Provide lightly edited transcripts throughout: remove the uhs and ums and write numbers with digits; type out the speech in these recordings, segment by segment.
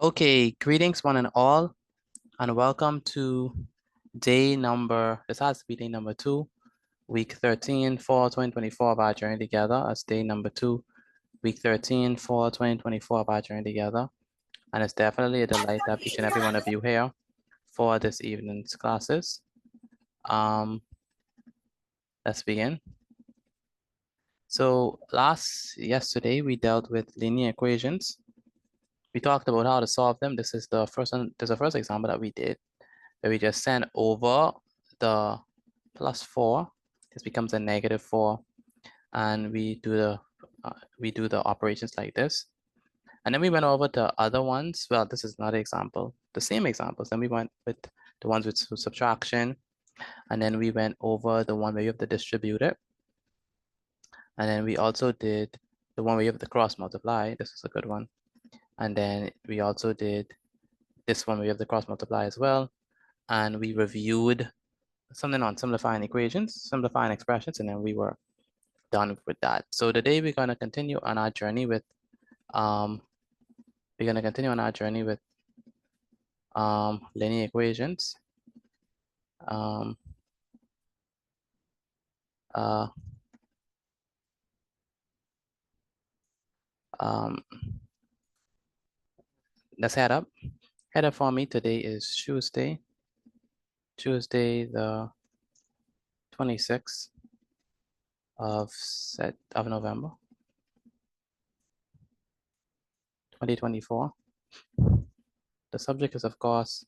Okay, greetings one and all, and welcome to this has to be day number 2, week 13 for 2024 of our journey together. As day number 2, week 13 for 2024 of our journey together. And it's definitely a delight to have each and every one of you here for this evening's classes. Let's begin. So yesterday we dealt with linear equations. We talked about how to solve them. This is the first one. There's a first example that we did, where we just send over the +4. This becomes a -4, and we do the operations like this. And then we went over the other ones. Well, this is another example, the same examples. Then we went with the ones with subtraction, and then we went over the one where you have to distribute it. And then we also did the one where you have to cross multiply. This is a good one. And then we also did this one where you have to cross multiply as well. And we reviewed something on simplifying equations, simplifying expressions, and then we were done with that. So today we're going to continue on our journey with linear equations. Let's head up. Head up for me today is Tuesday the 26th of November 2024. The subject is, of course,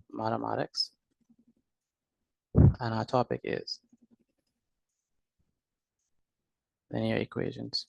mathematics, and our topic is linear equations.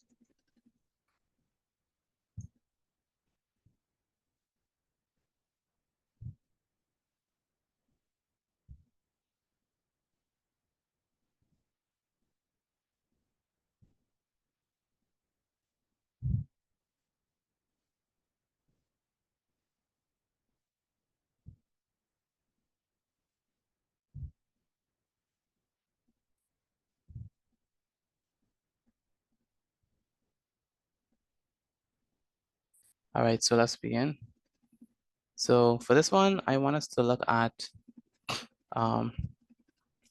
All right, so let's begin. So for this one, I want us to look at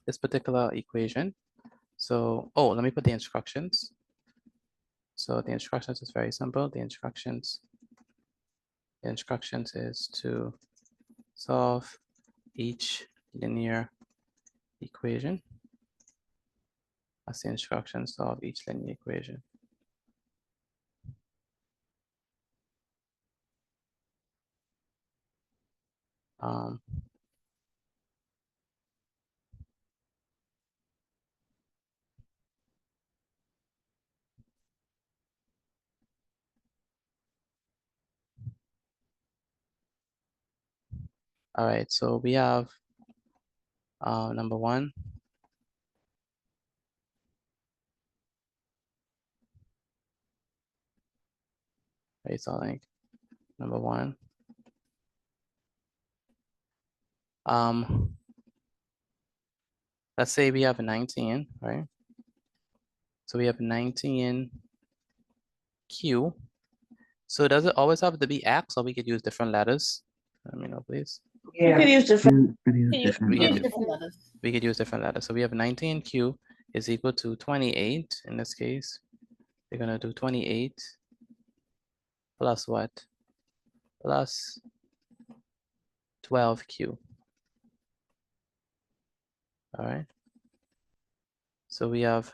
this particular equation. So, let me put the instructions. So the instructions is very simple. The instructions is to solve each linear equation. That's the instructions, solve each linear equation. All right, so we have number 1. Right, so like number 1. Let's say we have a 19, right? So we have 19 Q. So does it always have to be X, or we could use different letters? Let me know, please. Yeah. You could use different. We could use different letters. So we have 19Q is equal to 28. In this case, we're gonna do 28 plus what? Plus 12Q. All right. So we have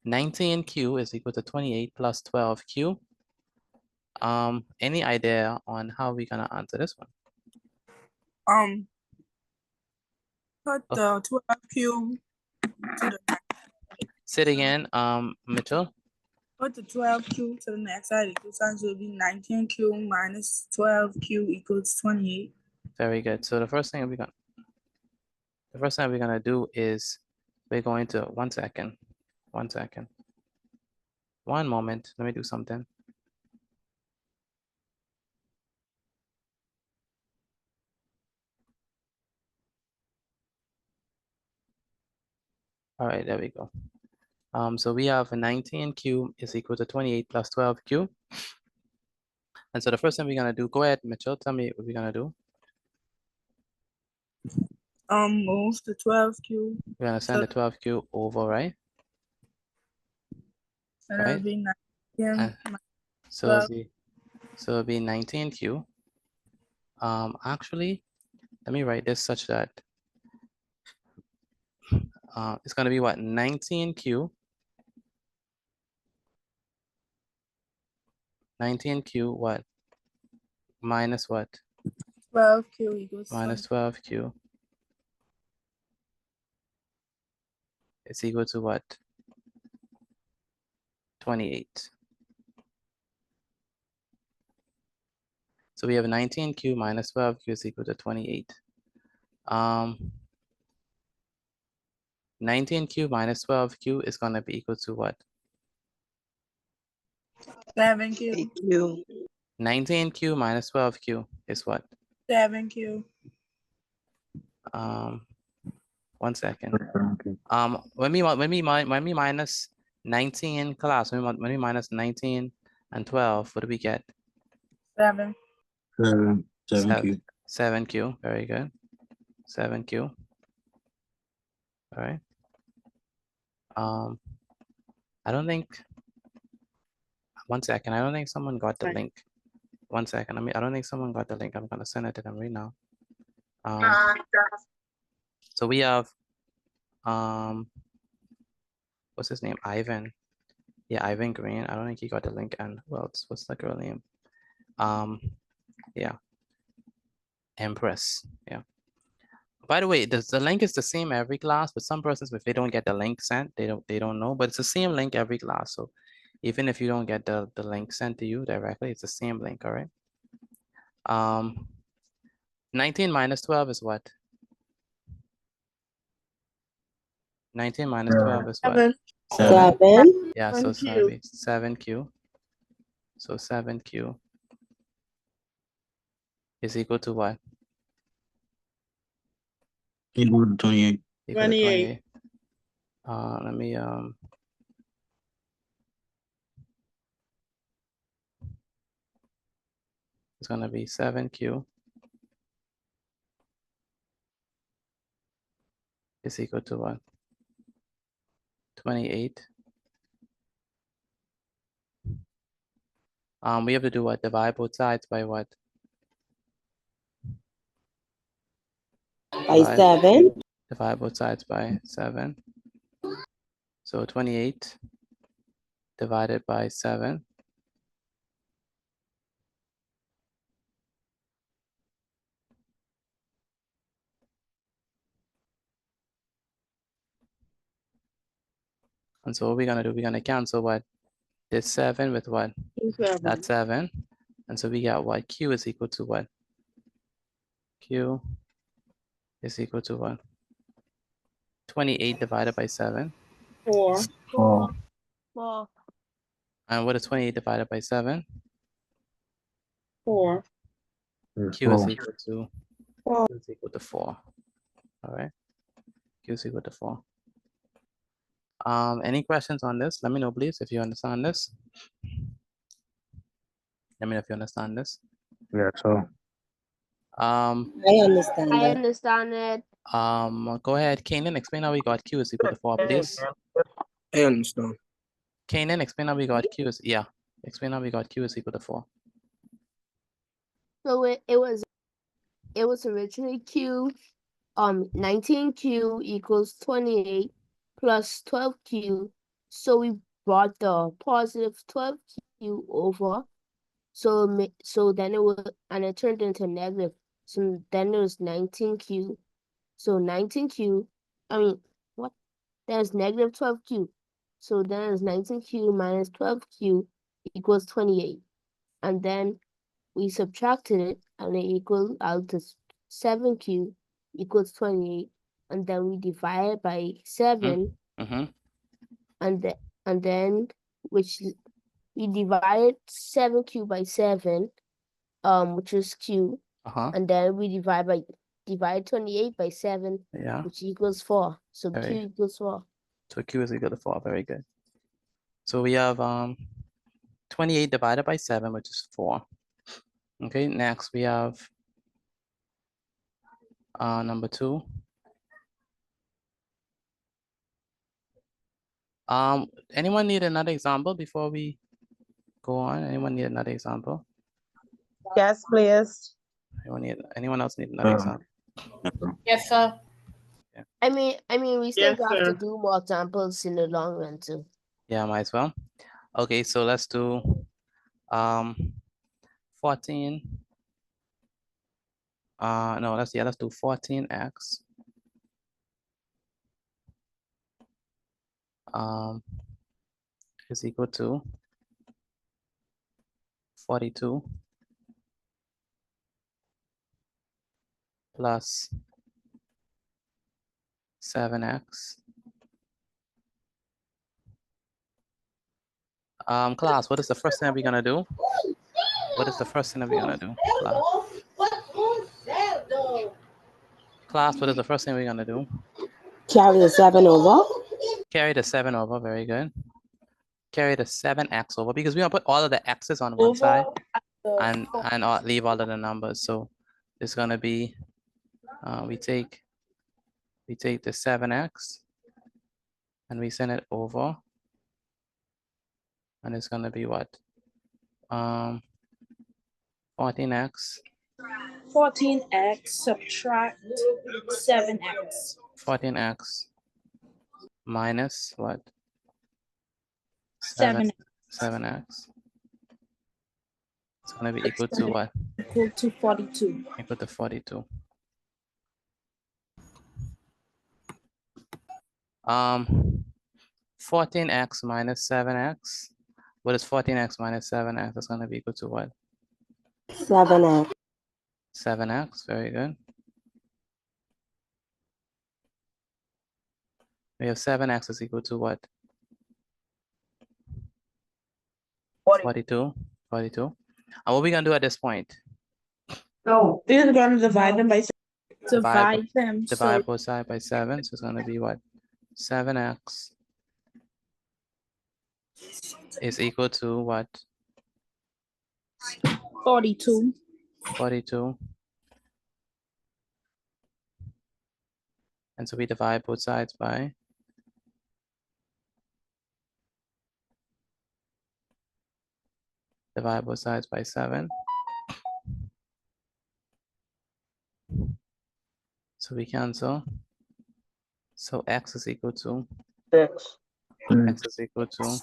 19Q is equal to 28 plus 12Q. Any idea on how we're gonna answer this one? Put the 12Q to the next. Say it again, Mitchell. Put the 12Q to the next side. Equals sign will be 19Q minus 12Q equals 28. Very good. So the first thing we're gonna do is we're going to 1 second. 1 second. 1 moment. Let me do something. All right, there we go. So we have 19Q is equal to 28 plus 12Q. And so the first thing we're gonna do, go ahead, Mitchell, tell me what we're gonna do. Move the 12Q. We're gonna send the 12Q over, right? And Right? it'll be 19 And so 12. it'll be 19Q. Actually, let me write this such that it's gonna be what, 19Q 19Q what? Minus what? 12Q equals Minus 12Q is equal to what? 28. So we have 19Q minus 12Q is equal to 28. 19Q minus 12Q is gonna be equal to what? 7Q. 19Q minus 12Q is what? 7Q. 1 second. When we minus 19 class, when we minus 19 and 12, what do we get? 7. 7Q. 7Q, very good. 7Q. All right. I don't think, 1 second, I don't think someone got the link. 1 second, I don't think someone got the link. I'm gonna send it to them right now. So we have, what's his name? Ivan. Yeah, Ivan Green. I don't think he got the link. And who else? What's the girl name? Yeah. Empress. Yeah. By the way, the link is the same every class, but some persons, if they don't get the link sent, they don't know, but it's the same link every class. So even if you don't get the link sent to you directly, it's the same link, all right? 19 minus 12 is what? 19 minus 12 is what? 7. Yeah, so it's gonna be 7Q. So 7Q is equal to what? Equal to 28. Equal to 28. Let me it's gonna be 7Q is equal to what? 28. We have to do what? Divide both sides by what? By 7. Divide both sides by 7. So 28 divided by 7. And so what we're gonna do, we're gonna cancel what? This 7 with what? That's 7. And so we got what? Q is equal to what? Q is equal to what? 28 divided by 7. 4. And what is 28 divided by 7? 4. Q is equal to, Q is equal to 4. All right. Q is equal to 4. Any questions on this? Let me know, please, if you understand this. Let me know if you understand this. Yeah, so. I understand it. Go ahead, Kanan, explain how we got Q is equal to 4, please. I understand. Kanan, explain how we got Q is, yeah. Explain how we got Q is equal to 4. So it was originally Q, 19Q equals 28 plus 12Q. So we brought the positive 12Q over. So then it was, and it turned into negative. So then it was 19Q. So 19Q, what? There's negative 12Q. So then it's 19Q minus 12Q equals 28. And then we subtracted it and it equals out to 7Q equals 28. And then we divide it by 7. And then which we divide 7Q by 7, which is Q. And then we divide 28 by 7, Yeah. which equals 4. So Very. Q equals 4. So Q is equal to 4. Very good. So we have 28 divided by 7, which is 4. Okay, next we have number 2. Anyone need another example before we go on? Anyone need another example? Yes, please. Anyone else need another example? Yes, sir. I mean, we still Yes, have to sir. do more examples in the long run too. Yeah, might as well. Okay, so let's do 14. No, let's do 14x is equal to 42 plus 7x. Class, what is the first thing we're gonna do? What is the first thing that we're gonna do, class? Class, what is the first thing we're gonna do? Carry the 7 over. Carry the 7 over, very good. Carry the 7x over, because we're gonna put all of the x's on one side and leave all of the numbers. So it's gonna be, we take the 7x and we send it over, and it's gonna be what? 14x. 14x subtract 7x. 14x minus what? 7 7x. It's gonna be equal to what? equal to 42. Equal to 42. 14x minus 7x. What is 14x minus 7x? That's gonna be equal to what? 7x. 7x, very good. We have 7x is equal to what? 42. 42. And what are we gonna do at this point? No, this is going to divide them by Divide them. Divide both sides by 7. So it's gonna be what? 7x is equal to what? 42. 42. And so we divide both sides by 7. So we cancel. So x is equal to 6. x is equal to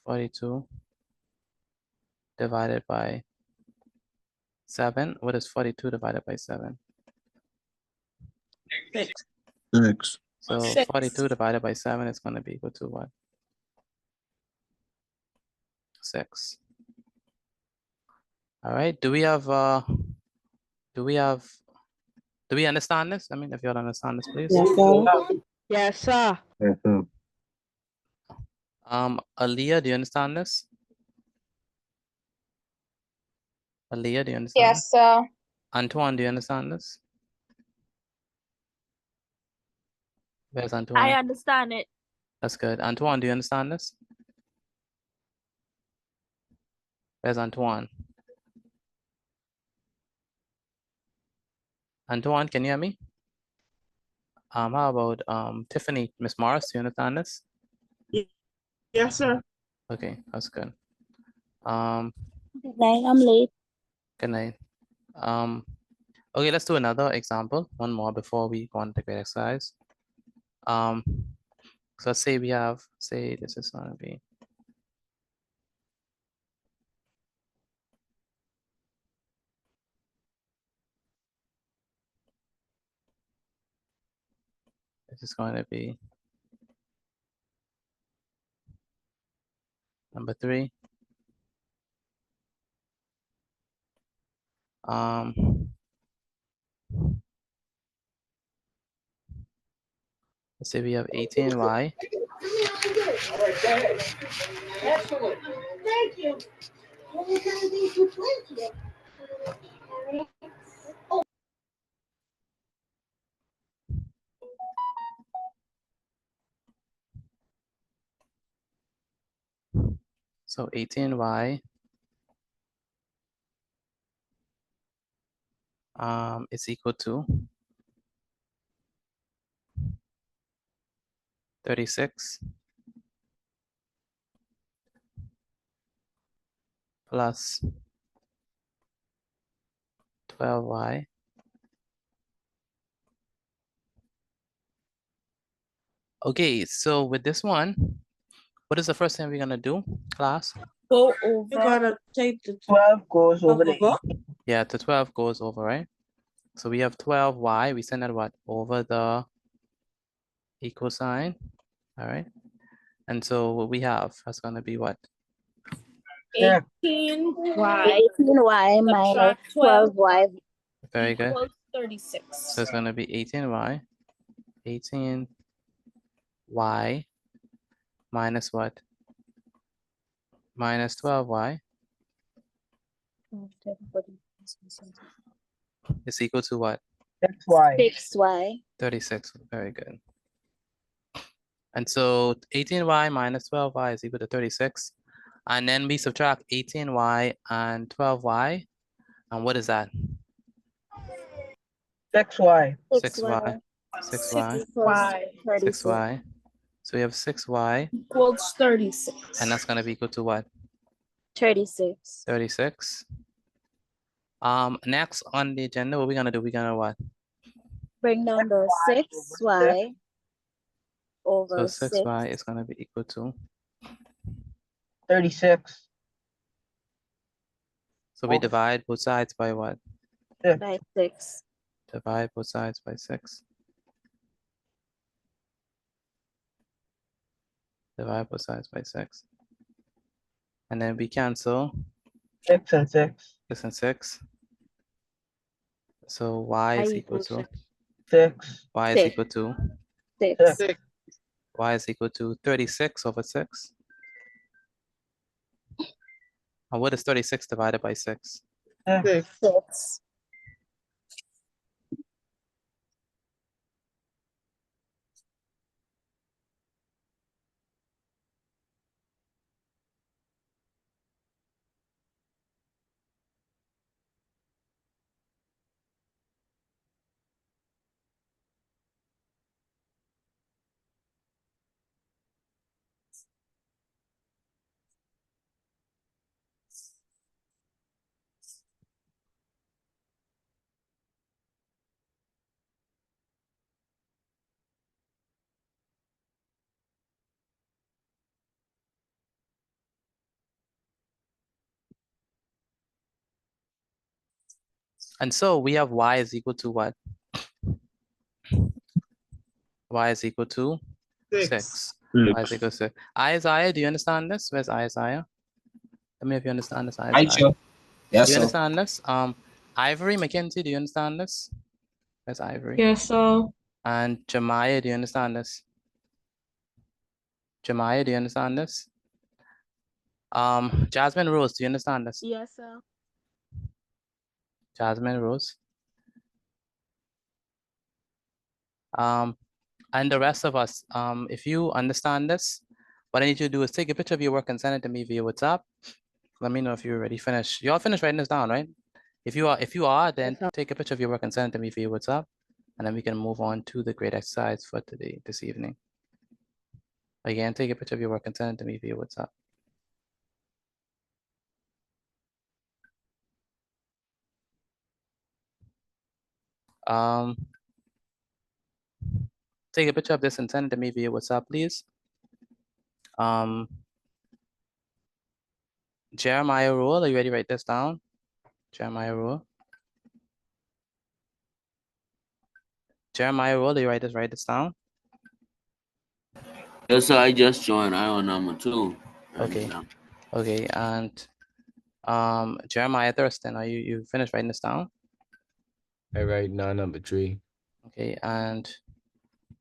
42 divided by 7. What is 42 divided by 7? 6. 6. So 6. 42 divided by 7 is going to be equal to what? 6. All right. Do we understand this? I mean, if you all understand this, please. Yes, sir. Yes, sir. Yes, sir. Aaliyah, do you understand this? Aaliyah, do you understand this? sir. Antoine, do you understand this? Where's I Antoine? understand it. That's good. Antoine, do you understand this? Where's Antoine? Antoine, can you hear me? How about Tiffany, Miss Morris, do you understand this? Yes, sir. Okay, that's good. Good night, I'm late. Good night. Okay, let's do another example, one more before we go on to the great exercise. So let's say we have, say this is gonna be number 3. Let's say we have 18y. Thank you. So 18y is equal to 36 plus 12y. Okay, so with this one, what is the first thing we're gonna do, class? Go You're over. gonna take the 12 goes over the over. Yeah, the 12 goes over, right? So we have 12y, we send that what? Over the equal sign, all right? And so what we have is gonna be what? 18y 18y minus subtract 12 12y Very good. equals 36. So it's gonna be 18y, 18y minus what? Minus 12y is equal to what? 6y 36, very good. And so 18y minus 12y is equal to 36. And then we subtract 18y and 12y. And what is that? 6y. 6y. 6y. 6y. So we have 6y. Equals 36. And that's going to be equal to what? 36 36. Next on the agenda, what we're going to do? We're going to what? bring down the 6y So over 6y is going to be equal to. 36. So we divide both sides by what? by 6 Divide both sides by 6. Divide both sides by 6. And then we cancel 6 and 6. 6 and 6. So y is equal to 6. y is Six. equal to 6 y is equal to 36 over 6. And what is 36 divided by 6? 6 And so we have y is equal to what? Y is equal to 6. Y is equal to 6. Isaiah, do you understand this? Where's Isaiah? Let me know if you understand this, Isaiah. Sure. Yes, Do you sir. understand this? Ivory, Mackenzie, do you understand this? Where's Ivory? Yes, sir. And Jemiah, do you understand this? Jemiah, do you understand this? Jasmine Rose, do you understand this? Yes, sir. Jasmine Rose. And the rest of us, if you understand this, what I need you to do is take a picture of your work and send it to me via WhatsApp. Let me know if you're already finished. You all finished writing this down, right? If you are, then take a picture of your work and send it to me via WhatsApp, and then we can move on to the grade exercise for today, this evening. Again, take a picture of your work and send it to me via WhatsApp. Take a picture of this and send it to me via WhatsApp, please. Jeremiah Rule, are you ready to write this down? Jeremiah Rule. Jeremiah Rule, are you ready to write this down? Yes, sir. I just joined. I on number 2. Okay. Okay, and Jeremiah Thurston, are you finished writing this down? I write now number 3. Okay, and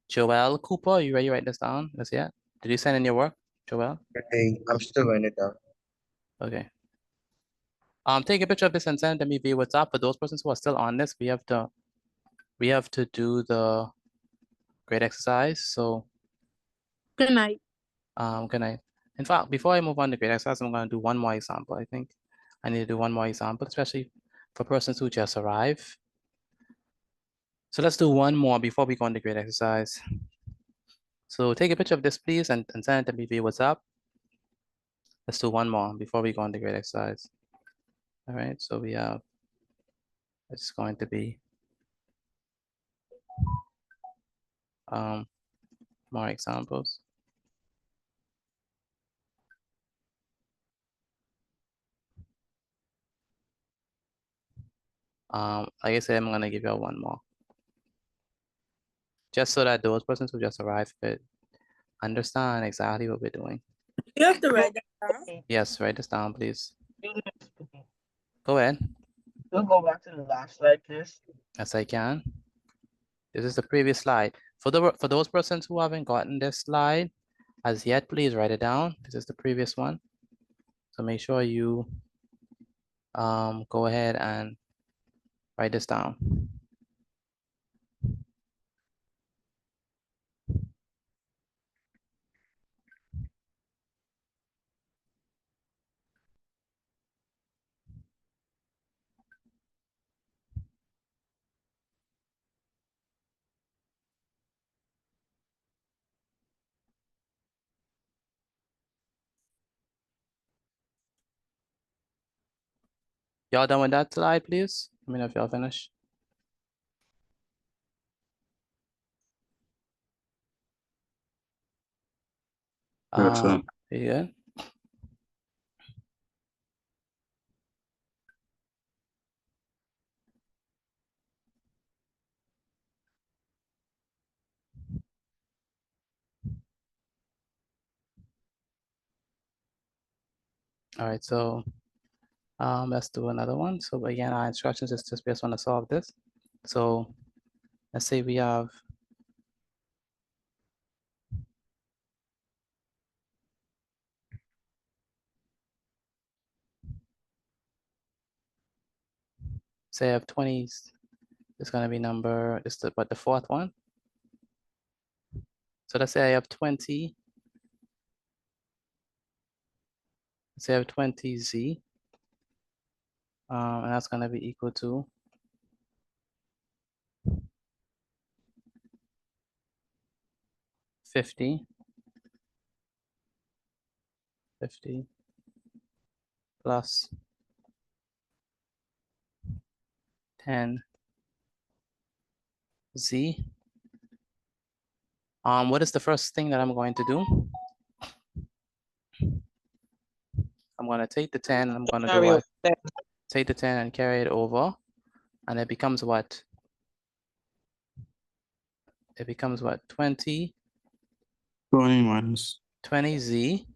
Joel Cooper, are you ready to write this down? That's it. Did you send in your work, Joel? Hey, I'm still writing it down. Okay. Take a picture of this and send it to me via WhatsApp. For those persons who are still on this, we have to do the grade exercise. So Good night. good night. In fact, before I move on to grade exercise, I'm going to do one more example. I think I need to do one more example, especially for persons who just arrived. So let's do one more before we go on to grade exercise. So take a picture of this, please, and send it to me via WhatsApp. Let's do one more before we go on to grade exercise. All right, so we have, it's going to be more examples. Like I said, I'm gonna give you one more. Just so that those persons who just arrived could understand exactly what we're doing. You have to write that down. Yes, write this down, please. You Go ahead. go back to the last slide, please. Yes, I can. This is the previous slide. For those persons who haven't gotten this slide as yet, please write it down. This is the previous one. So make sure you go ahead and write this down. Y'all done with that slide, please? Let me know if y'all finished. Yes, sir. You good? All right, so let's do another one. So again, our instructions is just based on to solve this. So let's say we have say I have 20s. It's gonna be number, this is the fourth one. So let's say I have 20. Let's say I have 20z. And that's gonna be equal to 50 plus 10z. What is the first thing that I'm going to do? I'm going to take the 10 and I'm going to do what? Take the 10 and carry it over. And it becomes what? It becomes what? 20 minus 20z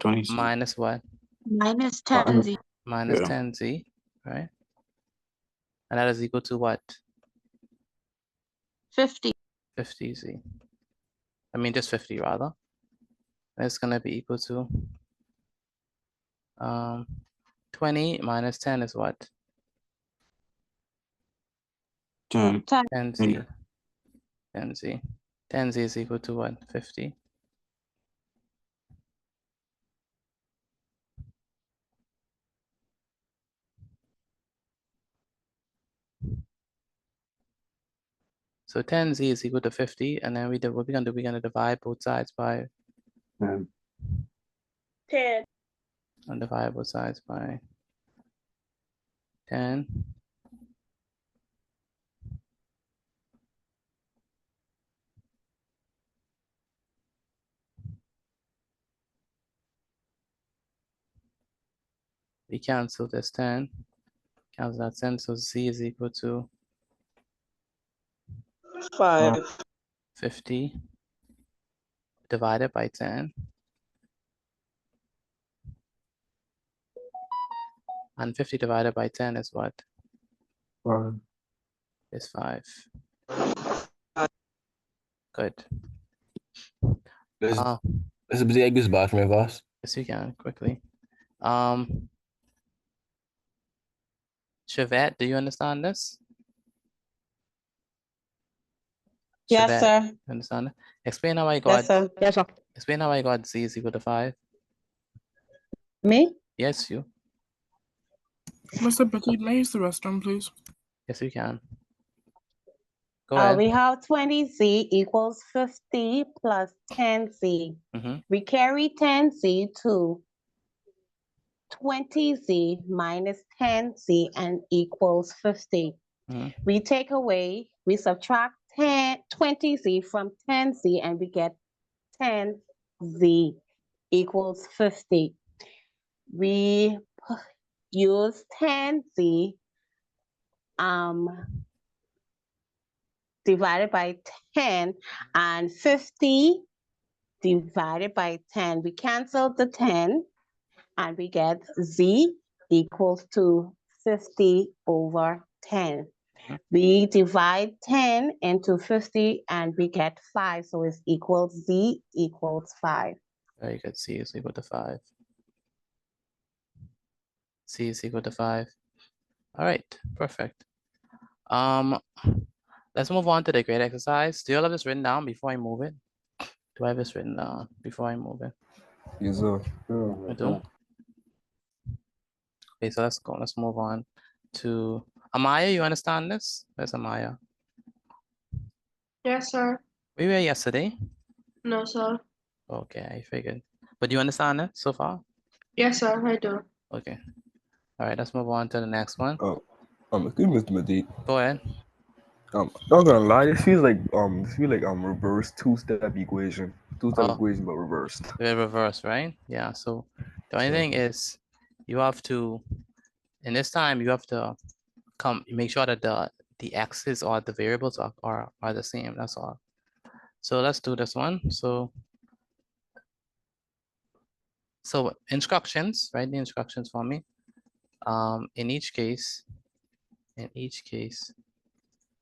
20. minus what? Minus 10z. Minus Yeah. 10z, right? And that is equal to what? 50. 50z. I mean, just 50 rather. And it's going to be equal to 20 minus 10 is what? 10. 10z. 10z. 10z is equal to what? 50. So 10z is equal to 50, and then what we're gonna do, we're gonna divide both sides by 10. 10. and divide both sides by 10. We cancel this 10, cancel that 10, so z is equal to 5. 50 divided by 10. And 50 divided by 10 is what? 5. Is 5. Good. Let's Uh, let's be good back from boss. yes, you can quickly. Chevette, do you understand this? Yes, Chevette, sir. you understand it? Explain how I Yes, got, sir. Yes, sir. explain how I got z is equal to 5. Me? Yes, you. Mr. Petit, may I use the restroom, please? Yes, you can. Go ahead. We have 20Z equals 50 plus 10Z. Mhm. We carry 10Z to 20Z minus 10Z and equals 50. Mhm. We subtract 20Z from 10Z and we get 10Z equals 50. We use 10Z divided by 10 and 50 divided by 10. We cancel the 10 and we get Z equals to 50 over 10. Mhm. We divide 10 into 50 and we get 5. So it's equals Z equals 5. Very good. C is equal to 5. C is equal to 5. All right, perfect. Let's move on to the grade exercise. Do you all have this written down before I move it? Do I have this written down before I move it? Yes, sir. I do. Okay, so let's go. Let's move on to Amaya. You understand this? Where's Amaya? Yes, sir. We were yesterday. No, sir. Okay, I figured. But do you understand it so far? Yes, sir, I do. Okay. All right, let's move on to the next one. Excuse me, Mr. Medit. Go ahead. Not gonna lie, this feels like reverse two-step equation. Two-step Oh. equation but reversed. The reverse, right? Yeah, so the only thing is you have to, in this time, you have to make sure that the x's or the variables are the same, that's all. So let's do this one. So instructions, write the instructions for me. In each case,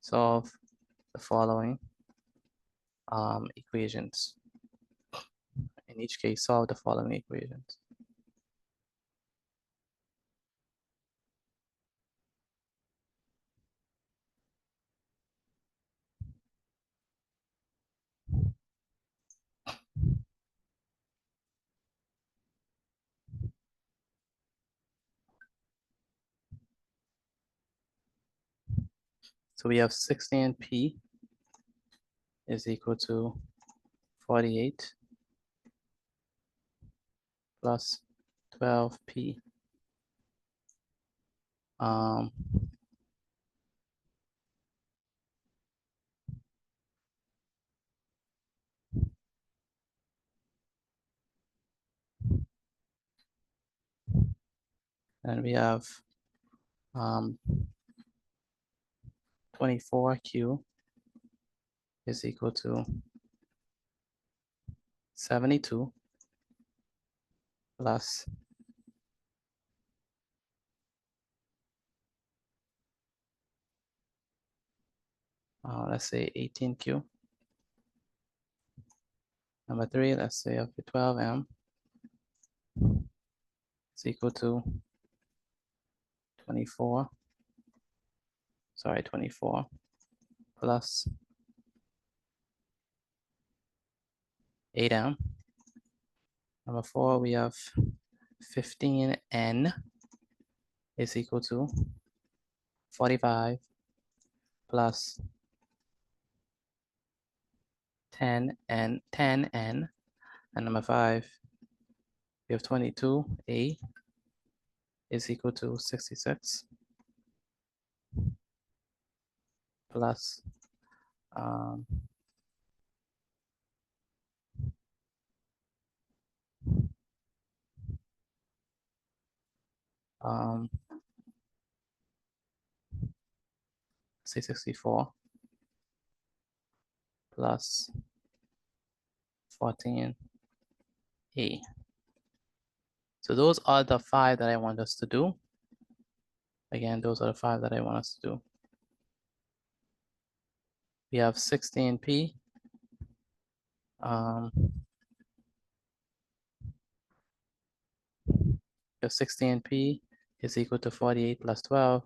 solve the following equations. In each case, solve the following equations. So we have 16p is equal to 48 plus 12p. And we have 24q is equal to 72 plus 18q. Number 3, let's say up to 12m is equal to 24 plus 8m. Number 4, we have 15n is equal to 45 plus 10n. And number 5, we have 22a is equal to 66 plus 64 plus 14a. So those are the 5 that I want us to do. Again, those are the 5 that I want us to do. We have 16p. The 16p is equal to 48 plus 12.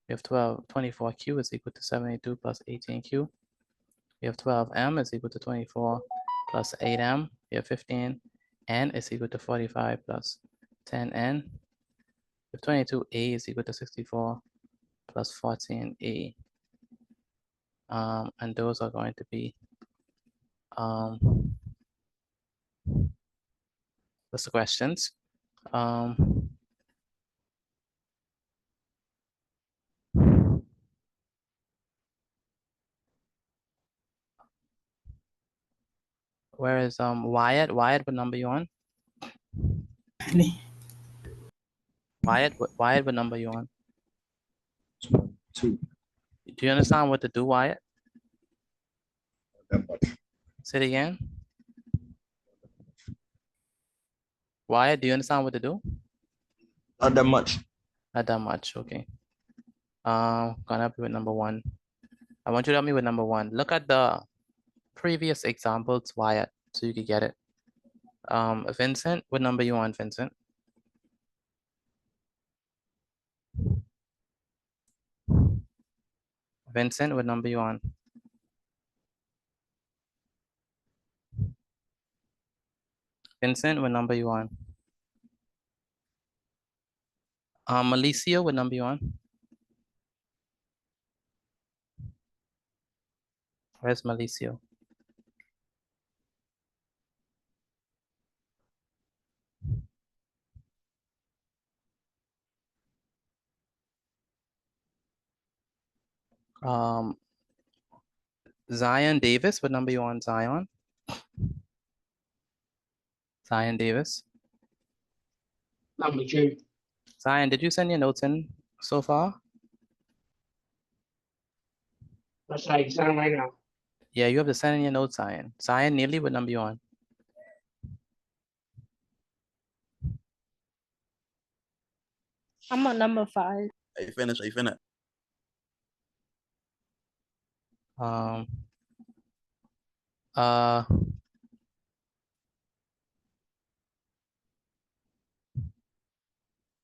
We have 24q is equal to 72 plus 18q. We have 12m is equal to 24 plus 8m. We have 15n is equal to 45 plus 10n. If 22a is equal to 64 plus 14a. And those are going to be that's the questions. Where is Wyatt? Wyatt, what number you on? Wyatt, what number you on? 2. Do you understand what to do, Wyatt? That much. Say it again. Wyatt, do you understand what to do? Not that much. Not that much, okay. Gonna help you with number 1. I want you to help me with number 1. Look at the previous examples, Wyatt, so you can get it. Vincent, what number you on, Vincent? Vincent, what number you on? Vincent, what number you on? Malicio, what number you on? Where's Malicio? Zion Davis, what number you on, Zion? Zion Davis. Number 2. Zion, did you send your notes in so far? That's like exam right now. Yeah, you have to send in your notes, Zion. Zion, nearly, what number you on? I'm on number 5. Are you finished? Are you finished?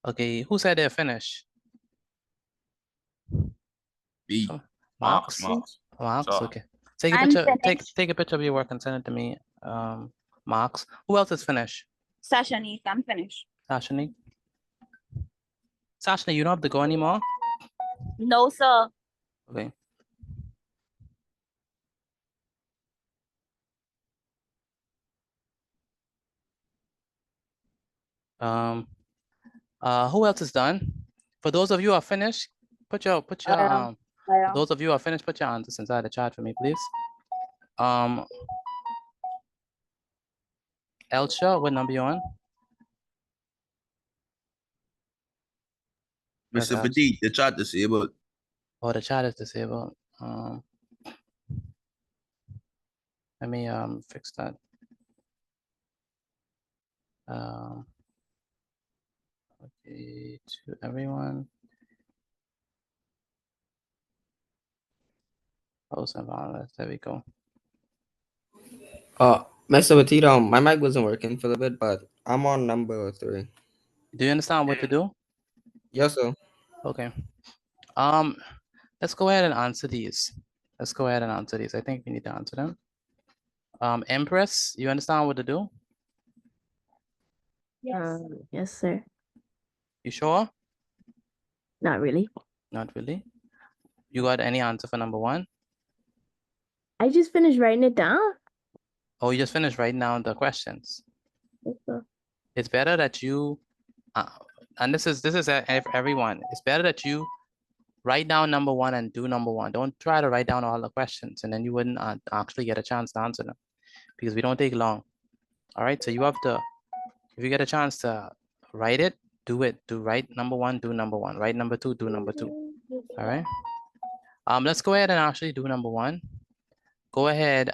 Okay, who said they're finished? B. Marks? Marks. Marks, Sorry. okay. Take a I'm picture, finished. take a picture of your work and send it to me. Marks. Who else is finished? Sashani, I'm finished. Sashani? Sashani, you don't have to go anymore? No, sir. Okay. Who else is done? For those of you who are finished, put your I for those of you who are finished, put your answers inside the chat for me, please. Elsha, what number you on? Mr. Petit, the chat disabled. Oh, the chat is disabled. Let me fix that. Okay, to everyone. Post and violence. There we go. Mr. Petit, my mic wasn't working for a bit, but I'm on number 3. Do you understand what to do? Yes, sir. Okay. Let's go ahead and answer these. Let's go ahead and answer these. I think we need to answer them. Empress, you understand what to do? Yes, sir. You sure? Not really. Not really. You got any answer for number 1? I just finished writing it down. Oh, you just finished writing down the questions. Yes, sir. It's better that you, and this is everyone. It's better that you write down number 1 and do number 1. Don't try to write down all the questions and then you wouldn't actually get a chance to answer them because we don't take long. All right, so you have to, if you get a chance to write it, do it. Do write number 1, do number 1. Write number 2, do number 2. All right. Let's go ahead and actually do number 1. Go ahead.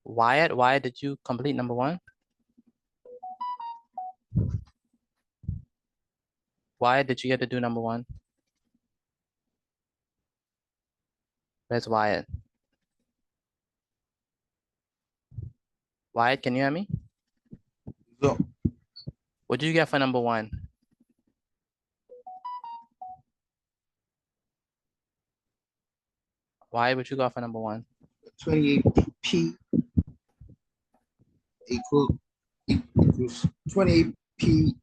Wyatt, did you complete number 1? Wyatt, did you get to do number 1? Where's Wyatt? Wyatt, can you hear me? So, What did you get for number 1? Wyatt, what you got for number 1? 28p equals 28p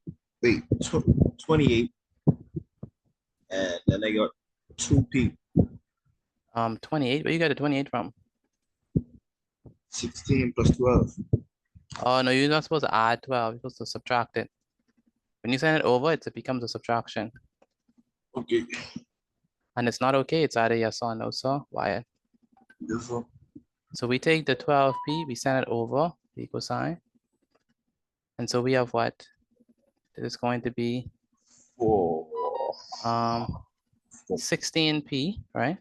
wait, 28. And then I got 2P. 28. Where you got the 28 from? 16 plus 12. Oh no, you're not supposed to add 12. You're supposed to subtract it. When you send it over, it becomes a subtraction. Okay. And it's not okay. It's either yes or no, sir. Why? Yes, sir. So we take the 12p, we send it over the equal sign. And so we have what? This is going to be 16p, right?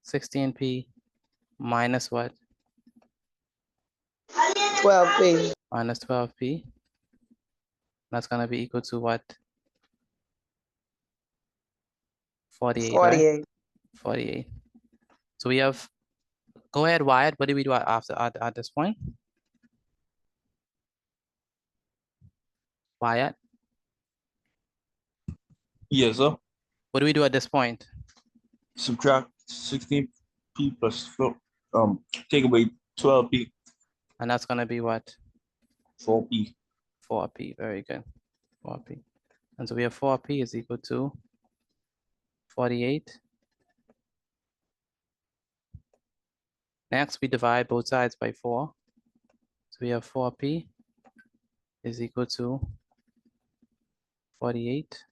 16p minus what? 12p. Minus 12p. That's going to be equal to what? 48, right? 48. 48. So we have, go ahead, Wyatt. What do we do after at this point? Wyatt, Yes, sir. what do we do at this point? Subtract 16P plus 4. Take away 12P. And that's going to be what? 4P. 4p. Very good. 4p. And so we have 4p is equal to 48. Next, we divide both sides by 4. So we have 4p is equal to 48.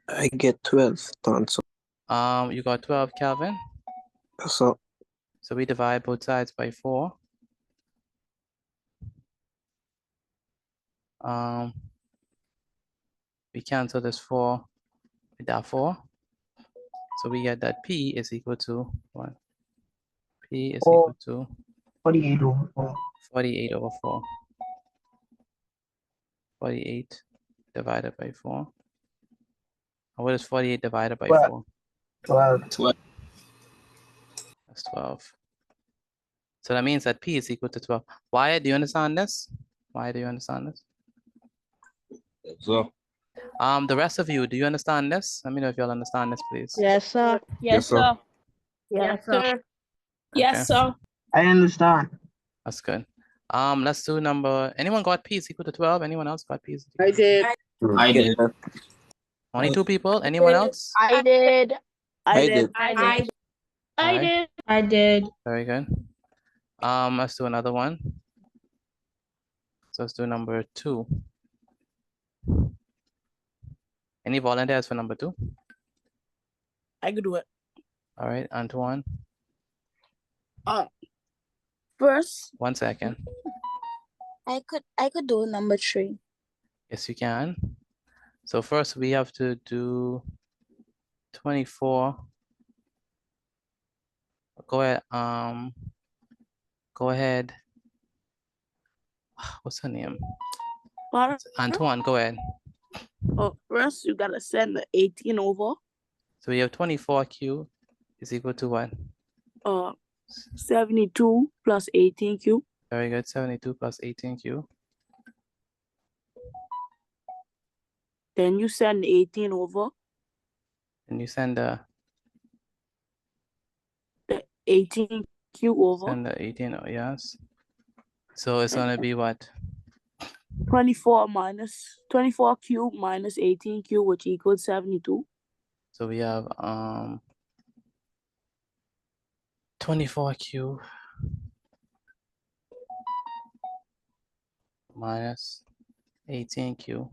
I get 12 tons. You got 12, Calvin. So So we divide both sides by 4. We cancel this 4 with that 4. So we get that p is equal to what? P is equal to 48 over 4. 48 over 4. 48 divided by 4. And what is 48 divided by 4? 12. That's 12. So that means that p is equal to 12. Why do you understand this? Why do you understand this? Yes, sir. The rest of you, do you understand this? Let me know if y'all understand this, please. Yes, sir. Yes, sir. Yes, sir. Okay. I understand. That's good. Let's do number. Anyone got p is equal to 12? Anyone else got p is equal I to did. I get did. that. Only 2 people? Anyone else? I did. I did. Alright, did. I did. very good. Let's do another one. So let's do number 2. Any volunteers for number 2? I could do it. All right, Antoine. First, 1 second. I could do number 3. Yes, you can. So first we have to do 24. Go ahead. Go ahead. What's her name? Antoine, go ahead. First, you gotta send the 18 over. So we have 24q is equal to what? 72 plus 18q. Very good. 72 plus 18q. Then you send 18 over. And you send the 18q over. Send the 18, oh, yes. So it's gonna be what? 24 24q minus 18q, which equals 72. So we have 24q minus 18q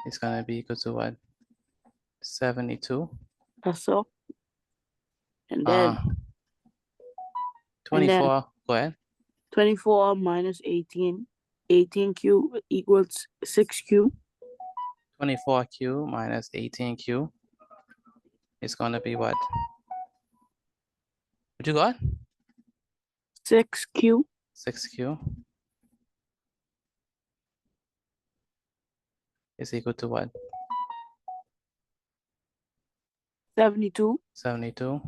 is gonna be equal to what? 72. That's all. And then 24, go ahead. 24 minus 18. 18q equals 6q. 24q minus 18q is gonna be what? What you got? 6q. 6q is equal to what? 72. 72.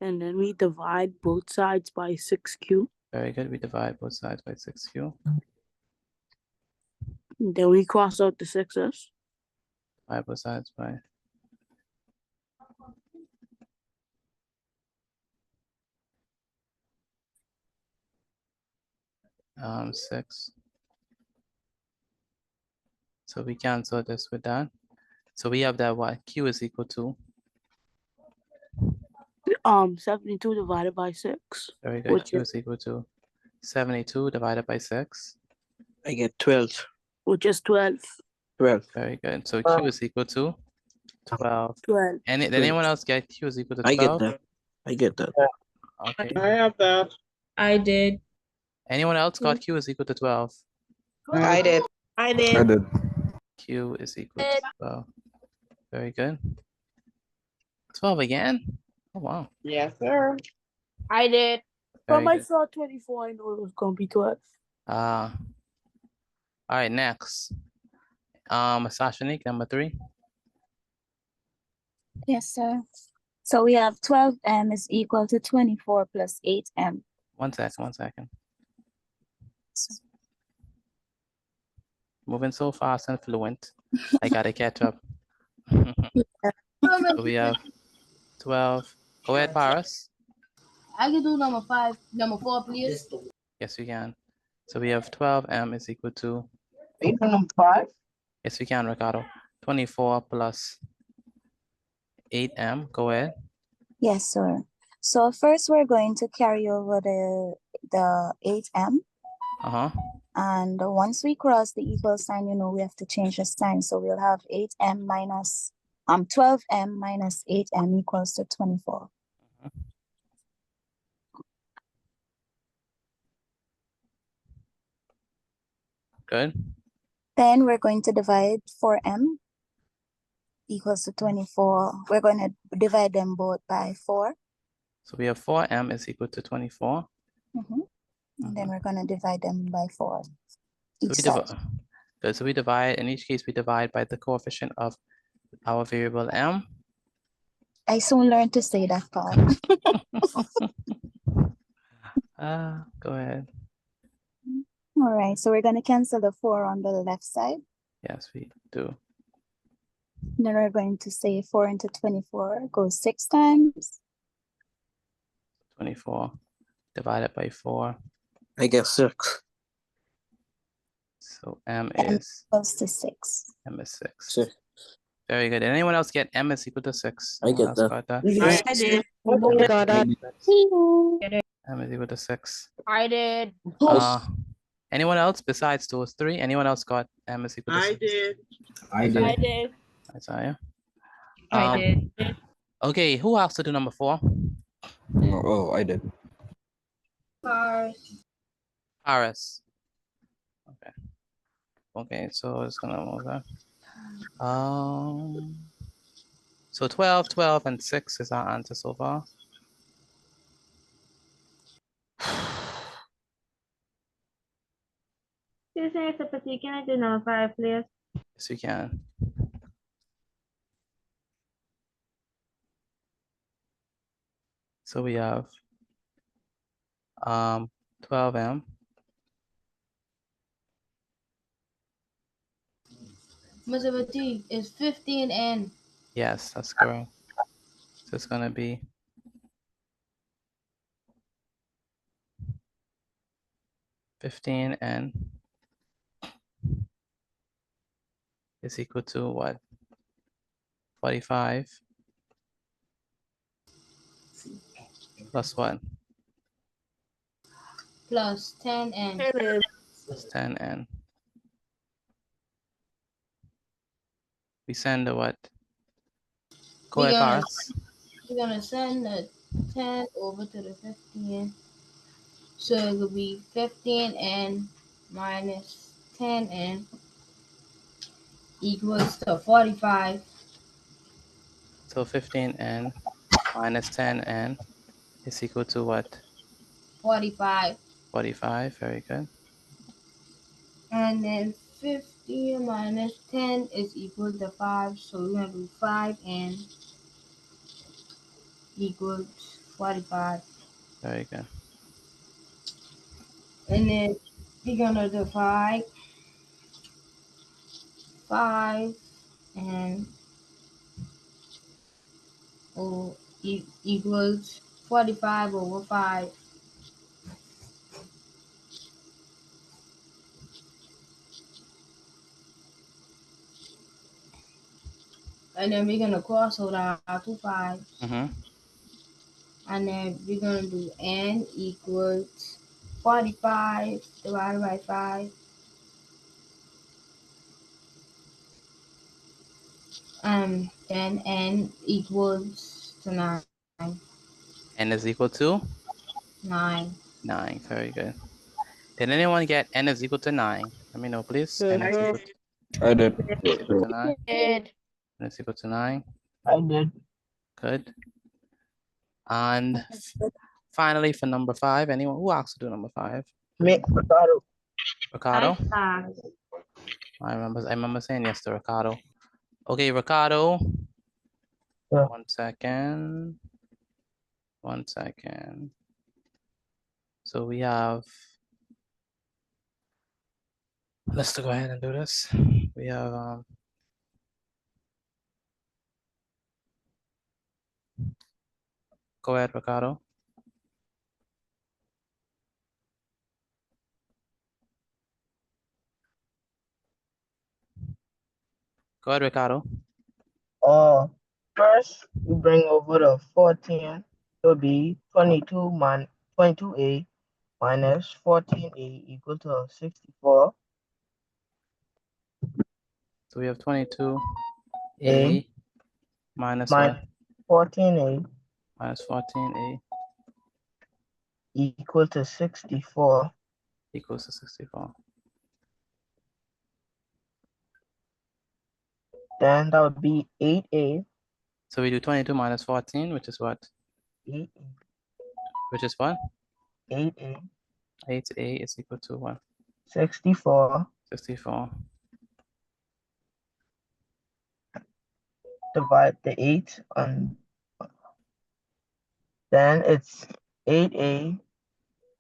And then we divide both sides by 6q. Very good. We divide both sides by 6q. And then we cross out the 6's. Divide both sides by. 6. So we cancel this with that. So we have that what? Q is equal to. 72 divided by 6. Very good. Which Q is, is equal to 72 divided by 6. I get 12. which is 12. 12. Very good. So Q is equal to 12. 12. Did anyone else get Q is equal to I get 12? that. I get that. Okay. I have that. I did. Anyone else got Q is equal to 12? I did. I I did. did. Q is equal to 12. Very good. 12 again? Oh, wow. Yes, sir. I did. Very From I good. saw 24, I know it was going to be 12. All right, next. Sashanique, number 3. Yes, sir. So we have 12m is equal to 24 plus 8m. 1 second, 1 second. Moving so fast and fluent. I gotta catch up. So we have 12. Go ahead, Paris. I can do number 4, please. Yes, we can. So we have 12m is equal to, Number 5. yes, we can, Ricardo. 24 plus 8m. Go ahead. Yes, sir. So first we're going to carry over the 8m. Uh-huh. And once we cross the equal sign, we have to change the sign. So we'll have 8m minus 12m minus 8m equals to 24. Good. Then we're going to divide 4m equals to 24. We're going to divide them both by 4. So we have 4m is equal to 24. And then we're going to divide them by 4. So Each we side. divide. Good. So we divide, in each case, we divide by the coefficient of our variable m. I soon learned to say that part. Go ahead. All right, so we're going to cancel the 4 on the left side. Yes, we do. Then we're going to say 4 into 24 goes 6 times. 24 divided by 4. I get 6. So m M is equals to 6. m is 6. 6. Very good. Did anyone else get m is equal to 6? I Anyone get got that? I did. M is Got that. M is equal to 6. I did. Anyone else besides those 3? Anyone else got m is equal to 6? did. I did. Isaiah. I did. Okay, who has to do number 4? No, oh, I did. Paris. Okay. Okay, so it's gonna move that. So 12, 12, and 6 is our answer so far. Can I do number 5, please? Yes, we can. So we have 12m. Mr. Fatigue is 15n. Yes, that's correct. So it's gonna be 15n is equal to what? 45 plus what? Plus 10n. Plus 10n. We send the what? Go ahead, Paris. We're gonna send the 10 over to the 15. So it will be 15n minus 10n equals to 45. So 15n minus 10n is equal to what? 45. 45, very good. And then 15 minus 10 is equal to 5. So we're gonna do 5n equals 45. Very good. And then we're gonna divide 5 and equals 45 over 5. And then we're gonna cross out our 2 5. Mm-hmm. And then we're gonna do n equals 45 divided by 5. Then n equals to 9. N is equal to 9. 9. Very good. Did anyone get n is equal to 9? Let me know, please. N is equal I did. to 9. Did. N is equal to 9. I did. Good. And finally, for number 5, anyone who asked to do number 5? Me, Ricardo. Ricardo? I I remember saying yes to Ricardo. Okay, Ricardo. Yeah. 1 second. 1 second. So we have, let's go ahead and do this. We have go ahead, Ricardo. Go ahead, Ricardo. First we bring over the 14 to be 22A minus 14A equal to 64. So we have 22A A minus minus what? 14A Minus 14A equal to 64. equals to 64. Then that would be 8A. So we do 22 minus 14, which is what? 8A. Which is what? 8A. 8A is equal to what? 64. 64. Divide the 8 on. Then it's 8A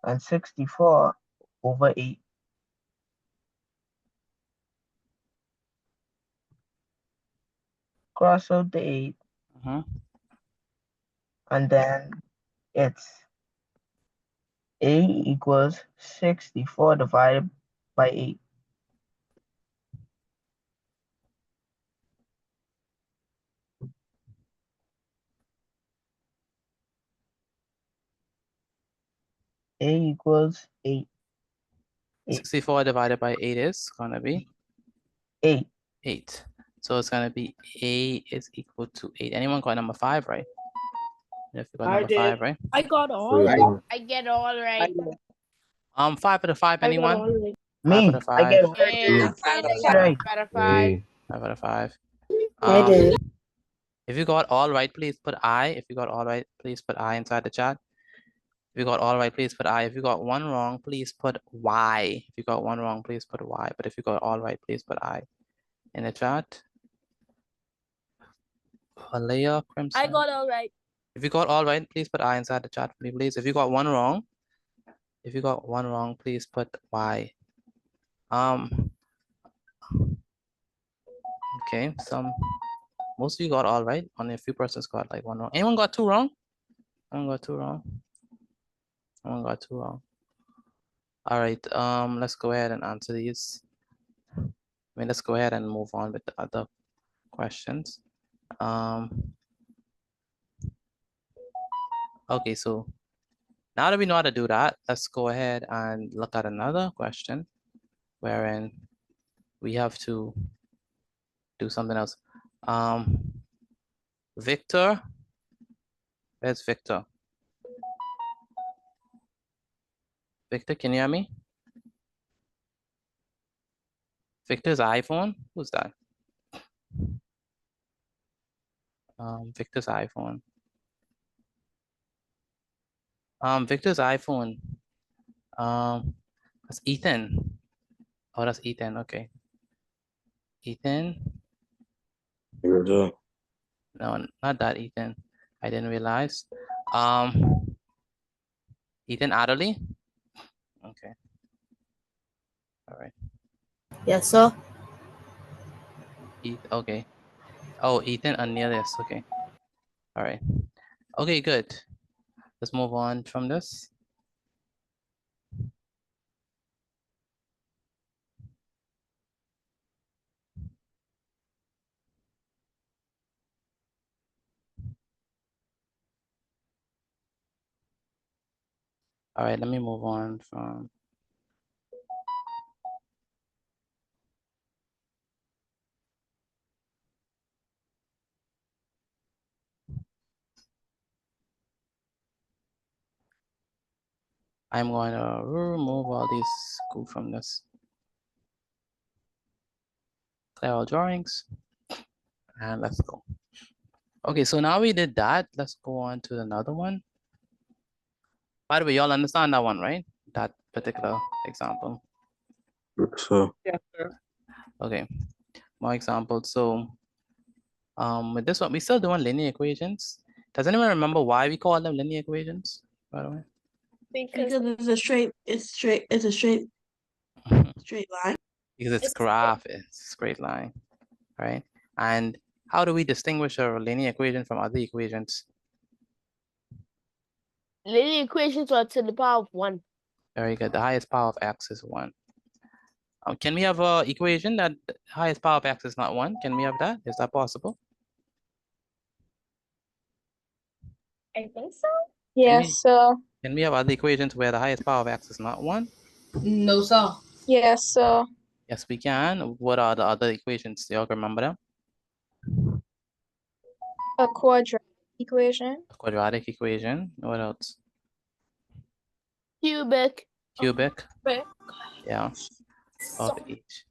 and 64 over 8. Cross out the 8. And then it's A equals 64 divided by 8. A equals 8. 64 divided by 8 is gonna be 8. 8. So it's gonna be A is equal to 8. Anyone got number 5, right? If you got I number did. 5, right? I got all right. I get all right. 5 for the 5, I got anyone? all right. 5 for the Me, I 5. get Yeah, I got right. better 5. 5 for the 5. I did. If you got all right, please put I. If you got all right, please put I inside the chat. If you got all right, please put I. If you got one wrong, please put Y. If you got one wrong, please put Y. But if you got all right, please put I in the chat. Alea Crimson. I got all right. If you got all right, please put I inside the chat for me, please. If you got one wrong, please put Y. Okay, most of you got all right. Only a few persons got like one wrong. Anyone got 2 wrong? Anyone got 2 wrong? Anyone got 2 wrong? All right, let's go ahead and answer these. Let's go ahead and move on with the other questions. Okay, so now that we know how to do that, let's go ahead and look at another question wherein we have to do something else. Victor, where's Victor? Victor, can you hear me? Victor's iPhone, who's that? Victor's iPhone. Victor's iPhone. That's Ethan. Oh, that's Ethan, okay. Ethan? No, not that Ethan. I didn't realize. Ethan Adderley? Okay. All right. Yes, sir. Okay. Oh, Ethan Anelis. Okay. All right. Okay, good. Let's move on from this. All right, let me move on from. I'm going to remove all these school from this. Clear all drawings. And let's go. Okay, so now we did that. Let's go on to another one. By the way, y'all understand that one, right? That particular example. So Yes, sir. Okay, more examples. So with this one, we still doing linear equations. Does anyone remember why we call them linear equations, by the way? Because it's a straight, it's a straight line. Because it's graph, it's a straight line, right? And how do we distinguish a linear equation from other equations? Linear equations are to the power of 1. Very good. The highest power of x is 1. Can we have an equation that the highest power of x is not 1? Can we have that? Is that possible? I think so. Yes, sir. Can we have other equations where the highest power of x is not 1? No, sir. Yes, sir. Yes, we can. What are the other equations? Do y'all remember them? A quadratic equation. A quadratic equation. What else? Cubic. Cubic. But Yeah. Of each.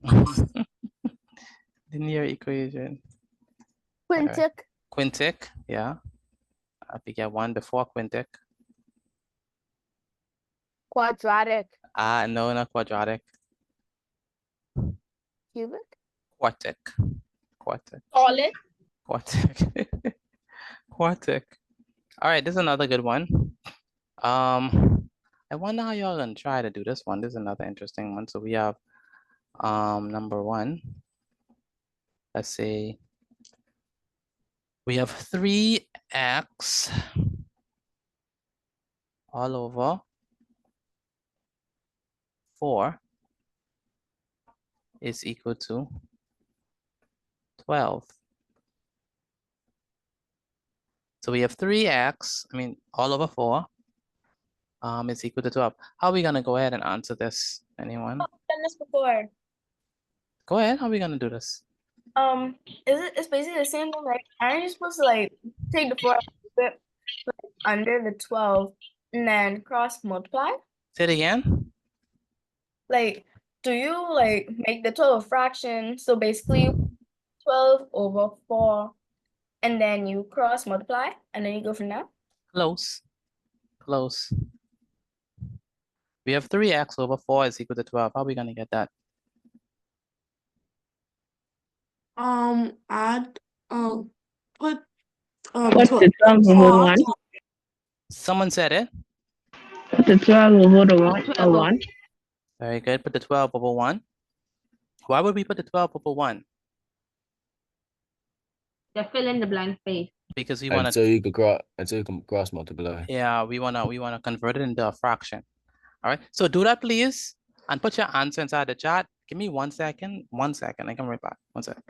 Linear equation. Quintic. Quintic. Yeah. If you get 1 before quintic. Quadratic. No, not quadratic. Cubic. Quartic. Quartic. call it. Quartic. Quartic. All right, this is another good one. I wonder how y'all gonna try to do this one. This is another interesting one. So we have number 1. Let's say we have 3x all over 4 is equal to 12. So we have 3x, all over 4 is equal to 12. How are we gonna go ahead and answer this? Anyone? I've done this before. Go ahead, how are we gonna do this? It's basically the same thing. Like, aren't you supposed to like take the 4 bit under the 12 and then cross multiply? Say it again. Like, do you like make the 12 a fraction? So basically 12 over 4 and then you cross multiply and then you go from there? Close. Close. We have 3x over 4 is equal to 12. How are we gonna get that? Add, put, Put the 12 over 1. Someone said it. The 12 over the 1. A 1. Very good. Put the 12 over 1. Why would we put the 12 over 1? To fill in the blank space. Because we want to. So you can cross multiply. Yeah, we wanna convert it into a fraction. All right. So do that, please, and put your answer inside the chat. Give me 1 second. 1 second. I come right back. 1 second.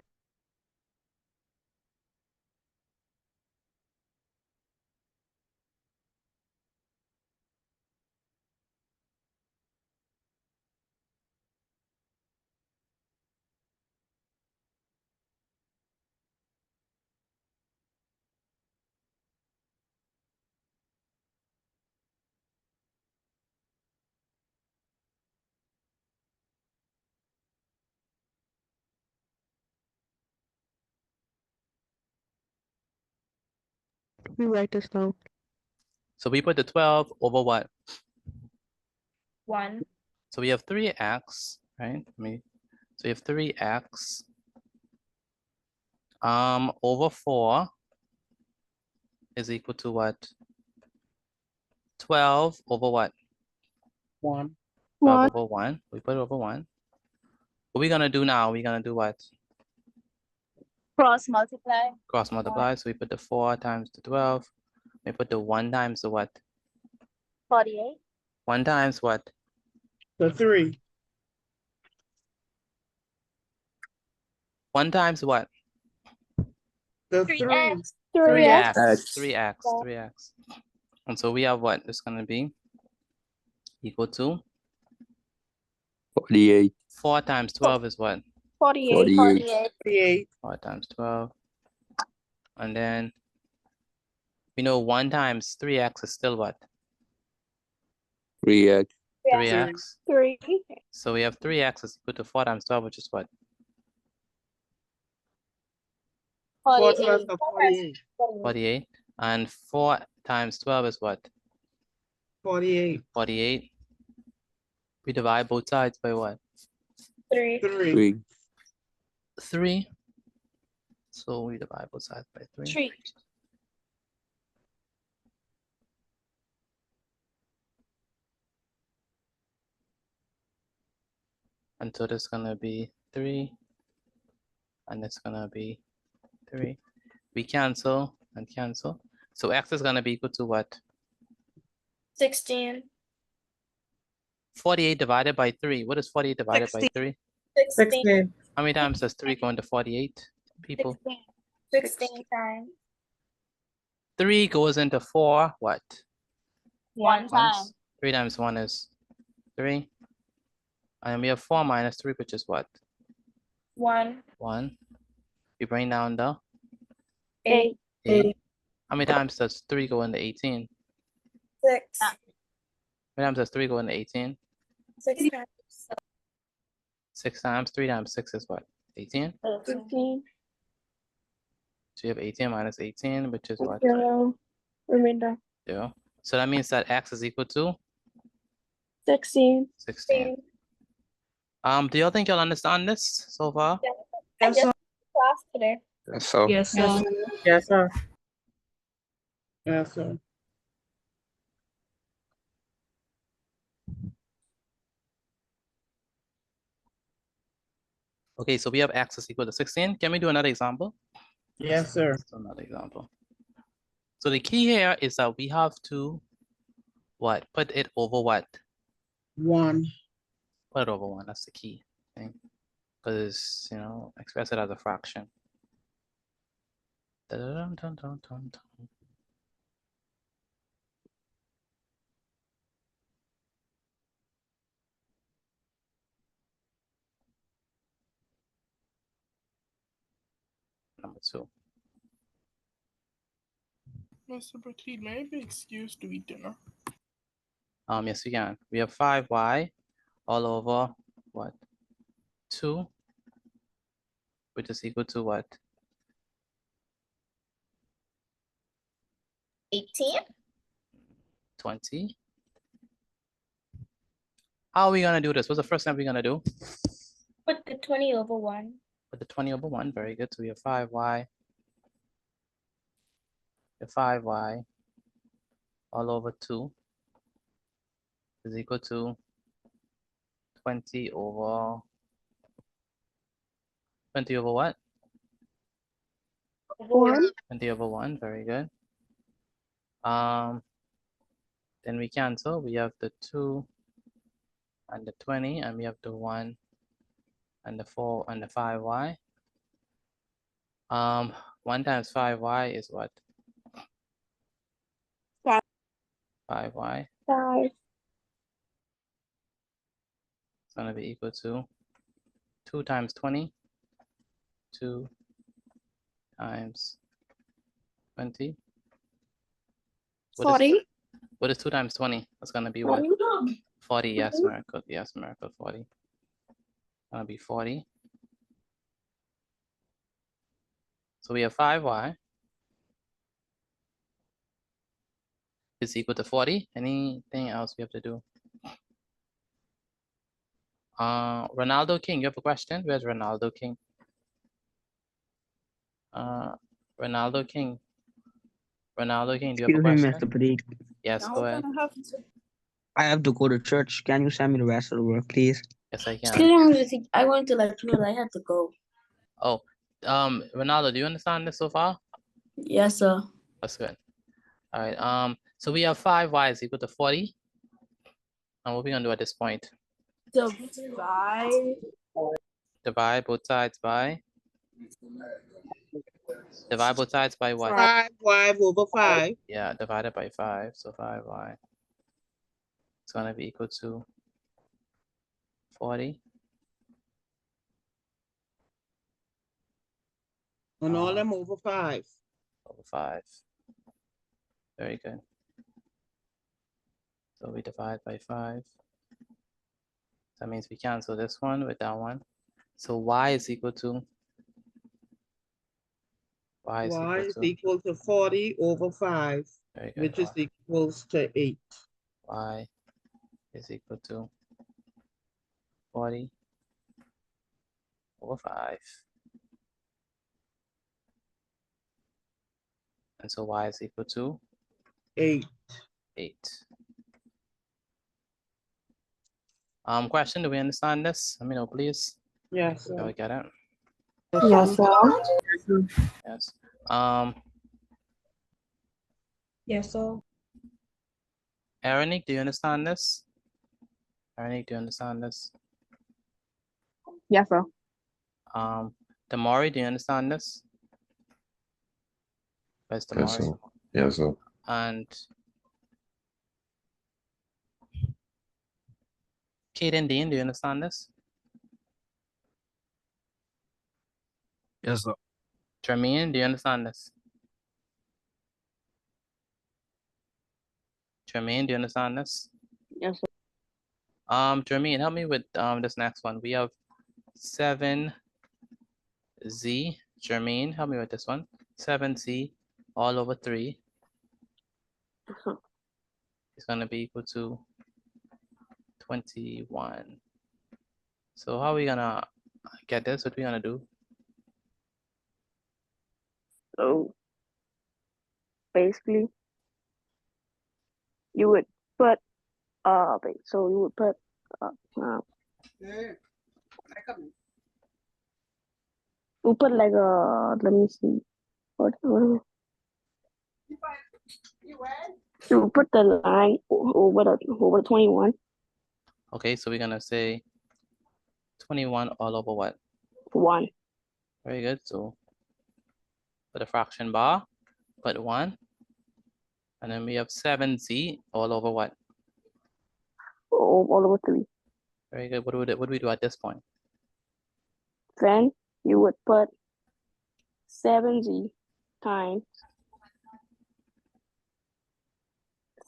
we write this down. So we put the 12 over what? 1. So we have 3x, right? So we have 3x over 4 is equal to what? 12 over what? 1. 12 over 1. We put it over 1. What we're gonna do now? We're gonna do what? Cross multiply. Cross multiply. So we put the 4 times the 12. We put the 1 times the what? 48. 1 times what? The 3. 1 times what? The 3. 3x. 3x. 3x. And so we have what? It's gonna be equal to 48. 4 times 12 is what? 48. 48. 48. 4 times 12. And then we know 1 times 3x is still what? 3x. 3x. 3. So we have 3x is equal to 4 times 12, which is what? 4 times 48. 48. And 4 times 12 is what? 48. 48. We divide both sides by what? 3. 3. 3. 3. So we divide both sides by 3. 3. And so this is gonna be 3. And it's gonna be 3. We cancel and cancel. So x is gonna be equal to what? 16. 48 divided by 3. What is 48 divided by 3? 16. How many times does 3 go into 48? People. 16 times. 3 goes into 4, what? 1 time. Once. 3 times 1 is 3. And we have 4 minus 3, which is what? 1. 1. We bring down the 8. 8. How many times does 3 go into 18? 6. How many times does 3 go into 18? 6 times. 6 times. 3 times 6 is what? 18? 15. So you have 18 minus 18, which is what? 0. Remainder. 0. So that means that x is equal to 16. 16. Do y'all think y'all understand this so far? I just class today. So Yes, sir. Yes, sir. Yes, sir. Okay, so we have x is equal to 16. Can we do another example? Yes, sir. Let's do another example. So the key here is that we have to what? Put it over what? 1. Put it over 1. That's the key thing. Because, you know, express it as a fraction. Dun-dun-dun-dun-dun-dun. Number 2. Mr. Petit, may I be excused to eat dinner? Yes, we can. We have 5y all over what? 2, which is equal to what? 18. 20. How are we gonna do this? What's the first thing we're gonna do? Put the 20 over 1. Put the 20 over 1. Very good. So we have 5y. The 5y all over 2 is equal to 20 over 20 over what? 1. 20 over 1. Very good. Then we cancel. We have the 2 and the 20, and we have the 1 and the 4 and the 5y. 1 times 5y is what? 5. 5y. 5. It's gonna be equal to 2 times 20. 2 times 20. 40. What is 2 times 20? That's gonna be what? 40. Yes, Miracle. Yes, Miracle. 40. Gonna be 40. So we have 5y is equal to 40. Anything else we have to do? Ronaldo King, you have a question? Where's Ronaldo King? Ronaldo King. Ronaldo King, do you have a Excuse me, question? Mr. Pradeep. Yes, go ahead. I have to go to church. Can you send me the rest of the work, please? Yes, I Excuse can. me, I want to let you know that I have to go. Oh, Ronaldo, do you understand this so far? Yes, sir. That's good. All right. So we have 5y is equal to 40. And what are we gonna do at this point? Divide. Divide both sides by? Divide both sides by what? 5y over 5. Yeah, divided by 5. So 5y. It's gonna be equal to 40. And all them over 5. Over 5. Very good. So we divide by 5. That means we cancel this one with that one. So y is equal to Y is equal to 40 over 5, very good. which is equals to 8. Y is equal to 40 over 5. And so y is equal to 8. 8. Question, do we understand this? Let me know, please. Yes, Do we get it? Yes, sir. Yes. Yes, sir. Aaronik, do you understand this? Aaronik, do you understand this? Yes, sir. Damari, do you understand this? Where's Yes, Damari? sir. Yes, sir. And Kate and Dean, do you understand this? Yes, sir. Jermaine, do you understand this? Jermaine, do you understand this? Yes, sir. Jermaine, help me with this next one. We have 7z. Jermaine, help me with this one. 7z all over 3 is going to be equal to 21. So how are we gonna get this? What are we gonna do? So basically, you would put so you would put we'll put like let me see. What you put the line over 21. Okay, so we're gonna say 21 all over what? 1. Very good. So for the fraction bar, put 1. And then we have 7z all over what? All over 3. Very good. What do we do at this point? Then you would put 7z times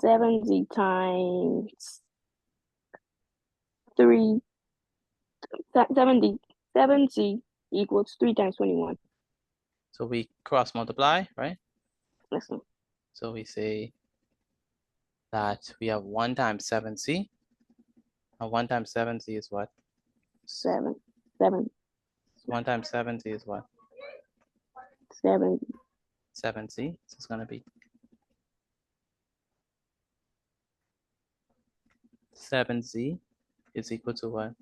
7z times 3. 7z equals 3 times 21. So we cross multiply, right? Listen. So we say that we have 1 times 7z. And 1 times 7z is what? 7. 1 times 7z is what? 7. 7z. So it's gonna be 7z is equal to what?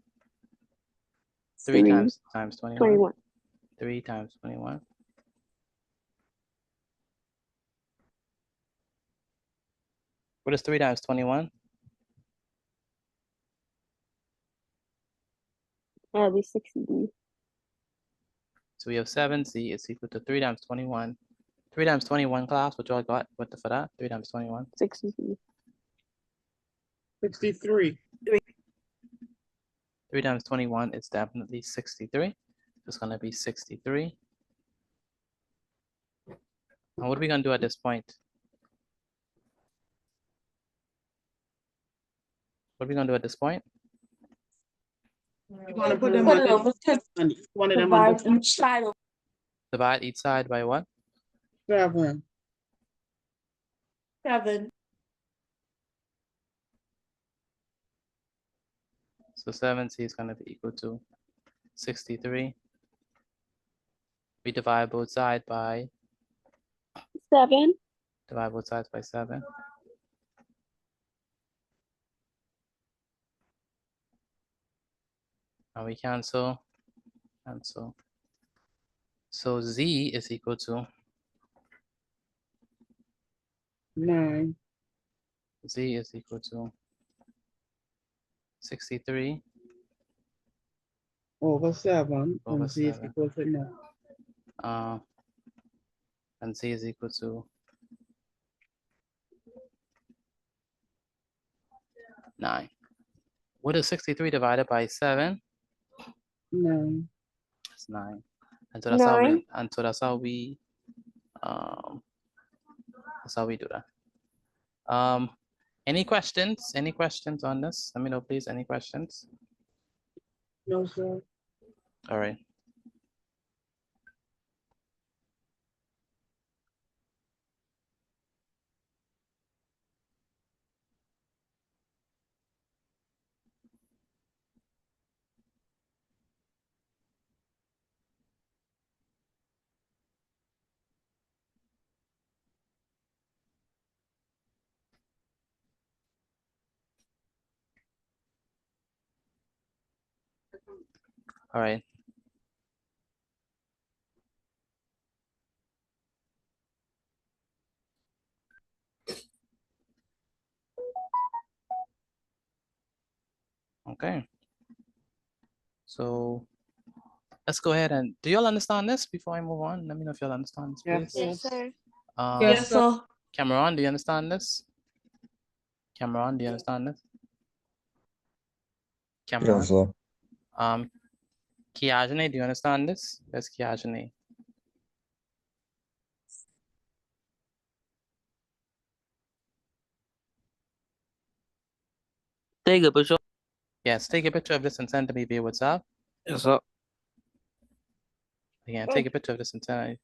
3 times 21. 3 times 21. What is 3 times 21? That'll be 60. So we have 7z is equal to 3 times 21. 3 times 21 class, what y'all got? What for that? 3 times 21? 63. 63. 3 times 21 is definitely 63. It's gonna be 63. And what are we gonna do at this point? What are we gonna do at this point? You're gonna put them on one of them on each side of Divide each side by what? 7. 7. So 7z is gonna be equal to 63. We divide both sides by 7. divide both sides by 7. And we cancel. So z is equal to 9. z is equal to 63 Over 7. over And Z is 7. equal to 9. And z is equal to 9. What is 63 divided by 7? 9. It's 9. And so that's how we 9. and so that's how we do that. Any questions? Any questions on this? Let me know, please. Any questions? No, sir. All right. All right. Okay. So let's go ahead and do y'all understand this before I move on? Let me know if y'all understand this, Yes, please. Yes, sir. Yes, Yes, sir. sir. Cameron, do you understand this? Cameron, do you understand this? Cameron. Yes, sir. Kiajane, do you understand this? Where's Kiajane? Take a picture. Yes, take a picture of this and send to me via WhatsApp. Yes, sir. Again, take a picture of this and send.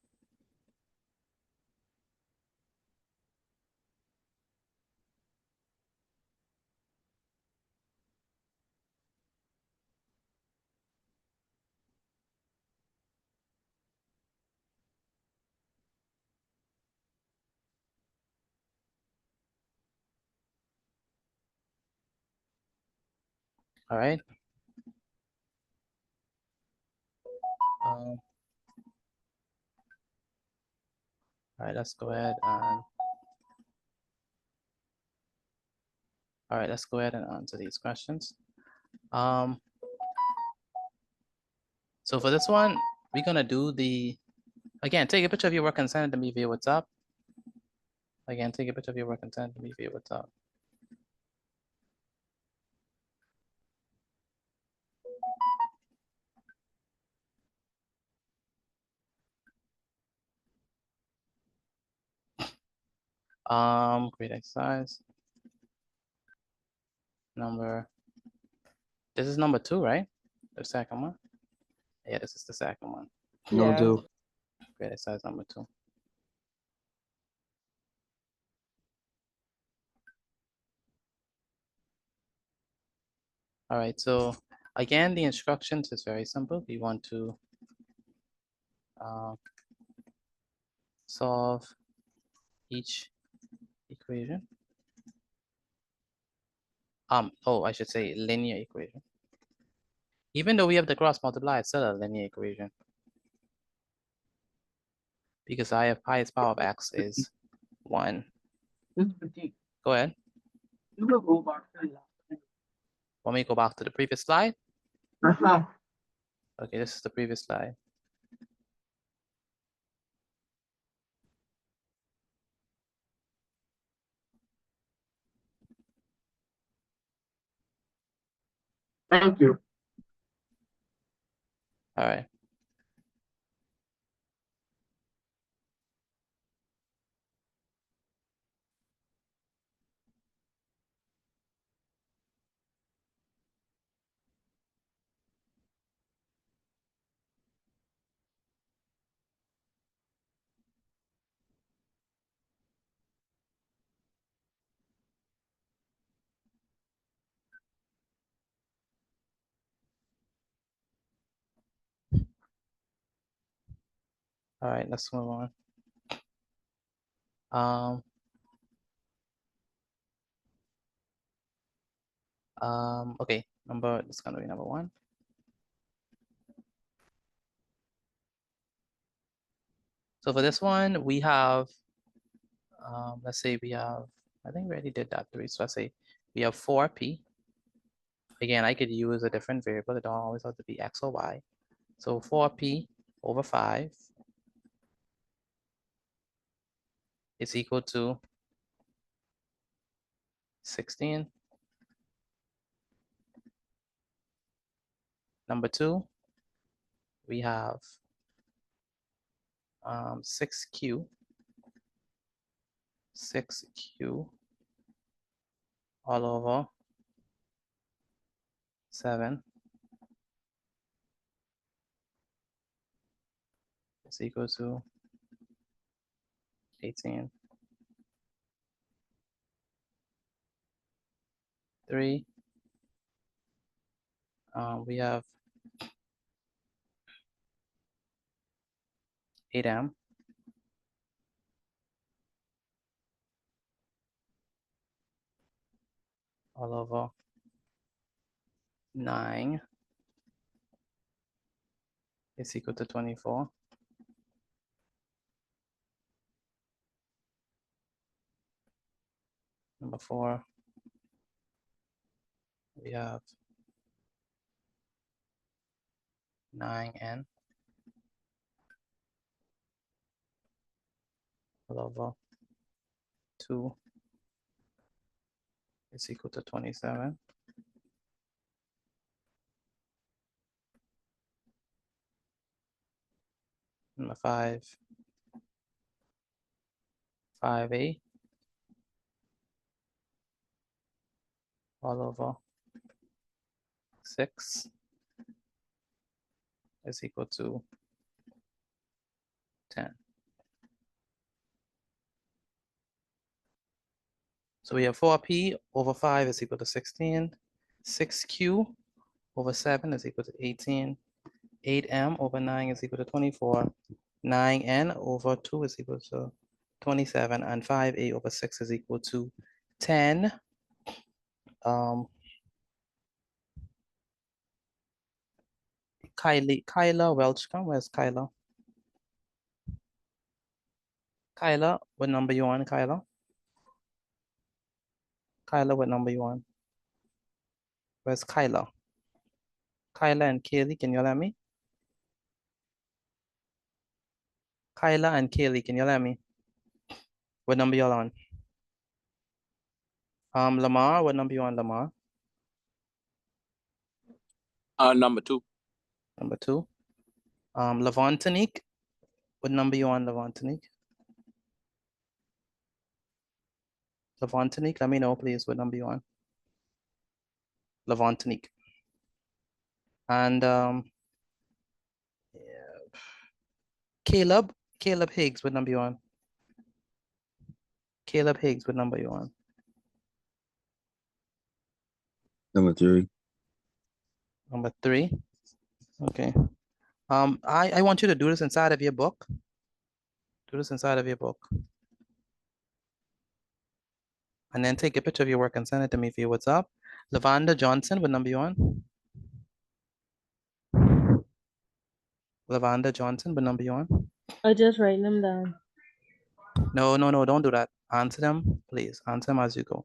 All right. All right, let's go ahead and all right, let's go ahead and answer these questions. So for this one, we're gonna do the again, take a picture of your work and send it to me via WhatsApp. Again, take a picture of your work and send it to me via WhatsApp. Great exercise. This is number 2, right? The second one. Yeah, this is the second one. No, Yeah. do. Great exercise number 2. All right, so again, the instructions is very simple. We want to solve each equation. I should say linear equation. Even though we have the cross multiply, it's still a linear equation. Because I have highest power of x is 1. Go ahead. You will go back to the Want me to go back to the previous slide? last. Okay, this is the previous slide. Thank you. All right. All right, let's move on. Okay, it's gonna be number 1. So for this one, we have, let's say we have, I think we already did that 3. So let's say we have 4p. Again, I could use a different variable. It don't always have to be x or y. So 4p over 5 is equal to 16. Number 2, we have 6Q. 6Q all over 7 is equal to 18. 3, we have 8M all over 9 is equal to 24. Number 4, we have 9N all over 2 is equal to 27. Number 5, 5A all over 6 is equal to 10. So we have 4P over 5 is equal to 16. 6Q over 7 is equal to 18. 8M over 9 is equal to 24. 9N over 2 is equal to 27. And 5A over 6 is equal to 10. Kyla Welchcomb, where's Kyla? Kyla, what number you on, Kyla? Kyla, what number you on? Where's Kyla? Kyla and Kaylee, can you let me? Kyla and Kaylee, can you let me? What number y'all on? Lamar, what number you on, Lamar? Number 2. Number 2. Levantinique, what number you on, Levantinique? Levantinique, let me know, please, what number you on? Levantinique. And Caleb Higgs, what number you on? Caleb Higgs, what number you on? Number 3. Number 3. Okay. I want you to do this inside of your book. Do this inside of your book. And then take a picture of your work and send it to me via WhatsApp. Lavanda Johnson, what number you on? Lavanda Johnson, what number you on? I just write them down. No, don't do that. Answer them, please. Answer them as you go.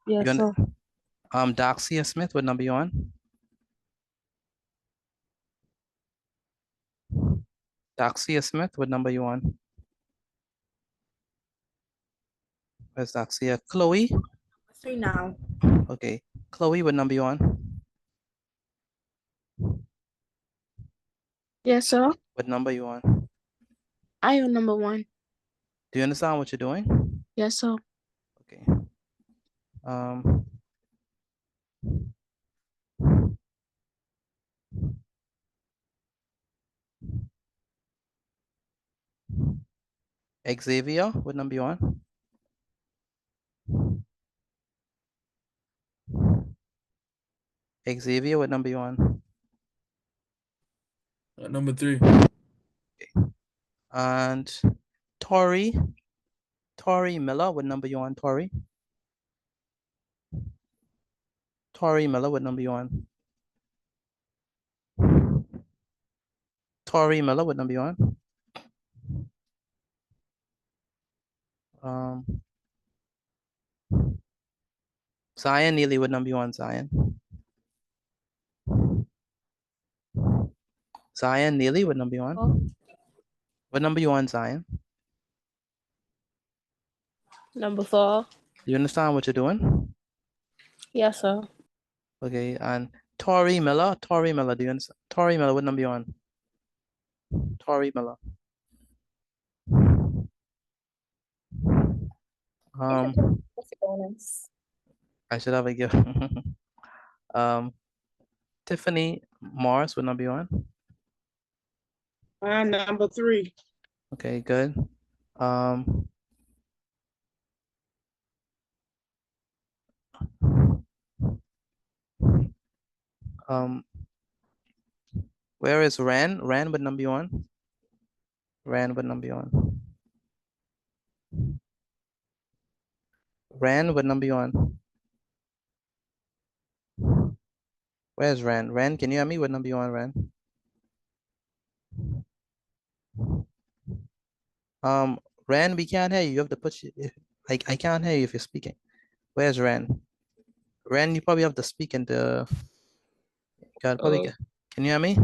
Yes, sir. Daxia Smith, what number you on? Daxia Smith, what number you on? Where's Daxia? Chloe? 3 now. Okay. Chloe, what number you on? Yes, sir. What number you on? I am number 1. Do you understand what you're doing? Yes, sir. Okay. Um, Xavier, what number you on? Xavier, what number you on? Number 3. Okay. And Tori Miller, what number you on, Tori? Tori Miller, what number you on? Tori Miller, what number you on? Zion Neely, what number you on, Zion? Zion Neely, what number you on? Oh. What number you on, Zion? Number 4. Do you understand what you're doing? Yes, sir. Okay, and Tori Miller, do you understand? Tori Miller, what number you on? Tori Miller. I should have a gift. Tiffany Morris, what number you on? Number 3. Okay, good. Where is Ran? Ran, what number you on? Ran, what number you on? Ran, what number you on? Where's Ran? Ran, can you hear me? What number you on, Ran? Ran, we can't hear you. You have to put I can't hear you if you're speaking. Where's Ran? Ran, you probably have to speak in the. God, probably. Can you hear me?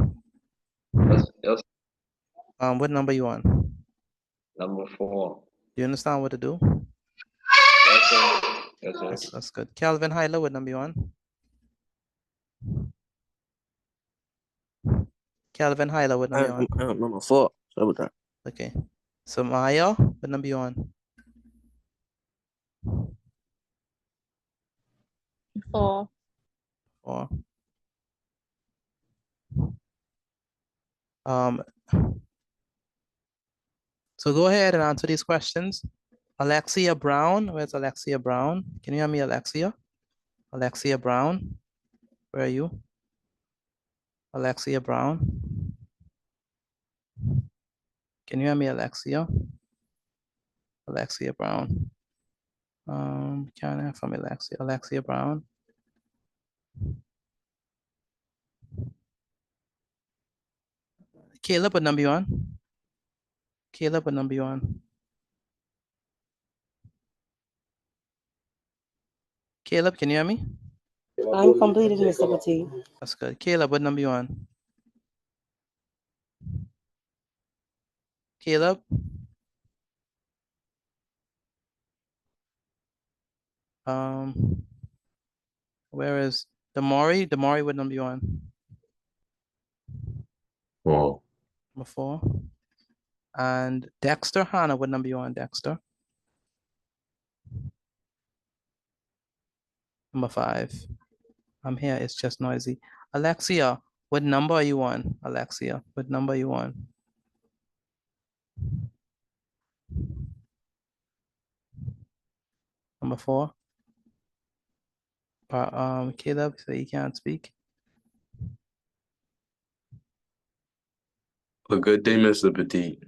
Yes, What number you on? number 4. Do you understand what to do? Yes, sir. Yes, sir. That's good. Calvin Hyler, what number you on? Calvin Hyler, what number you on? I'm number 4. Sorry about that. Okay. So Maya, what number you on? 4. 4. So go ahead and answer these questions. Alexia Brown, where's Alexia Brown? Can you hear me, Alexia? Alexia Brown, where are you? Alexia Brown. Can you hear me, Alexia? Alexia Brown. Can't hear from Alexia. Alexia Brown. Caleb, what number you on? Caleb, what number you on? Caleb, can you hear me? I'm completed, Mr. Petit. That's good. Caleb, what number you on? Caleb? Where is Damari? Damari, what number you on? 4. Number 4. And Dexter, Hannah, what number you on, Dexter? Number 5. I'm here, it's just noisy. Alexia, what number are you on? Alexia, what number are you on? Number 4. Caleb, so you can't speak. A good day, Mr. Petit.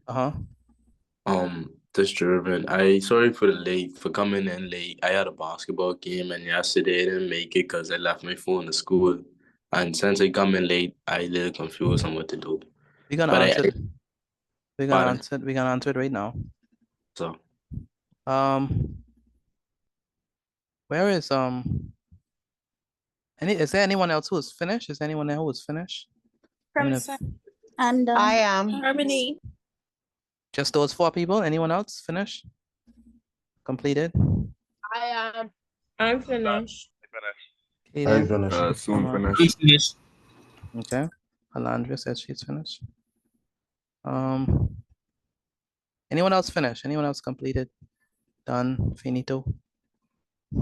This driven. Sorry for the late for coming in late. I had a basketball game and yesterday I didn't make it because I left my phone in school. And since I come in late, I a little confused on what to do. We're gonna But answer it. We're gonna pardon? answer it. We're gonna answer it right now. So where is is there anyone else who is finished? Is there anyone there who is finished? And I am. Harmony. Just those 4 people? Anyone else finished? Completed? I'm finished. I finished. Soon finished. Okay. Alandra says she's finished. Anyone else finished? Anyone else completed? Done. Finito.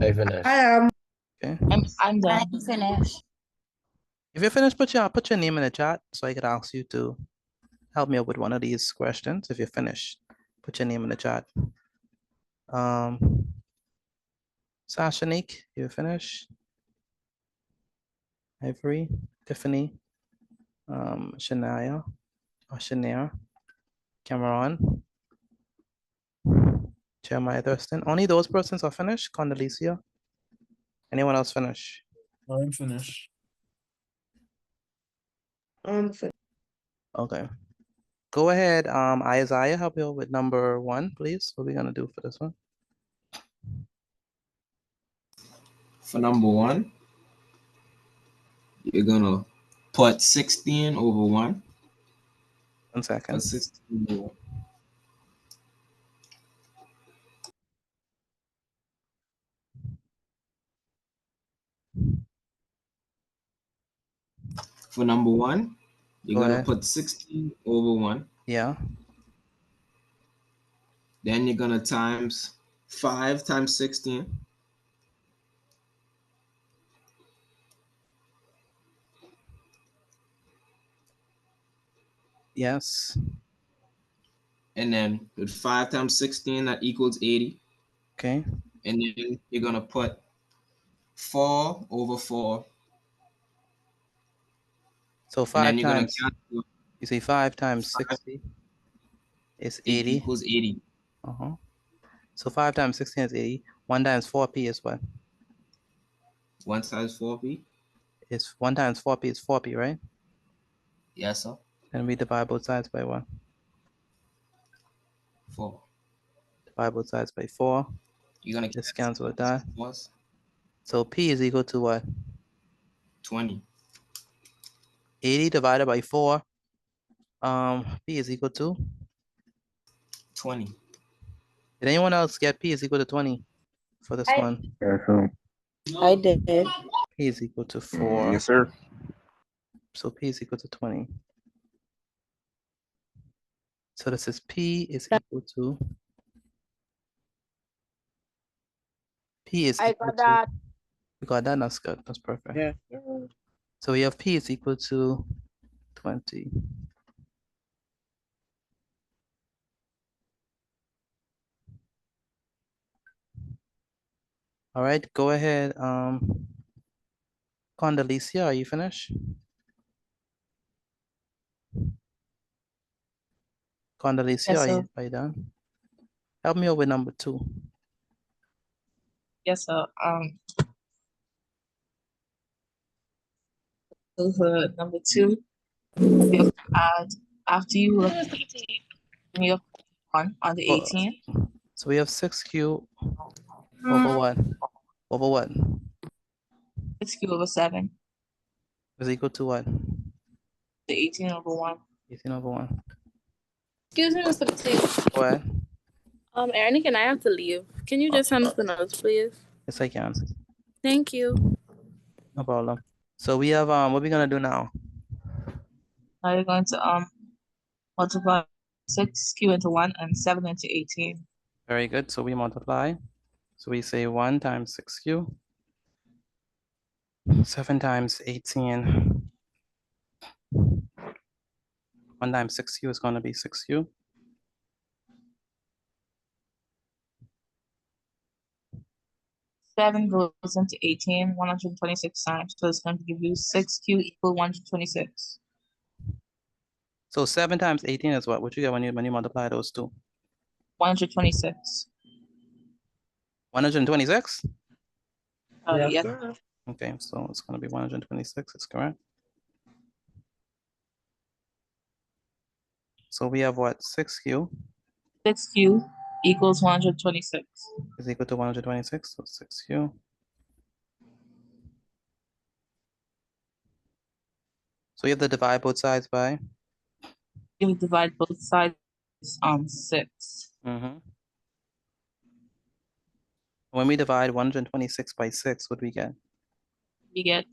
I finished. I am. Okay. I'm done. I'm finished. If you're finished, put your name in the chat so I could ask you to help me out with one of these questions. If you're finished, put your name in the chat. Sashanik, you're finished. Ivory, Tiffany, Shania, or Shania, Cameron, Jeremiah Thurston. Only those persons are finished. Condoleezza. Anyone else finish? I'm finished. Okay. Go ahead, Isaiah, help you with number 1, please. What are we gonna do for this one? For number 1, you're gonna put 16 over 1. 1 second. 16 over 1. For number 1, you're Go gonna ahead. put 16 over 1. Yeah. Then you're gonna times 5 times 16. Yes. And then with 5 times 16, that equals 80. Okay. And then you're gonna put 4 over 4. So And 5 then you're gonna times, cancel you say 5 times 5. 60 is It 80. equals 80. Uh-huh. So 5 times 16 is 80. 1 times 4p is what? 1 times 4p. Is 1 times 4p is 4p, right? Yes, sir. And we divide both sides by what? 4. Divide both sides by 4. You're gonna Just cancel with that. plus So p is equal to what? 20. 80 divided by 4. P is equal to? 20. Did anyone else get P is equal to 20 for this one? Yeah, so, I did. P is equal to 4. Yes, sir. So P is equal to 20. So this is P is equal to, P is I equal got to, that. we got that, that's good, that's perfect. Yeah. So we have P is equal to 20. All right, go ahead. Condoleezza, are you finished? Condoleezza, Yes, are sir. you done? Help me out with number 2. Yes, sir. So for number 2, we have to add after you have 38, we have 1 on the Oh, 18. so we have 6q over what? Over what? 6 over 7. Is equal to what? The 18 over 1. 18 over 1. Excuse me, Mr. Petit. Go ahead. Ernie, can I have to leave? Can you just send us the notes, please? Yes, I can. Thank you. No problem. So we have, what are we gonna do now? Now you're going to multiply 6q into 1 and 7 into 18. Very good. So we multiply. So we say 1 times 6q, 7 times 18. 1 times 6q is going to be 6q. Seven goes into 18, 126 times. So it's going to give you 6q equal 126. So 7 times 18 is what? What you get when you multiply those two? 126. 126? Yes. Okay, so it's going to be 126, is correct. So we have what? 6q 6q equals 126. is equal to 126, so 6q. So you have to divide both sides by? You would divide both sides 6. When we divide 126 by 6, what do we get? You get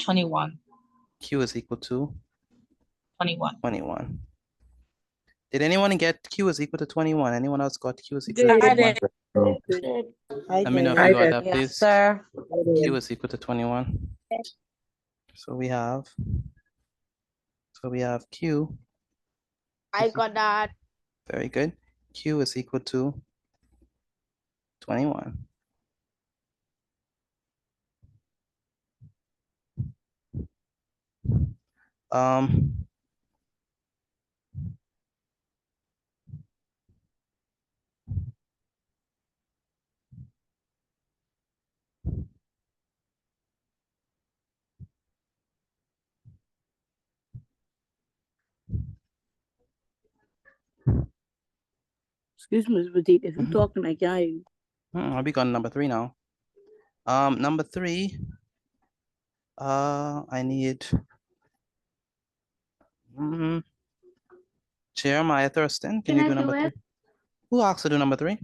21. Q is equal to? 21. 21. Did anyone get Q is equal to 21? Anyone else got Q is equal to I 21? did. Let me know if I you got did. that, please. Yes, sir. Q is equal to 21. So we have Q. I got that. Very good. Q is equal to 21. Excuse me, Mr. Petit, if you're talking, I can't hear you. I'll be on number 3 now. Number 3, I need Jeremiah Thurston. Can you do number 3? Who asked to do number 3?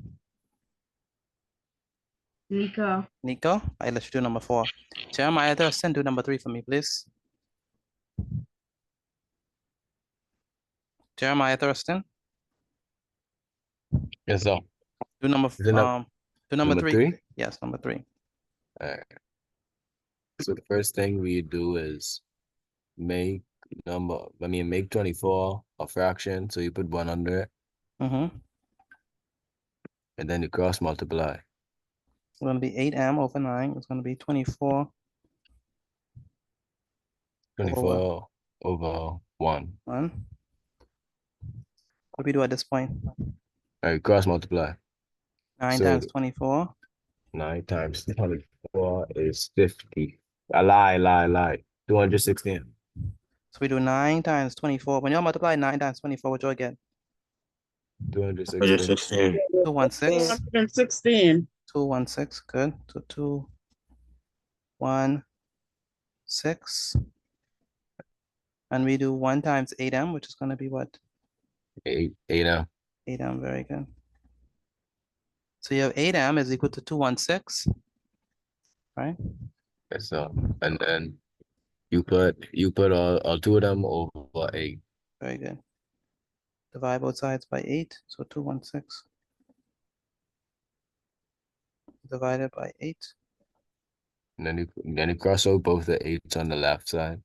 Nico. Nico, I let you do number 4. Jeremiah Thurston, do number 3 for me, please. Jeremiah Thurston. Yes, sir. Do number Is it do number number 3. three? Yes, number 3. Alright. So the first thing we do is make 24 a fraction, so you put 1 under it, Mm-hmm. and then you cross multiply. It's going to be 8m over 9. It's going to be 24 24 over 1. 1. What do we do at this point? Alright, cross multiply. 9 So times 24. 9 times 24 is 50. I lie. 216. So we do 9 times 24. When you multiply 9 times 24, what do you get? 216. 216. 216. 216. Good. So 216. And we do 1 times 8m, which is going to be what? 8m. 8m. Very good. So you have 8m is equal to 216. Right? Yes, sir. And then you put all 2 of them over 8. Very good. Divide both sides by 8. So 216 divided by 8. And then you cross out both the 8s on the left side.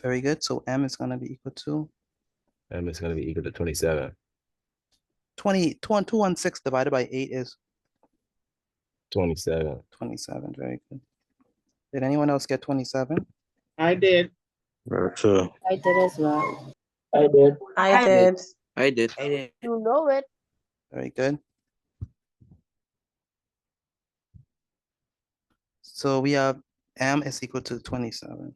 Very good. So m is going to be equal to M is going to be equal to 27. 216 divided by 8 is 27. 27. Very good. Did anyone else get 27? I did. Virtual. I did as well. I did. I did. You know it. Very good. So we have m is equal to 27.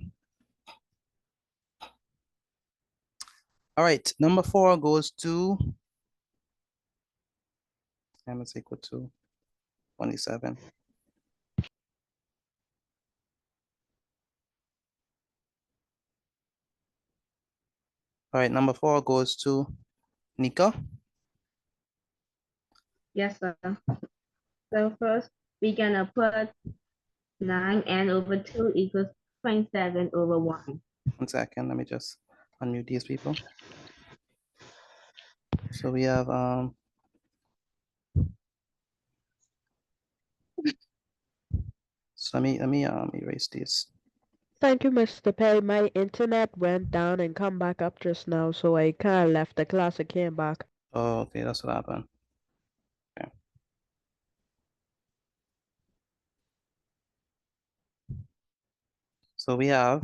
All right, number 4 goes to m is equal to 27. All right, number 4 goes to Nika. Yes, sir. So first, we're gonna put 9n over 2 equals 27 over 1. 1 second, let me just unmute these people. So we have so let me erase these. Thank you, Mr. Perry. My internet went down and come back up just now, so I kind of left the class and came back. Oh, okay, that's what happened. Okay. So we have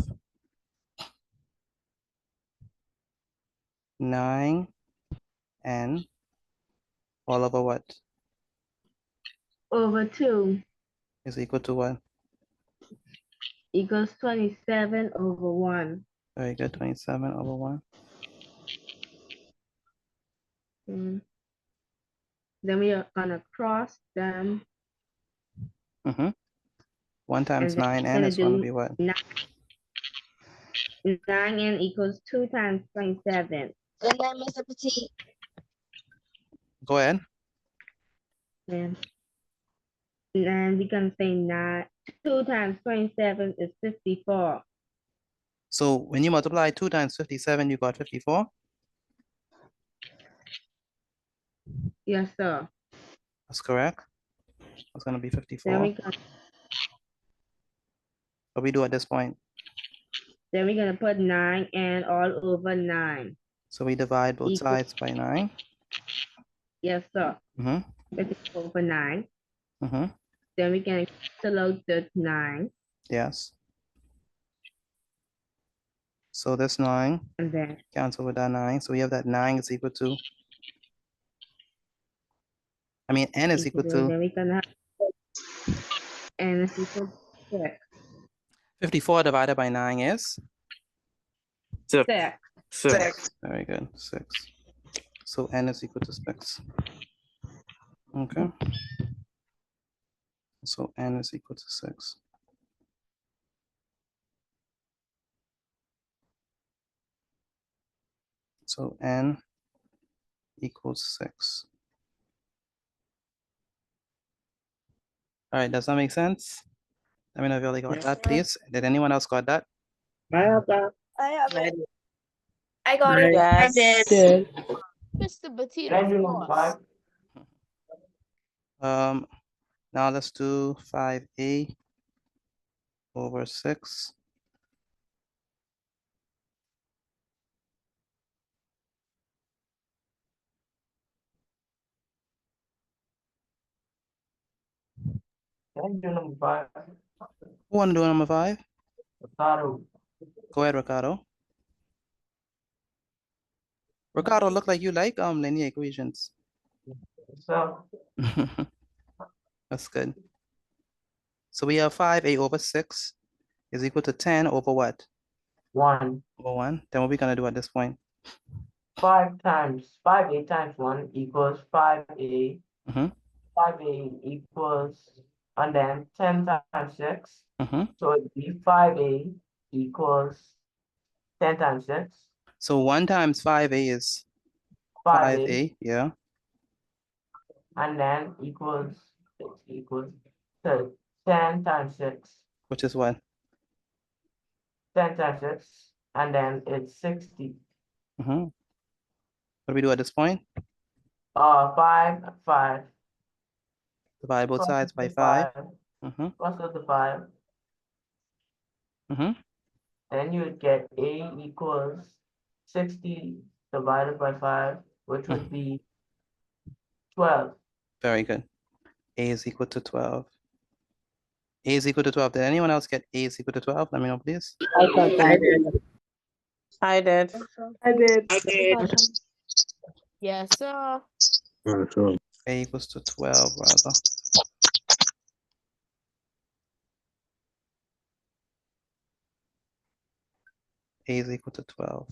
9n all over what? Over 2 Is equal to what? equals 27 over 1. Very good, 27 over 1. Then we are gonna cross them. 1 times and then 9n is going to do be what? 9n equals 2 times 27. Good night, Mr. Petit. Go ahead. And we can say 2 times 27 is 54. So when you multiply 2 times 57, you got 54? Yes, sir. That's correct. It's going to be Then 54. we can, What we do at this point? then we're gonna put 9n all over 9. So we divide both Equal- sides by 9. Yes, sir. 54 over 9. Then we can cancel out the 9. Yes. So this 9 and then cancel with that 9. So we have that 9 is equal to, I mean, n is equal to then we can have n is equal to 6. 54 divided by 9 is? 6. 6. Very good. 6. So n is equal to 6. Okay. So n is equal to 6. So n equals 6. All right, does that make sense? Let me know if you already got that, please. Did anyone else got that? I have that. I have I it. I got it. Yes. Did. Mr. Petite, Can I of do number course. 5? Now let's do 5a over 6. Can I do number 5? Who want to do number 5? Ricardo. Go ahead, Ricardo. Ricardo, look like you like linear equations. So, That's good. So we have 5a over 6 is equal to 10 over what? 1. Over 1. Then what are we going to do at this point? 5a times 1 equals 5a. Mm-hmm. 5a equals, and then 10 times 6. Mm-hmm. So it'd be 5a equals 10 times 6. So 1 times 5a is 5a, 5a, yeah. and then equals so 10 times 6. Which is what? 10 times 6, and then it's 60. Mm-hmm. What do we do at this point? 5, 5. Divide both Cross sides by the 5. 5. Mm-hmm. Cross out the 5. Mm-hmm. Then you would get a equals 60 divided by 5, which would be 12. Very good. A is equal to 12. A is equal to 12. Did anyone else get A is equal to 12? Let me know, please. I got that. I did. I did. Yes, sir. Virtual. A equals to 12, rather. A is equal to 12.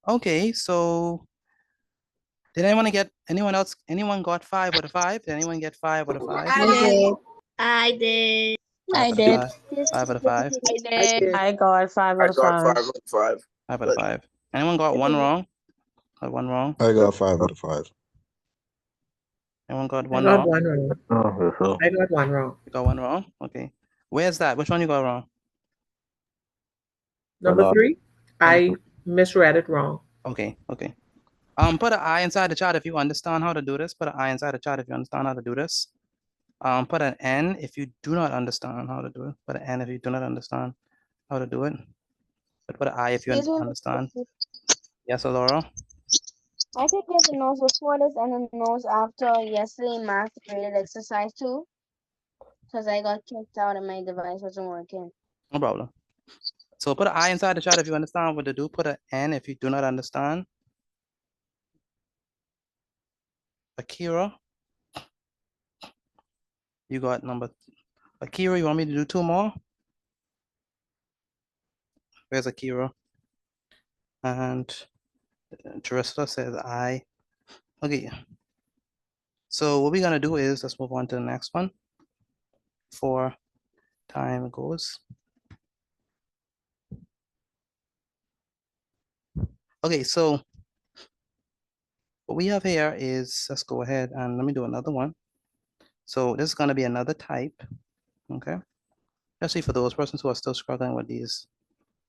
Okay, so did anyone got 5 out of 5? Did anyone get 5 out of 5? I did. I did. 5 out of 5. 5 out of 5. I I did. did. I got 5 out of 5. 5 out of 5. Anyone got 1 wrong? Got 1 wrong? I got 5 out of 5. Anyone got I 1 got wrong? 1 wrong. Oh, virtual. I got 1 wrong. You got 1 wrong? Okay. Where's that? Which one you got wrong? Number 3, I misread it wrong. Okay, okay. Put an I inside the chat if you understand how to do this. Put an I inside the chat if you understand how to do this. Put an N if you do not understand how to do it. Put an N if you do not understand how to do it. But put an I if you Excuse me, Mr. understand. Petit. Yes, Laura. I could get the notes before this and the notes after yesterday math graded exercise 2. Because I got kicked out and my device wasn't working. No problem. So put an I inside the chat if you understand what to do. Put an N if you do not understand. Akira. You got number. Akira, you want me to do 2 more? Where's Akira? And Teresa says I. Okay. So what we're gonna do is let's move on to the next one. 4 time goes. Okay, so what we have here is, let's go ahead and let me do another one. So this is gonna be another type, okay? Especially for those persons who are still struggling with these.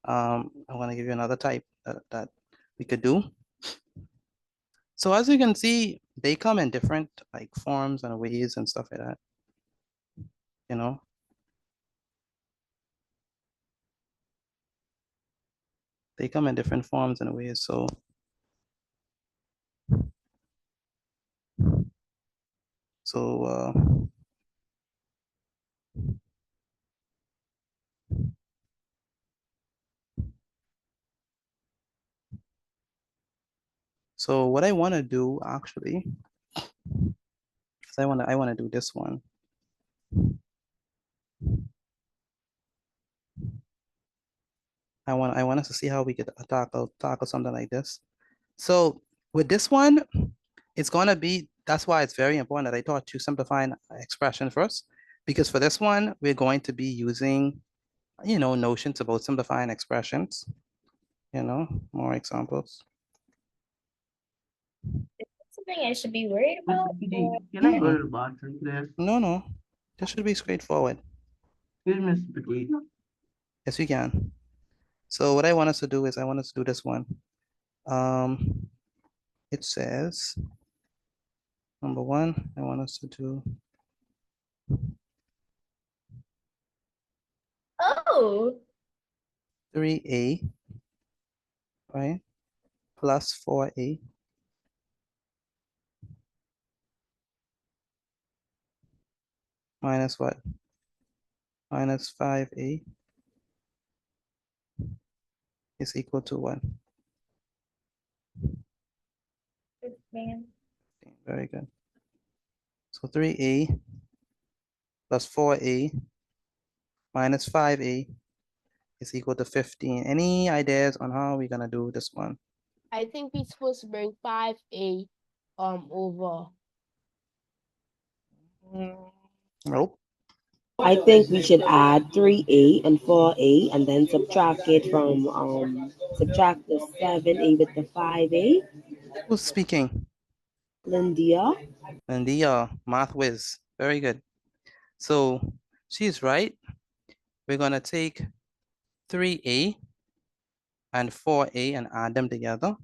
I'm gonna give you another type that we could do. So as you can see, they come in different like forms and ways and stuff like that, you know? They come in different forms and ways, so. So what I wanna do actually, is I wanna do this one. I want us to see how we could tackle something like this. So with this one, it's gonna be, that's why it's very important that I taught you simplifying expression first, because for this one, we're going to be using, you know, notions about simplifying expressions. more examples. Something I should be worried about? Or... Can I go to the bathroom, please? No. This should be straightforward. Excuse me, Mr. Petit. Yes, we can. So what I want us to do is I want us to do this one. It says, number one, I want us to do Oh, 3a, right, plus 4a minus what? Minus 5a is equal to what? man. Very good. So 3a plus 4a minus 5a is equal to 15. Any ideas on how we're gonna do this one? I think we're supposed to bring 5A over. Nope. I think we should add 3A and 4A and then subtract it from subtract the 7A with the 5A. Who's speaking? Lindia. Lindia, math whiz. Very good. So she's right. We're gonna take 3a and 4a and add them together.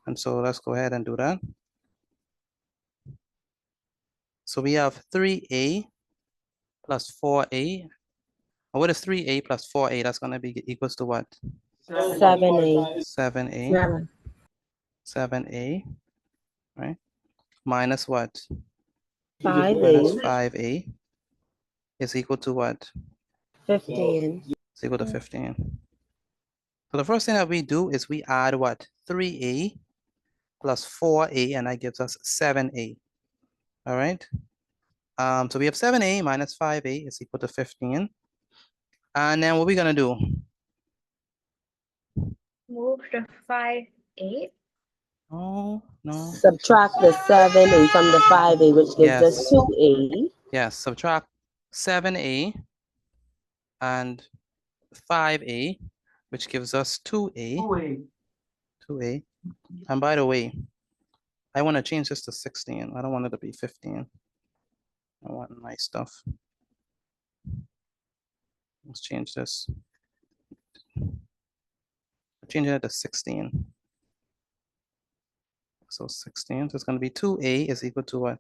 And so let's go ahead and do that. So we have 3a plus 4a. What is 3a plus 4a? That's gonna be equals to what? 7A. 7a. 7a, right? Minus what? 5A. Minus 5a is equal to what? 15. It's equal to 15. So the first thing that we do is we add what? 3a plus 4a, and that gives us 7a. All right. So we have 7a minus 5a is equal to 15. And then what we're gonna do? Move to 5, 8. Oh, no. Subtract the 7A from the 5A, which gives us 2A. Yes, subtract 7a and 5a, which gives us 2a. 2a. And by the way, I want to change this to 16. I don't want it to be 15. I want nice stuff. Let's change this. Change it to 16. So 16. So it's going to be 2a is equal to what?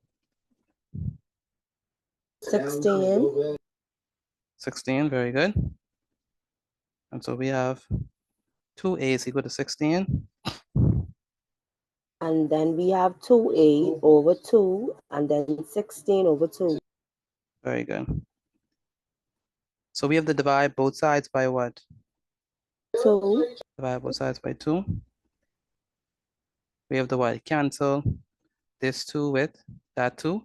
16. 16, very good. And so we have 2a is equal to 16. And then we have 2A over 2, and then 16 over 2. Very good. So we have to divide both sides by what? 2. Divide both sides by 2. We have the what? Cancel this 2 with that 2.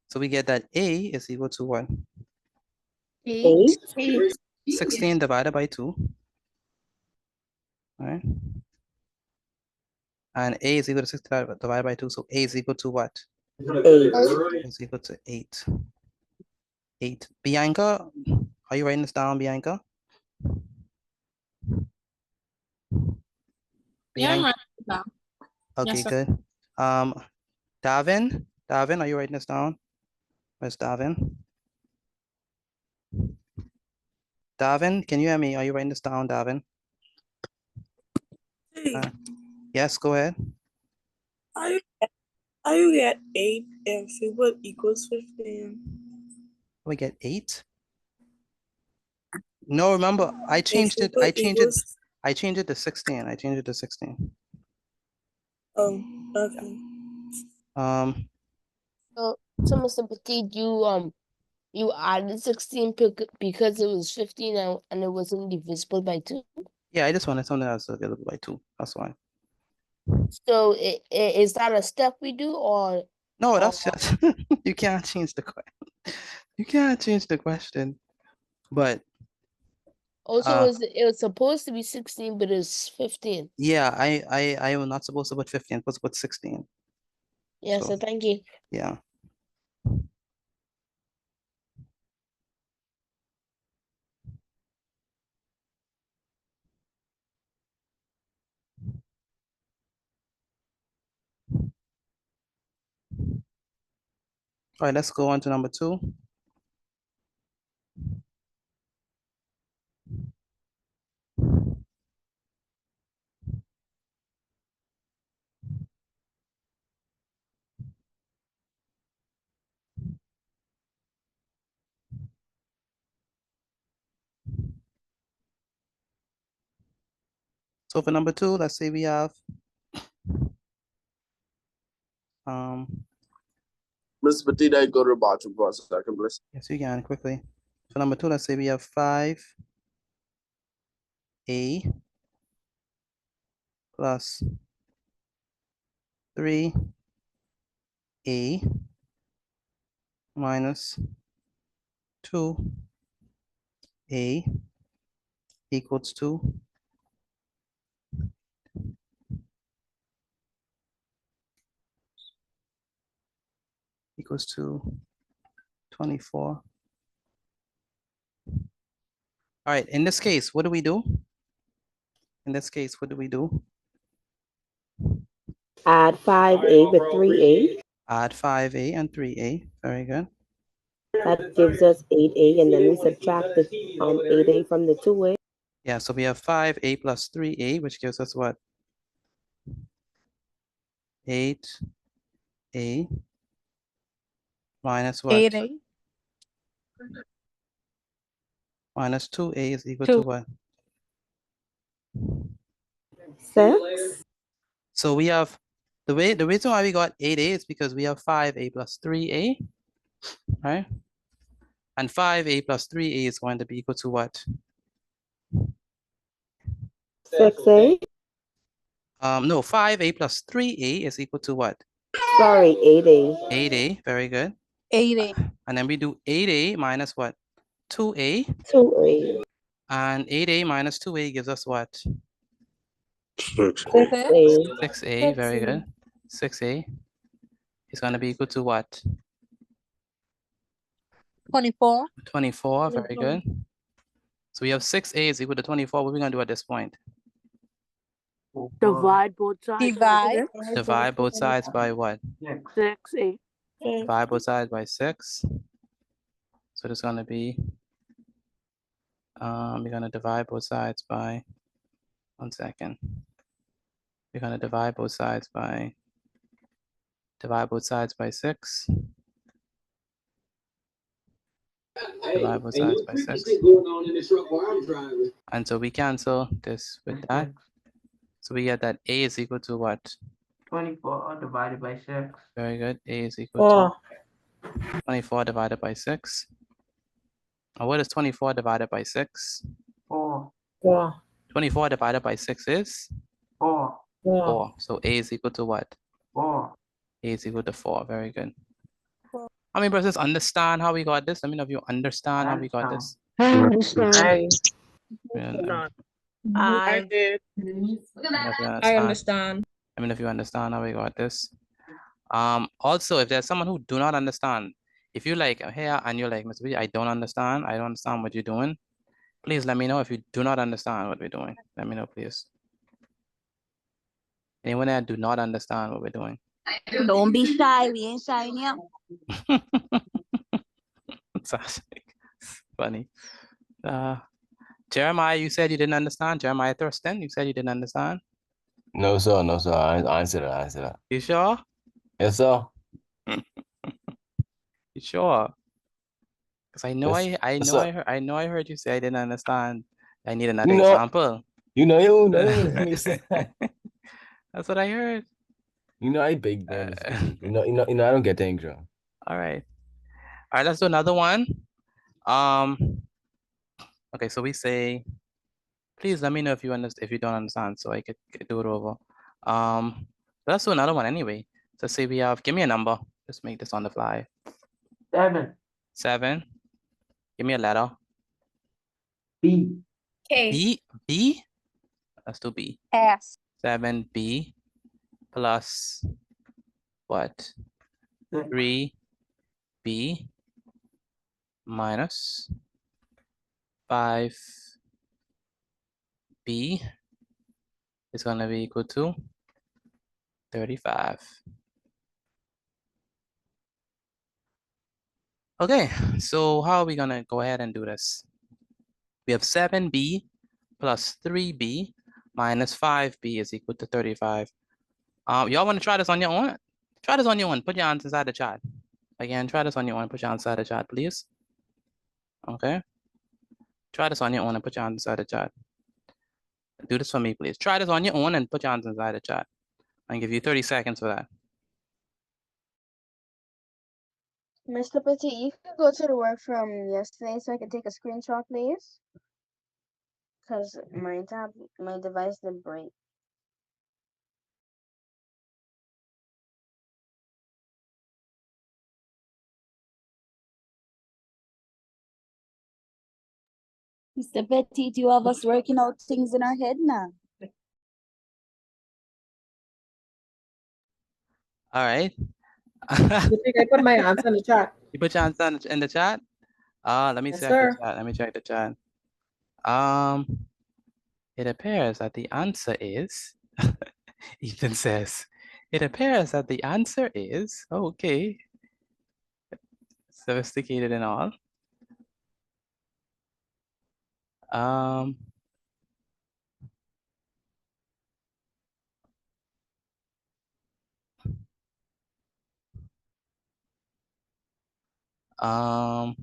So we get that a is equal to what? 8. 16 divided by 2. All right. And a is equal to 6 divided by 2. So a is equal to what? 8. Is equal to 8. 8. Bianca, are you writing this down, Bianca? Yeah, I'm Bianca? writing it down. Okay, Yes, sir. good. Davin, are you writing this down? Where's Davin? Davin, can you hear me? Are you writing this down, Davin? Yes, go ahead. I get 8 and 2 equals 15. We get 8. No, remember, I changed it. I changed it to 16. I changed it to 16. Oh, okay. So Mr. Petit, you added 16 because it was 15 and it wasn't divisible by 2. Yeah, I just wanted something that's available by 2. That's why. So is that a step we do or? No, that's just you can't change the question. You can't change the question. But Also, it was supposed to be 16, but it's 15. yeah, I am not supposed to put 15. I'm supposed to put 16. Yes, so thank you. Yeah. All right, let's go on to number 2. So for number 2, let's say we have Mr. Petit, I go to the bathroom for a second, please. yes, you can quickly. For number 2, let's say we have 5a plus 3a minus 2a equals to equals to 24. All right, in this case, what do we do? In this case, what do we do? Add 5a with 3a. Add 5a and 3a. Very good. That gives us 8a, and then we subtract the 8a from the 2a. Yeah, so we have 5a plus 3a, which gives us what? 8a minus what? 8A. Minus 2a is equal 2. to what? 6. So we have the reason why we got 8a is because we have 5a plus 3a, right? And 5a plus 3a is going to be equal to what? 6a. No, 5a plus 3a is equal to what? Sorry, 8a. 8a, very good. 8A. And then we do 8a minus what? 2a. 2a. And 8a minus 2a gives us what? 6a. 6a, very good. 6a is going to be equal to what? 24. 24, very good. So we have 6a is equal to 24. What are we going to do at this point? Divide both sides. Divide. Divide both sides by what? 6a. Divide both sides by 6. So it's going to be, we're going to divide both sides by, 1 second. We're going to divide both sides by 6. Divide both sides by 6. And so we cancel this with that. So we get that a is equal to what? 24 divided by 6. Very good. A is equal to 24 divided by 6. And what is 24 divided by 6? 4. 24 divided by 6 is? 4. 4. So a is equal to what? 4. A is equal to 4. Very good. How many persons understand how we got this? Let me know if you understand how we got this. I understand. I did. I understand. Let me know if you understand how we got this. Also, if there's someone who do not understand, if you like here and you're like, Mr. B, I don't understand what you're doing, please let me know if you do not understand what we're doing. Let me know, please. Anyone that do not understand what we're doing? Don't be shy. We ain't shy now. It's funny. Jeremiah, you said you didn't understand. Jeremiah Thurston, you said you didn't understand. No, sir. No, sir. I answered it. I answered it. You sure? Yes, sir. You sure? Because I know Yes, I yes, know sir. I know I heard you say I didn't understand. I need another example. You know. That's what I heard. You know, I big brain. You know. I don't get things wrong. All right. All right, let's do another one. Okay, so we say, please let me know if you understand, if you don't understand, so I could do it over. Let's do another one anyway. So say we have, give me a number. Just make this on the fly. 7. 7. Give me a letter. B. K. B? Let's do B. S. 7b plus what? 3b minus 5b is going to be equal to 35. Okay, so how are we gonna go ahead and do this? We have 7b plus 3b minus 5b is equal to 35. Y'all want to try this on your own? Try this on your own. Put your answers inside the chat. Again, try this on your own. Put your answers inside the chat, please. Okay. Try this on your own and put your answers inside the chat. Do this for me, please. Try this on your own and put your answers inside the chat. I'll give you 30 seconds for that. Mr. Petit, you can go to the work from yesterday so I can take a screenshot, please. Because my device didn't break. Mr. Petit, you have us working out things in our head now. All right. I think I put my answer in the chat. You put your answer in the chat? Let me Yes, check the sir. chat. Let me check the chat. It appears that the answer is, Ethan says, it appears that the answer is, okay, sophisticated and all. Um, um,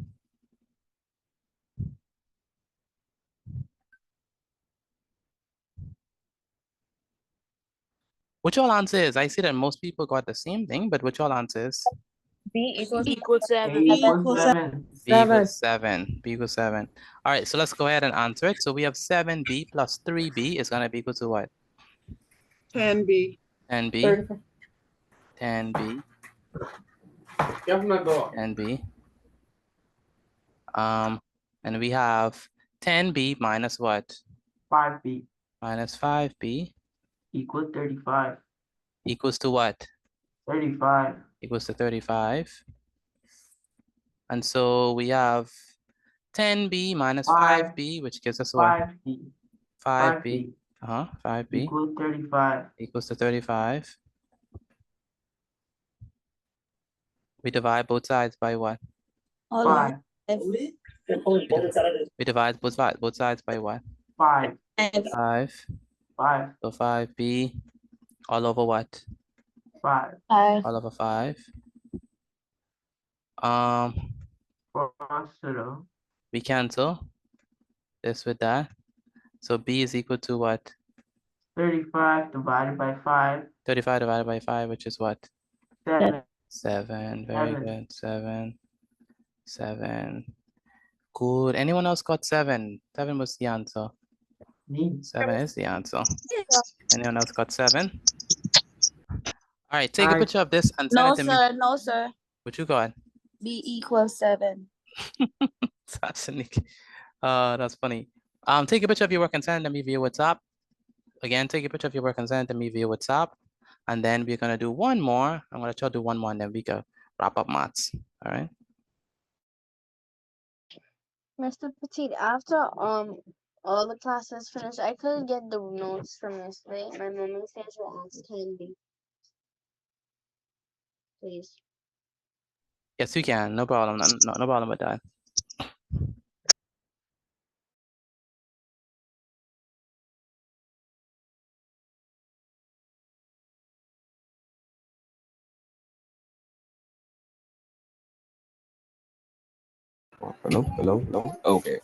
which all answer is? I see that most people got the same thing, but which all answer is? B equals Equals A 7. equals 7. B equals 7. B equals 7. All right, so let's go ahead and answer it. So we have 7b plus 3b is going to be equal to what? 10B. 10b. 10b. 10b. And we have 10b minus what? 5B Minus 5b equals 35. equals to what? 35. Equals to 35. And so we have 10b minus 5b, which gives us what? 5B. 5b. 5b equals 35. equals to 35. We divide both sides by what? All 5. We divide both sides by what? 5. 5. 5. So 5b all over what? 5. All over 5. We cancel this with that. So b is equal to what? 35 divided by 5. 35 divided by 5, which is what? 7. 7. Very good. 7. 7. Good. Anyone else got 7? 7 was the answer. Me. 7 is the answer. Anyone else got 7? All right, take a picture of this and send No, it to me. sir. No, sir. What you got? B equals 7. That's funny. Take a picture of your work and send it to me via WhatsApp. Again, take a picture of your work and send it to me via WhatsApp. And then we're gonna do one more. I'm gonna try to do one more and then we can wrap up maths. All right. Mr. Petit, after all the classes finished, I couldn't get the notes from yesterday. My mommy says she'll ask Candy. Please. Yes, you can. No problem. No problem with that. Hello. Okay.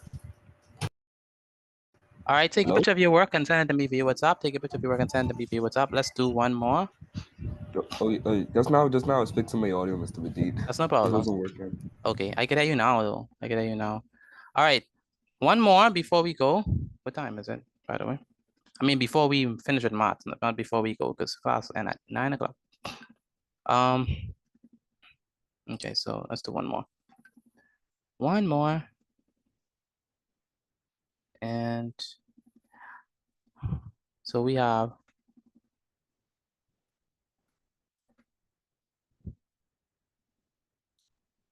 All right, take a Hello? picture of your work and send it to me via WhatsApp. Take a picture of your work and send it to me via WhatsApp. Let's do one more. Just now I was fixing my audio, Mr. Badid. That's no It problem. wasn't working. Okay, I can hear you now though. I can hear you now. All right, one more before we go. What time is it, by the way? I mean, before we finish with math, not before we go, because class ends at 9 o'clock. Okay, so let's do one more. One more. And so we have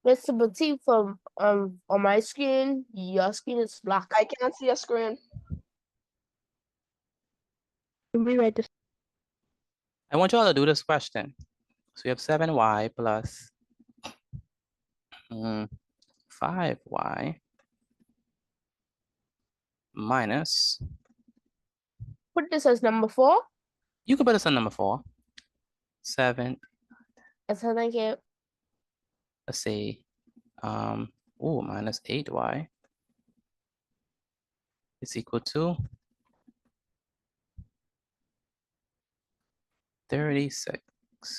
Mr. Petit, from on my screen, your screen is black. I can't see a screen. Rewrite this. I want you all to do this question. So we have 7y plus 5y minus, Put this as number 4. you can put this on number 4. 7, Yes, sir, thank you. let's say, minus 8y is equal to 36.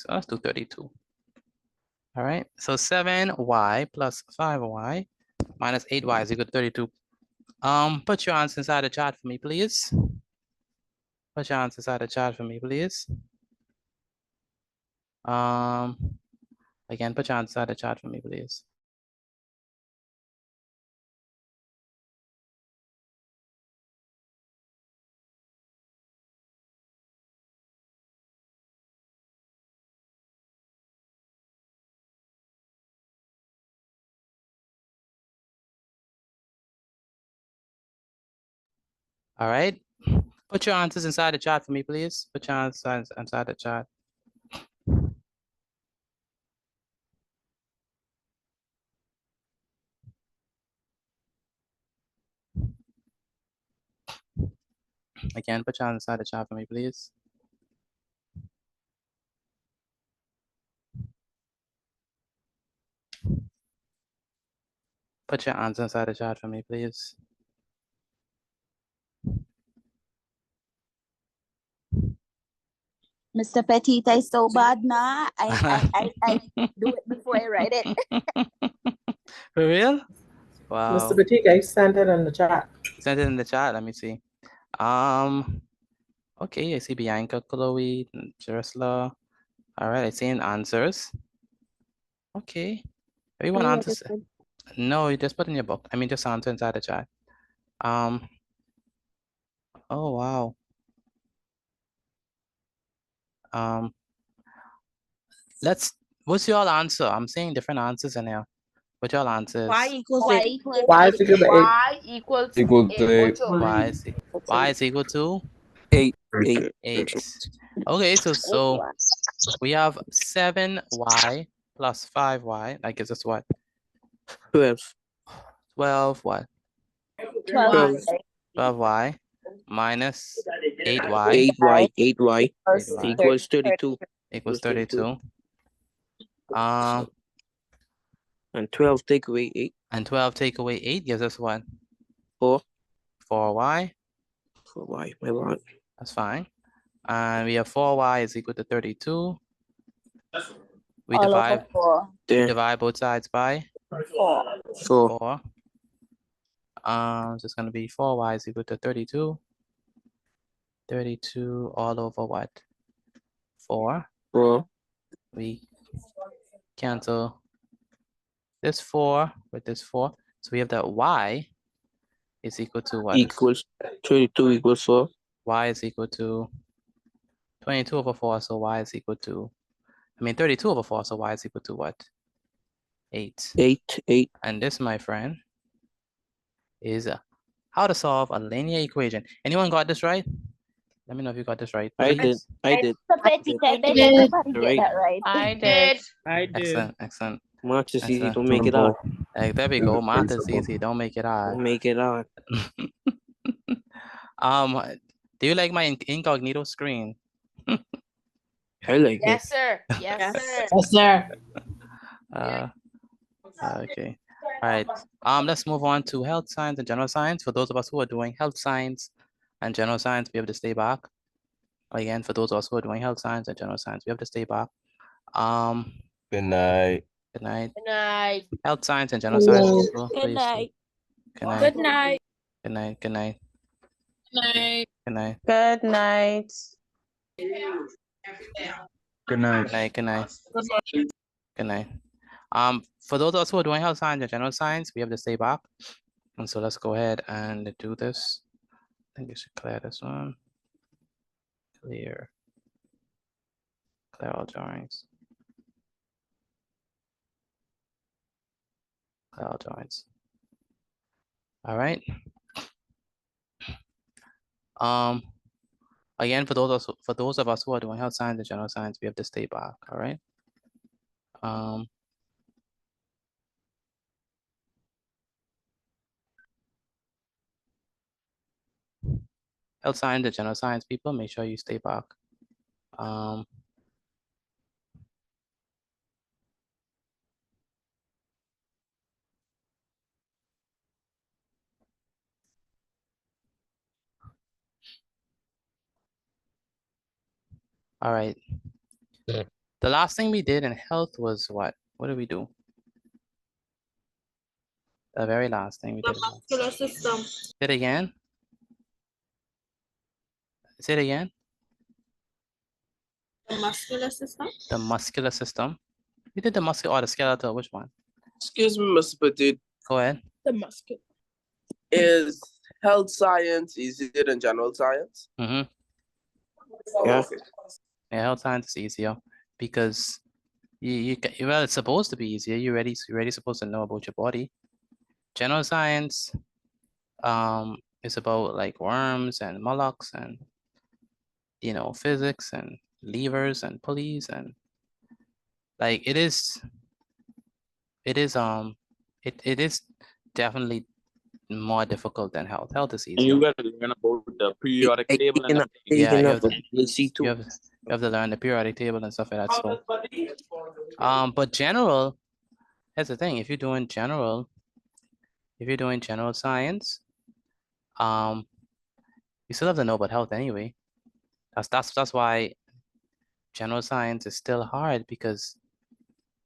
Let's do 32. All right, so 7y plus 5y minus 8y is equal to 32. Put your answer inside the chat for me, please. Put your answer inside the chat for me, please. Again, put your answer inside the chat for me, please. All right, put your answers inside the chat for me, please. Put your answers inside the chat. Again, put your answers inside the chat for me, please. Put your answers inside the chat for me, please. Mr. Petit, I so bad now. I do it before I write it. For real? Wow. Mr. Petit, I sent it in the chat. Send it in the chat. Let me see. Okay, I see Bianca, Chloe, Jerusalem. All right, I see answers. Okay. Everyone Yeah, answers. No, you just put in your book. I mean, just answer inside the chat. Oh, wow. What's your answer? I'm seeing different answers in here. What's your answers? Y equals Y 8. equals Y is equal to 8. Y equals Equal to 8. Y is equal to 8. 8. Okay, so we have 7y plus 5y. That gives us what? 12. 12 what? 12. 12y minus 8y 8y. 8y 8y equals 32. equals 32. And 12 take away 8. And 12 take away 8 gives us what? 4. 4y. 4y, my bad. That's fine. And we have 4y is equal to 32. We all divide, over 4. divide both sides by 4. 4. So it's going to be 4y is equal to 32. 32 all over what? 4. 4. We cancel this 4 with this 4. So we have that y is equal to what? Equals 32 equals 4. Y is equal to 22 over 4. So y is equal to, 32 over 4. So y is equal to what? 8. 8. And this, my friend, is how to solve a linear equation. Anyone got this right? Let me know if you got this right. I did. Please. I did. Mr. Petit, I bet did. everybody get Right. that right. I did. I did. Excellent, excellent. Maths is easy. Excellent. Don't make it hard. There we This go. is Math pretty is simple. easy. Don't make it hard. Don't make it hard. Do you like my incognito screen? I like Yes, it. sir. Yes, sir. Yes, sir. Okay. All right. Let's move on to health science and general science. For those of us who are doing health science and general science, we have to stay back. Again, for those of us who are doing health science and general science, we have to stay back. Good night. Good night. Good night. Health science and general science people, Good please. night. Good night. Good night. Good night. Good night. Night. Good night. Good night. Good night. Good night. Good night. Good night. For those of us who are doing health science and general science, we have to stay back. And so let's go ahead and do this. I think we should clear this one. Clear. Clear all drawings. Clear all drawings. All right. Again, for those of us who are doing health science and general science, we have to stay back. All right. Health science, the general science people, make sure you stay back. All right. The last thing we did in health was what? What did we do? The very last thing we The did. muscular system. Say it again. Say it again. The muscular system. The muscular system. We did the muscular or the skeletal. Which one? Excuse me, Mr. Petit. Go ahead. The muscular. Is health science easier than general science? Mm-hmm. Yeah. Okay. Yeah, health science is easier because well, it's supposed to be easier. You're already supposed to know about your body. General science, is about like worms and mollusks and physics and levers and pulleys and like it is definitely more difficult than health. Health is And you easier. gotta learn about the periodic table and everything. Yeah, you too. have to learn the periodic table and stuff like that. So, but general, here's the thing: if you're doing general science, you still have to know about health anyway. That's why general science is still hard because,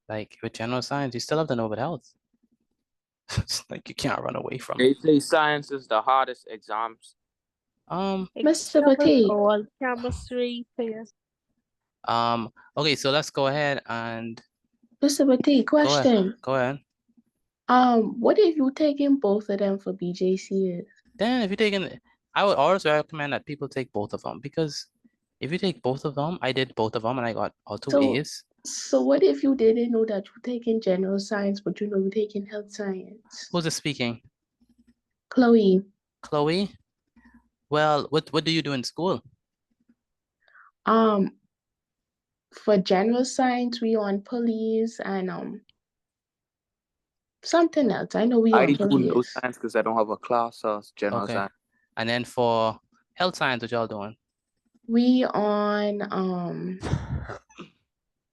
like, with general science, you still have to know about health. It's like you can't run away from it. They say science is the hardest exams. Mr. Petit. All chemistry, physics. Okay, so let's go ahead and Mr. Petit, question. Go ahead. What if you taking both of them for BJCs? Then if you're taking, I would always recommend that people take both of them because if you take both of them, I did both of them and I got all two A's. So what if you didn't know that you're taking general science, but you know you're taking health science? Who's it speaking? Chloe. Chloe? Well, what do you do in school? For general science, we on police and something else. I know we I on do no police. science because I don't have a class of general Okay. science. And then for health science, what y'all doing? We on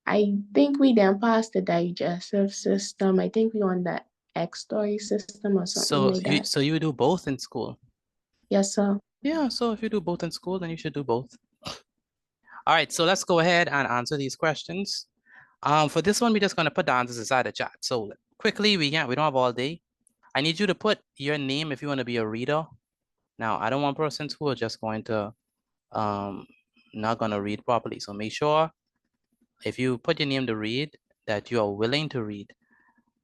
I think we then passed the digestive system. I think we on the excretory system or something like that. So you do both in school? Yes, sir. Yeah, so if you do both in school, then you should do both. All right, so let's go ahead and answer these questions. For this one, we're just gonna put the answers inside the chat. So quickly, we don't have all day. I need you to put your name if you want to be a reader. Now, I don't want persons who are just going to not gonna read properly. So make sure if you put your name to read that you are willing to read.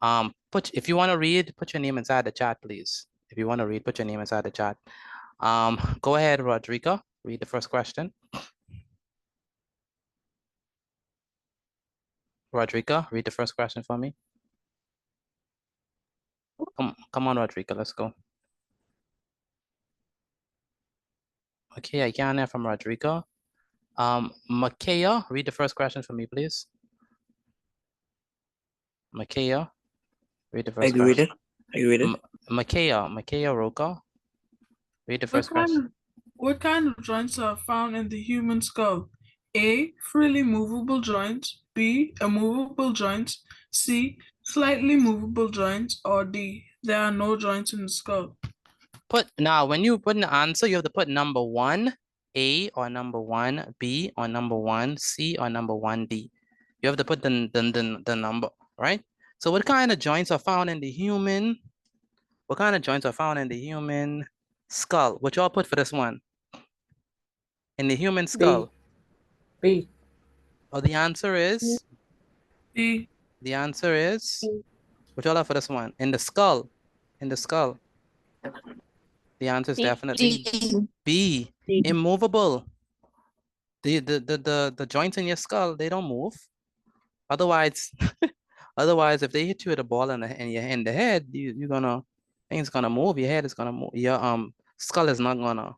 If you want to read, put your name inside the chat, please. If you want to read, put your name inside the chat. Go ahead, Rodrigo. Read the first question. Rodrigo, read the first question for me. Come on, Rodrigo, let's go. Okay, I can't hear from Rodrigo. Makaya, read the first question for me, please. Makaya, read the first question. I read it. Makaya Roca, read the first question. What kind of joints are found in the human skull? A, freely movable joints, B, immovable joints, C, slightly movable joints, or D, there are no joints in the skull. Now, when you put an answer, you have to put number 1, A, or number 1, B, or number 1, C, or number 1, D. You have to put the number, right? So what kind of joints are found in the human? What kind of joints are found in the human skull? What y'all put for this one? In the human skull? B. Oh, the answer is? B. The answer is? What y'all have for this one? In the skull. In the skull. The answer is definitely B. Immovable. The joints in your skull, they don't move. Otherwise, if they hit you with a ball in the head, you're gonna, things gonna move. Your head is gonna move. Your skull is not gonna.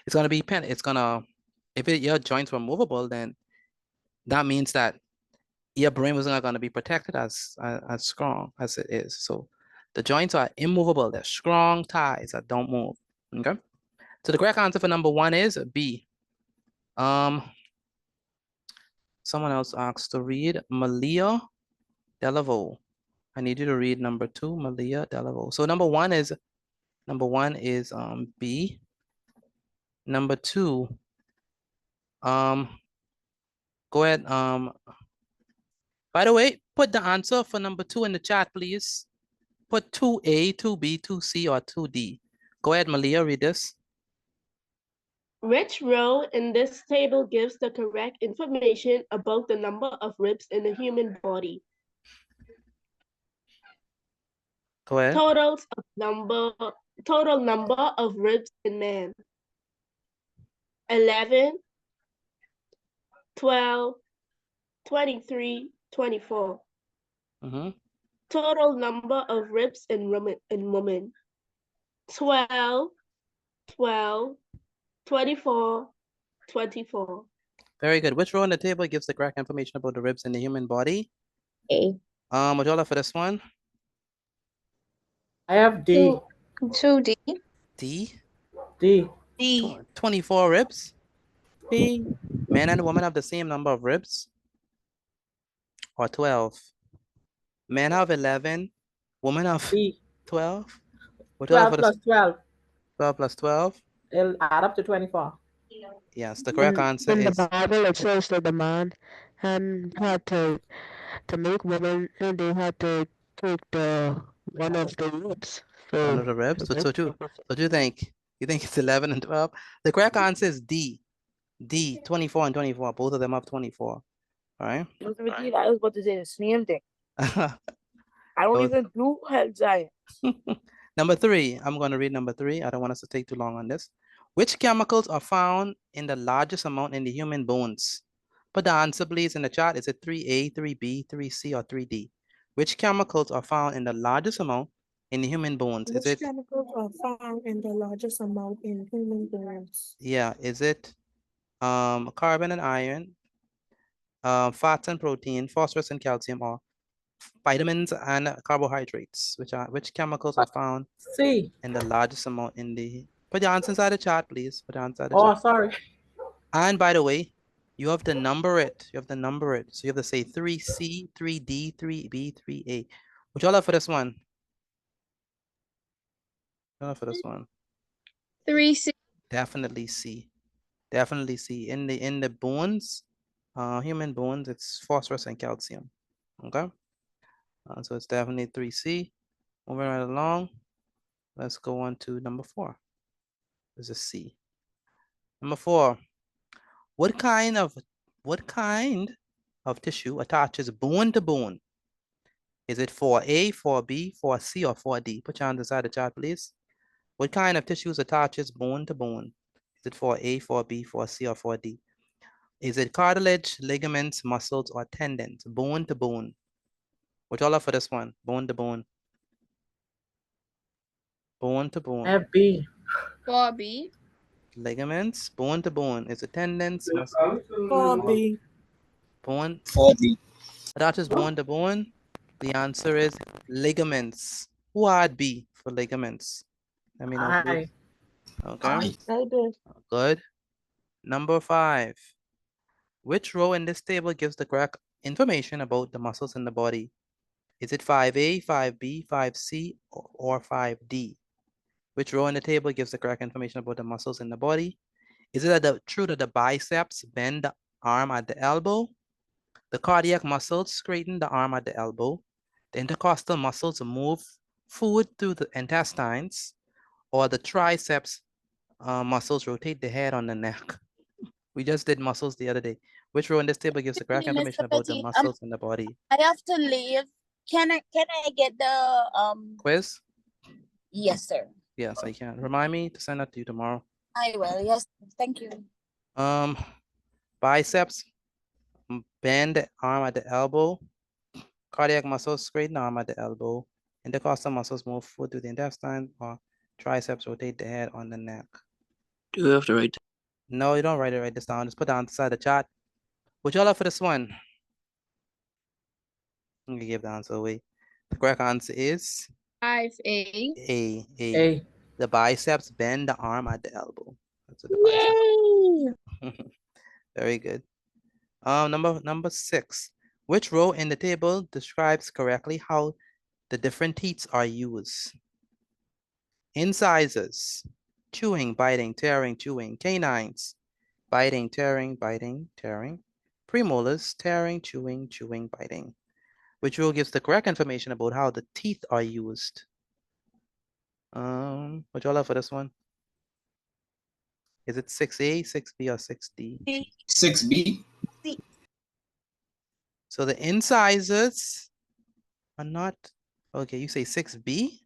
It's gonna be It's gonna. If your joints were movable, then that means that your brain was not gonna be protected as strong as it is. So the joints are immovable. They're strong ties that don't move. Okay. So the correct answer for number 1 is B. Someone else asked to read Malia Delaveau. I need you to read number 2, Malia Delaveau. So number one is B. Number 2, go ahead. By the way, put the answer for number 2 in the chat, please. Put 2A, 2B, 2C, or 2D. Go ahead, Malia, read this. Which row in this table gives the correct information about the number of ribs in the human body? Go ahead. Total number of ribs in man. 11, 12, 23, 24. Total number of ribs in women. 12, 12, 24, 24. Very good. Which row in the table gives the correct information about the ribs in the human body? A. Would y'all like for this one? I have D. 2D. D? D. D. 24 ribs? D. Men and women have the same number of ribs? Or 12? Men have 11, women have D. 12? 12 plus 12. 12 plus 12? It'll add up to 24. Yes, the correct answer In the is... Bible, it says that the man had to make women, and they had to take one of the ribs. So One of the ribs? So do you think? You think it's 11 and 12? The correct answer is D. D, 24 and 24. Both of them have 24. All right? I was about to say the same thing. I don't even do health science. Number 3, I'm going to read number 3. I don't want us to take too long on this. Which chemicals are found in the largest amount in the human bones? Put the answer, please, in the chat. Is it 3A, 3B, 3C, or 3D? Which chemicals are found in the largest amount in the human bones? Is it... chemicals are found in the largest amount in human bones? Yeah, is it carbon and iron, fats and protein, phosphorus and calcium, or vitamins and carbohydrates? Which chemicals are found C. in the largest amount in the... Put the answer inside the chat, please. Put the answer inside the Oh, chat. sorry. And by the way, you have to number it. You have to number it. So you have to say 3C, 3D, 3B, 3A. Would y'all have for this one? For this one. 3C. Definitely C. Definitely C. In the bones, human bones, it's phosphorus and calcium. Okay. So it's definitely 3C. Moving right along. Let's go on to number 4. There's a C. Number 4. What kind of tissue attaches bone to bone? Is it 4A, 4B, 4C, or 4D? Put your hands inside the chart, please. What kind of tissues attaches bone to bone? Is it 4A, 4B, 4C, or 4D? Is it cartilage, ligaments, muscles, or tendons? Bone to bone. What y'all have for this one? Bone to bone. Bone to bone. I have B. 4B. Ligaments, bone to bone. Is it tendons, muscles? 4B. Bone. 4B. Attaches bone to bone. The answer is ligaments. Who had B for ligaments? Let me know, please. Okay. I did. Good. Number 5. Which row in this table gives the correct information about the muscles in the body? Is it 5A, 5B, 5C, or 5D? Which row in the table gives the correct information about the muscles in the body? Is it true that the biceps bend the arm at the elbow? The cardiac muscles straighten the arm at the elbow. The intercostal muscles move food through the intestines, or the triceps muscles rotate the head on the neck. We just did muscles the other day. Which row in this table gives the correct information about the muscles in the body? I have to leave. Can I get the Quiz? Yes, sir. Yes, I can. Remind me to send that to you tomorrow. I will. Yes, thank you. Biceps bend the arm at the elbow. Cardiac muscles straighten the arm at the elbow. Intercostal muscles move food through the intestine, or triceps rotate the head on the neck. Do you have to write? No, you don't write this down. Just put it on the side of the chat. Would y'all have for this one? I'm gonna give the answer away. The correct answer is 5A. A. A. The biceps bend the arm at the elbow. That's what the biceps. Very good. Number 6. Which row in the table describes correctly how the different teeth are used? Incisors, chewing, biting, tearing, chewing. Canines, biting, tearing, biting, tearing. Premolars, tearing, chewing, chewing, biting. Which row gives the correct information about how the teeth are used? What y'all have for this one? Is it 6A, 6B, or 6D? 6B. So the incisors are not, okay, you say 6B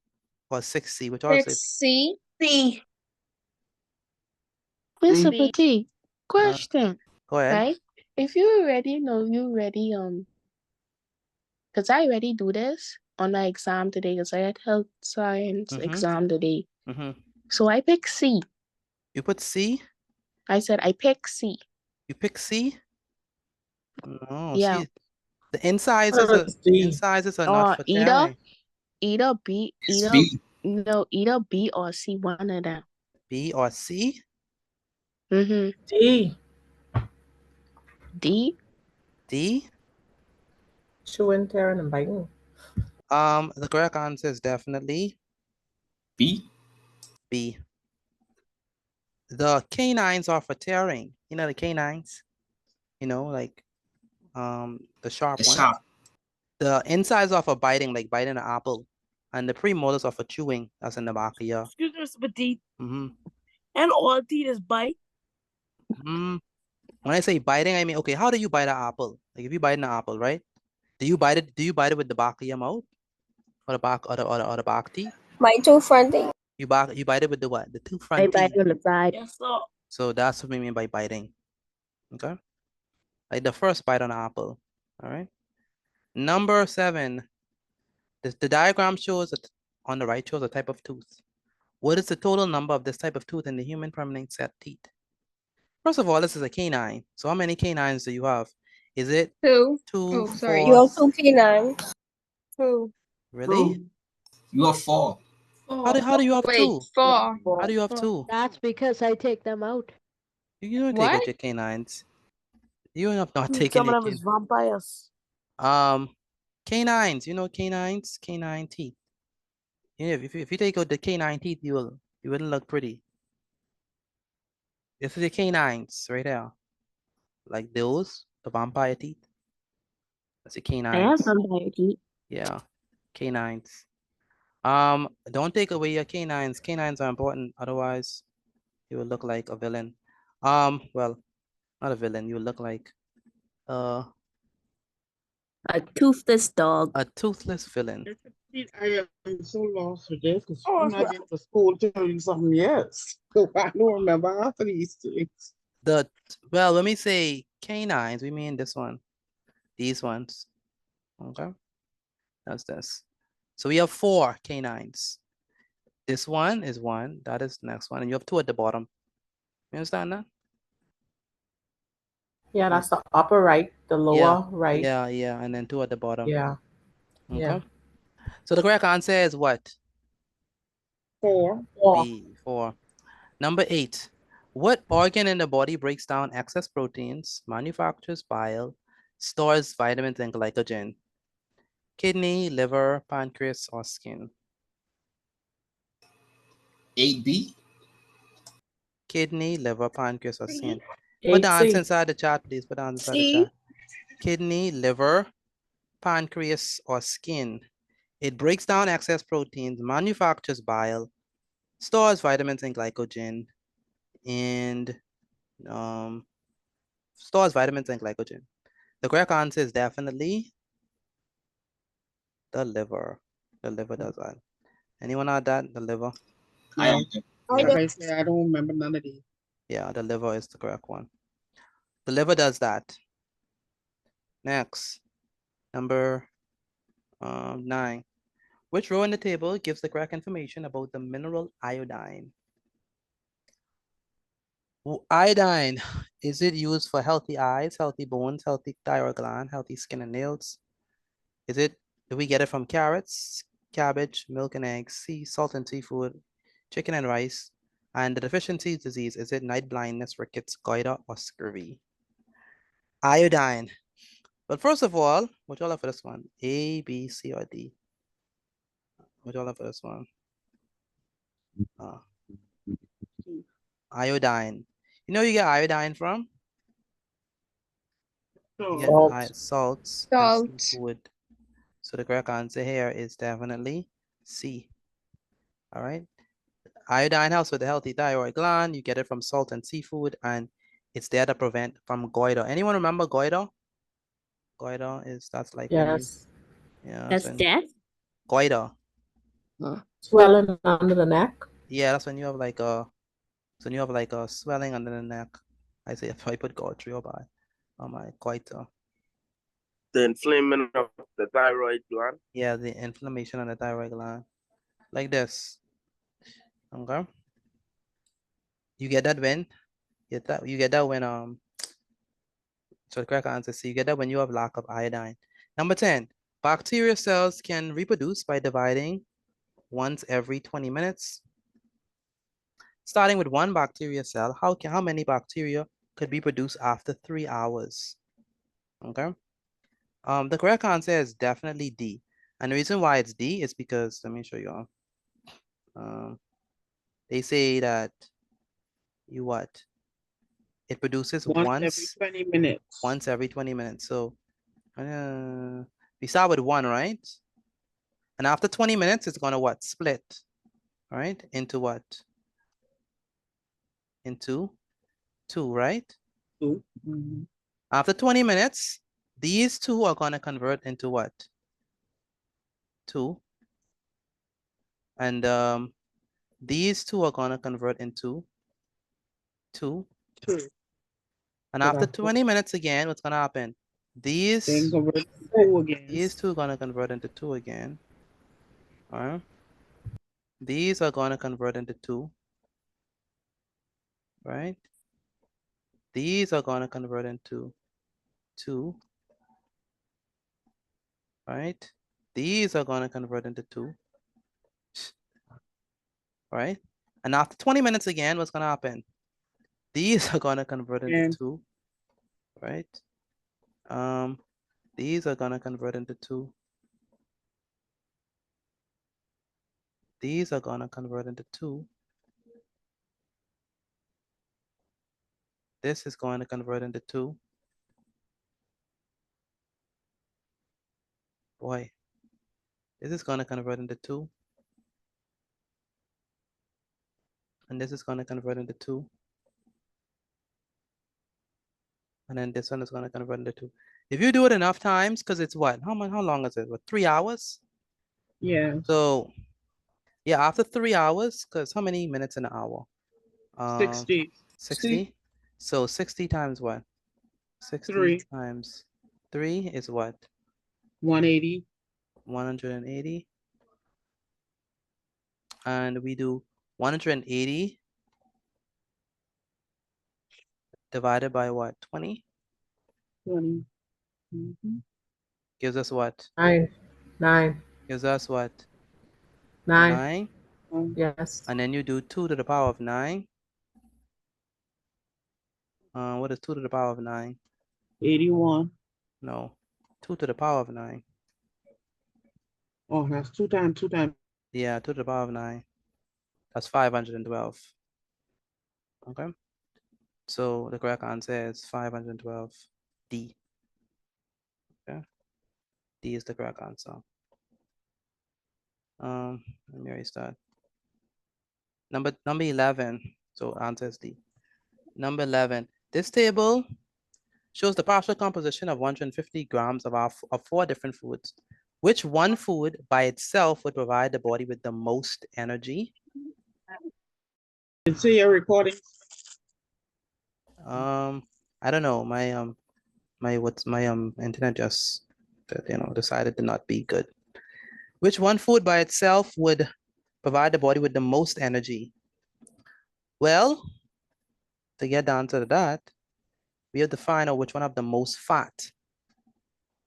or 6C, which all say 6C. C. Mr. B. Petit, question, go ahead. right? If you already know, because I already do this on my exam today, because I had health science exam today. So I pick C. You put C? I said I pick C. You pick C? No, Yeah. see, the incisors are not for tearing. Either B, It's B. either B or C, one of them. B or C? Mm-hmm. D. D. D? Chewing, tearing, and biting. The correct answer is definitely B. B. The canines are for tearing. You know the canines? You know, like the sharp It's ones. sharp. The incisors are for biting, like biting an apple. And the premolars are for chewing. That's in the back of your. Excuse me, Mr. Petit. Mm-hmm. And all teeth is bite. When I say biting, I mean, okay, how do you bite an apple? Like if you bite an apple, right? Do you bite it with the back of your mouth? Or the back or the back teeth? My 2 front teeth. You bite it with the what? The 2 front I teeth. bite on the side. Yes, sir. So that's what we mean by biting. Okay. Like the first bite on an apple. All right. Number 7. The diagram shows on the right shows a type of tooth. What is the total number of this type of tooth in the human permanent set teeth? First of all, this is a canine. So how many canines do you have? Is it 2? 2, Oh, sorry. 4? You have 2 canines. 2. Really? You have 4. How do you have Wait, 2? 4. How do you have 2? That's because I take them out. You don't take out your canines. You end up not taking Some your of them is vampires. canines. You know canines, canine teeth. Yeah, if you take out the canine teeth, you wouldn't look pretty. This is the canines right there, like those, the vampire teeth. That's the I have canines. vampire teeth. Yeah, canines. Don't take away your canines. Canines are important. Otherwise, you will look like a villain. Well, not a villain. You will look like a toothless dog. A toothless villain. I am so lost with this because I'm not getting to school to tell you something else. So I don't remember half of these things. Well, when we say canines, we mean this one. These ones. Okay. That's this. So we have 4 canines. This one is 1. That is the next one. And you have 2 at the bottom. You understand that? Yeah, that's the upper right, the lower right. Yeah. And then 2 at the bottom. Yeah. Okay. Yeah. So the correct answer is what? 4. B, 4. Number 8. What organ in the body breaks down excess proteins, manufactures bile, stores vitamins and glycogen? Kidney, liver, pancreas, or skin? 8B. Kidney, liver, pancreas, or skin? Put the 8C. answer inside the chat, please. Put the answer inside the chat. Kidney, liver, pancreas, or skin? It breaks down excess proteins, manufactures bile, stores vitamins and glycogen, and stores vitamins and glycogen. The correct answer is definitely the liver. The liver does that. Anyone add that? The liver? Like I said, I don't remember none of these. Yeah, the liver is the correct one. The liver does that. Next, number 9. Which row in the table gives the correct information about the mineral iodine? Iodine, is it used for healthy eyes, healthy bones, healthy thyroid gland, healthy skin and nails? Do we get it from carrots, cabbage, milk and eggs, salt and seafood, chicken and rice. And the deficiency disease, is it night blindness, rickets, goiter, or scurvy? Iodine. But first of all, what y'all have for this one? A, B, C, or D? What y'all have for this one? Iodine. You know you get iodine from? You get salts and seafood. So the correct answer here is definitely C. All right. Iodine helps with the healthy thyroid gland. You get it from salt and seafood, and it's there to prevent from goiter. Anyone remember goiter? Goiter that's like when you, Yes. yeah. That's death? Goiter. Swelling under the neck. Yeah, that's when you have like a, swelling under the neck. I say if I put goiter by, oh my, goiter. The inflammation of the thyroid gland. Yeah, the inflammation on the thyroid gland, like this. Okay. You get that when, you get that when so the correct answer is C. You get that when you have lack of iodine. Number 10, bacteria cells can reproduce by dividing once every 20 minutes. Starting with one bacteria cell, how many bacteria could be produced after 3 hours? Okay. The correct answer is definitely D. And the reason why it's D is because, let me show you all. They say that it produces once every 20 minutes. Once every 20 minutes. So we start with 1, right? And after 20 minutes, it's gonna what? Split, right? Into what? Into 2, right? 2. Mm-hmm. After 20 minutes, these 2 are gonna convert into what? 2. And these 2 are gonna convert into 2. 2. And after 20 minutes again, what's gonna happen? These 2 again. These 2 are gonna convert into 2 again. All right. These are gonna convert into 2. Right? These are gonna convert into 2. Right? These are gonna convert into 2. Right? And after 20 minutes again, what's gonna happen? These are gonna convert into 2. Right? These are gonna convert into 2. These are gonna convert into 2. This is going to convert into 2. Boy, this is going to convert into 2. And this is going to convert into 2. And then this one is going to convert into 2. If you do it enough times, because it's what? How long is it? What, 3 hours? Yeah. So, yeah, after 3 hours, because how many minutes in an hour? 60. 60? So 60 times what? 60 3. times 3 is what? 180. 180. And we do 180 divided by what? 20? 20. Mm-hmm. Gives us what? 9. 9. Gives us what? 9. 9. Yes. And then you do 2 to the power of 9. What is 2 to the power of 9? 81. No. 2 to the power of 9. Oh, that's 2 times 2 times. Yeah, 2 to the power of 9. That's 512. Okay. So the correct answer is 512. D. Okay. D is the correct answer. Let me erase that. Number 11. So answer is D. Number 11. This table shows the partial composition of 150 grams of 4 different foods. Which one food by itself would provide the body with the most energy? You see your recording? I don't know. My internet just decided to not be good. Which one food by itself would provide the body with the most energy? Well, to get the answer to that, we have to find out which one have the most fat.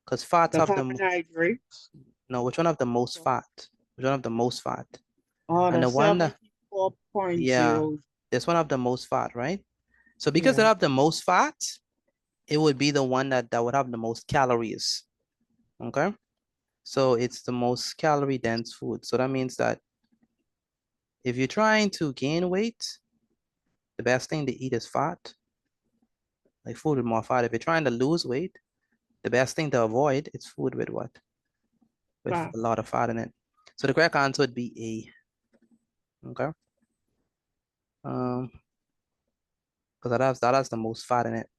Because fats have the carbohydrates. No, which one have the most fat? Which one have the most fat? Oh, And the that's one that 4.0. Yeah, this one have the most fat, right? So because it Yeah. have the most fat, it would be the one that would have the most calories. Okay, so it's the most calorie dense food. So that means that if you're trying to gain weight, the best thing to eat is fat, like food with more fat. If you're trying to lose weight, the best thing to avoid is food with what? With Fat. a lot of fat in it. So the correct answer would be A. Okay. Because that has the most fat in it.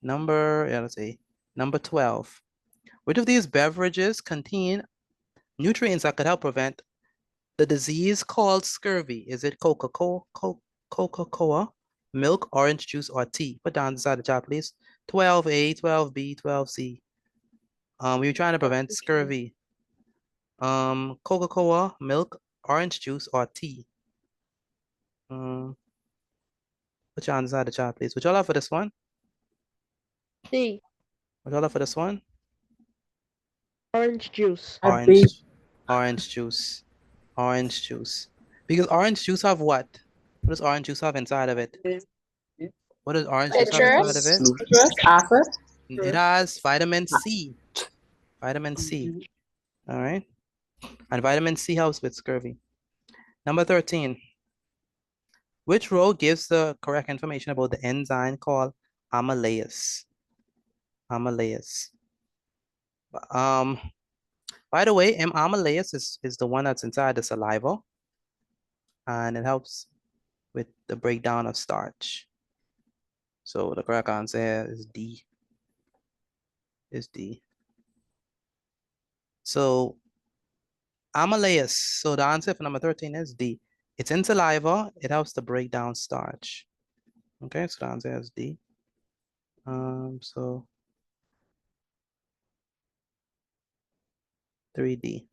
Let's see. Number 12. Which of these beverages contain nutrients that could help prevent the disease called scurvy? Is it Coca-Cola, milk, orange juice, or tea? Put down inside the chat, please. 12A, 12B, 12C. We were trying to prevent scurvy. Coca-Cola, milk, orange juice, or tea? Put your hands inside the chat, please. Would y'all have for this one? C. Would y'all have for this one? Orange juice. Orange juice. Orange juice. Because orange juice have what? What does orange juice have inside of it? What does orange juice have inside of it? Citrus acid. It has vitamin C. Vitamin C. All right. And vitamin C helps with scurvy. Number 13. Which row gives the correct information about the enzyme called amylase? Amylase. By the way, amylase is the one that's inside the saliva, and it helps with the breakdown of starch. So the correct answer is D. Is D. So amylase. So the answer for number 13 is D. It's in saliva. It helps to break down starch. Okay, so the answer is D. So 3D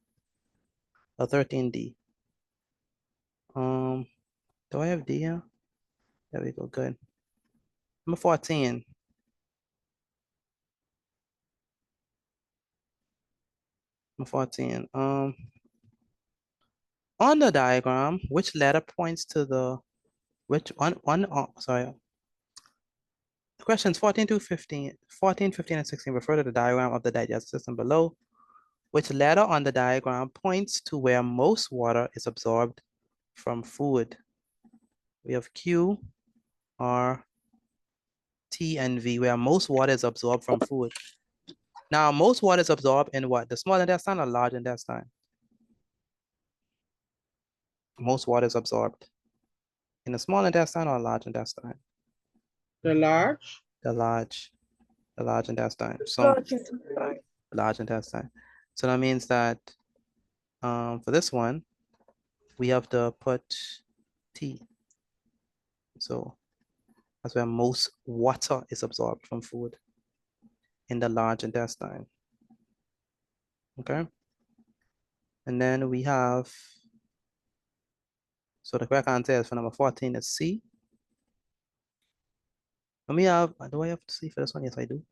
or 13D. Do I have D here? There we go. Good. Number 14. Number 14. On the diagram, which letter points to the sorry. The questions 14 to 15, 14, 15, and 16 refer to the diagram of the digestive system below. Which letter on the diagram points to where most water is absorbed from food? We have Q, R, T, and V, where most water is absorbed from food. Now, most water is absorbed in what? The small intestine or large intestine? Most water is absorbed in the small intestine or large intestine? The large. The large intestine. So large intestine. So that means that for this one, we have to put T. So that's where most water is absorbed from food, in the large intestine. Okay. And then we have, so the correct answer is for number 14 is C. And we have, do I have to C for this one? Yes, I do.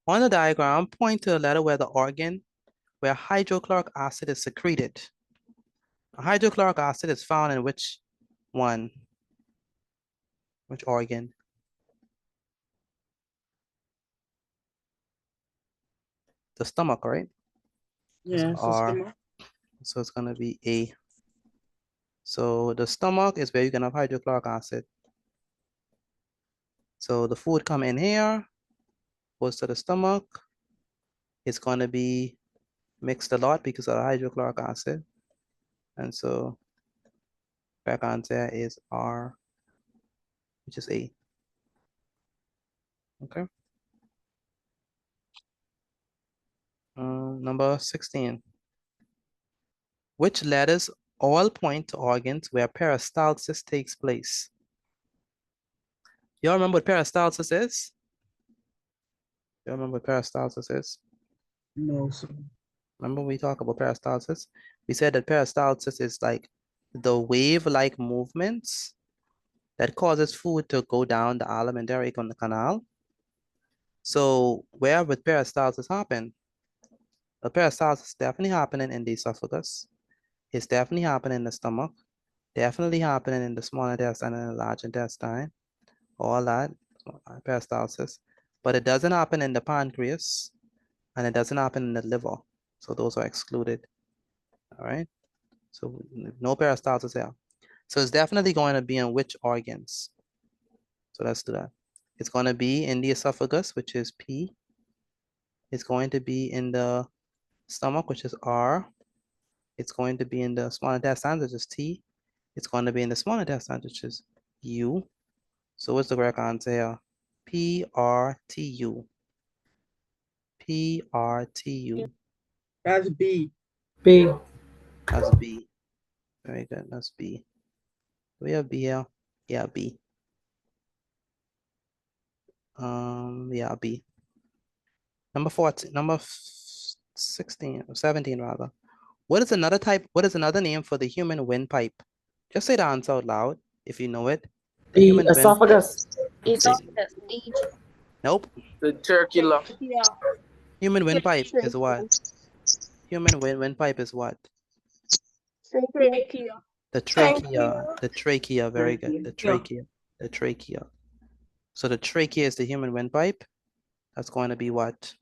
On the diagram, point to the letter where the organ where hydrochloric acid is secreted. Hydrochloric acid is found in which one? Which organ? The stomach, right? Yeah, So R. stomach. So it's gonna be A. So the stomach is where you can have hydrochloric acid. So the food come in here, goes to the stomach. It's gonna be mixed a lot because of the hydrochloric acid. And so correct answer is R, which is A. Okay. Number 16. Which letters all point to organs where peristalsis takes place? Y'all remember what peristalsis is? Y'all remember what peristalsis is? No, sir. Remember we talked about peristalsis? We said that peristalsis is like the wave-like movements that causes food to go down the alimentary canal. So where would peristalsis happen? The peristalsis is definitely happening in the esophagus. It's definitely happening in the stomach. definitely happening in the small intestine and the large intestine, all that, peristalsis, but it doesn't happen in the pancreas and it doesn't happen in the liver. So those are excluded, all right? So no peristalsis here. So it's definitely going to be in which organs? So let's do that. It's going to be in the esophagus, which is P. It's going to be in the stomach, which is R. It's going to be in the small intestine, which is T. It's going to be in the small intestine, which is U. So what's the correct answer here? P-R-T-U. P-R-T-U. That's B. B. That's B. Very good. That's B. We have B here. Yeah, B. Yeah, B. Number 14, number 16, or 17 rather. What is another name for the human windpipe? Just say the answer out loud if you know it. The The human wind. esophagus. Esophagus, D. Nope. The turkey love. Human windpipe is what? Human windpipe is what? Trachea. The trachea. The trachea. Very good. The trachea. The trachea. So the trachea is the human windpipe. That's going to be what?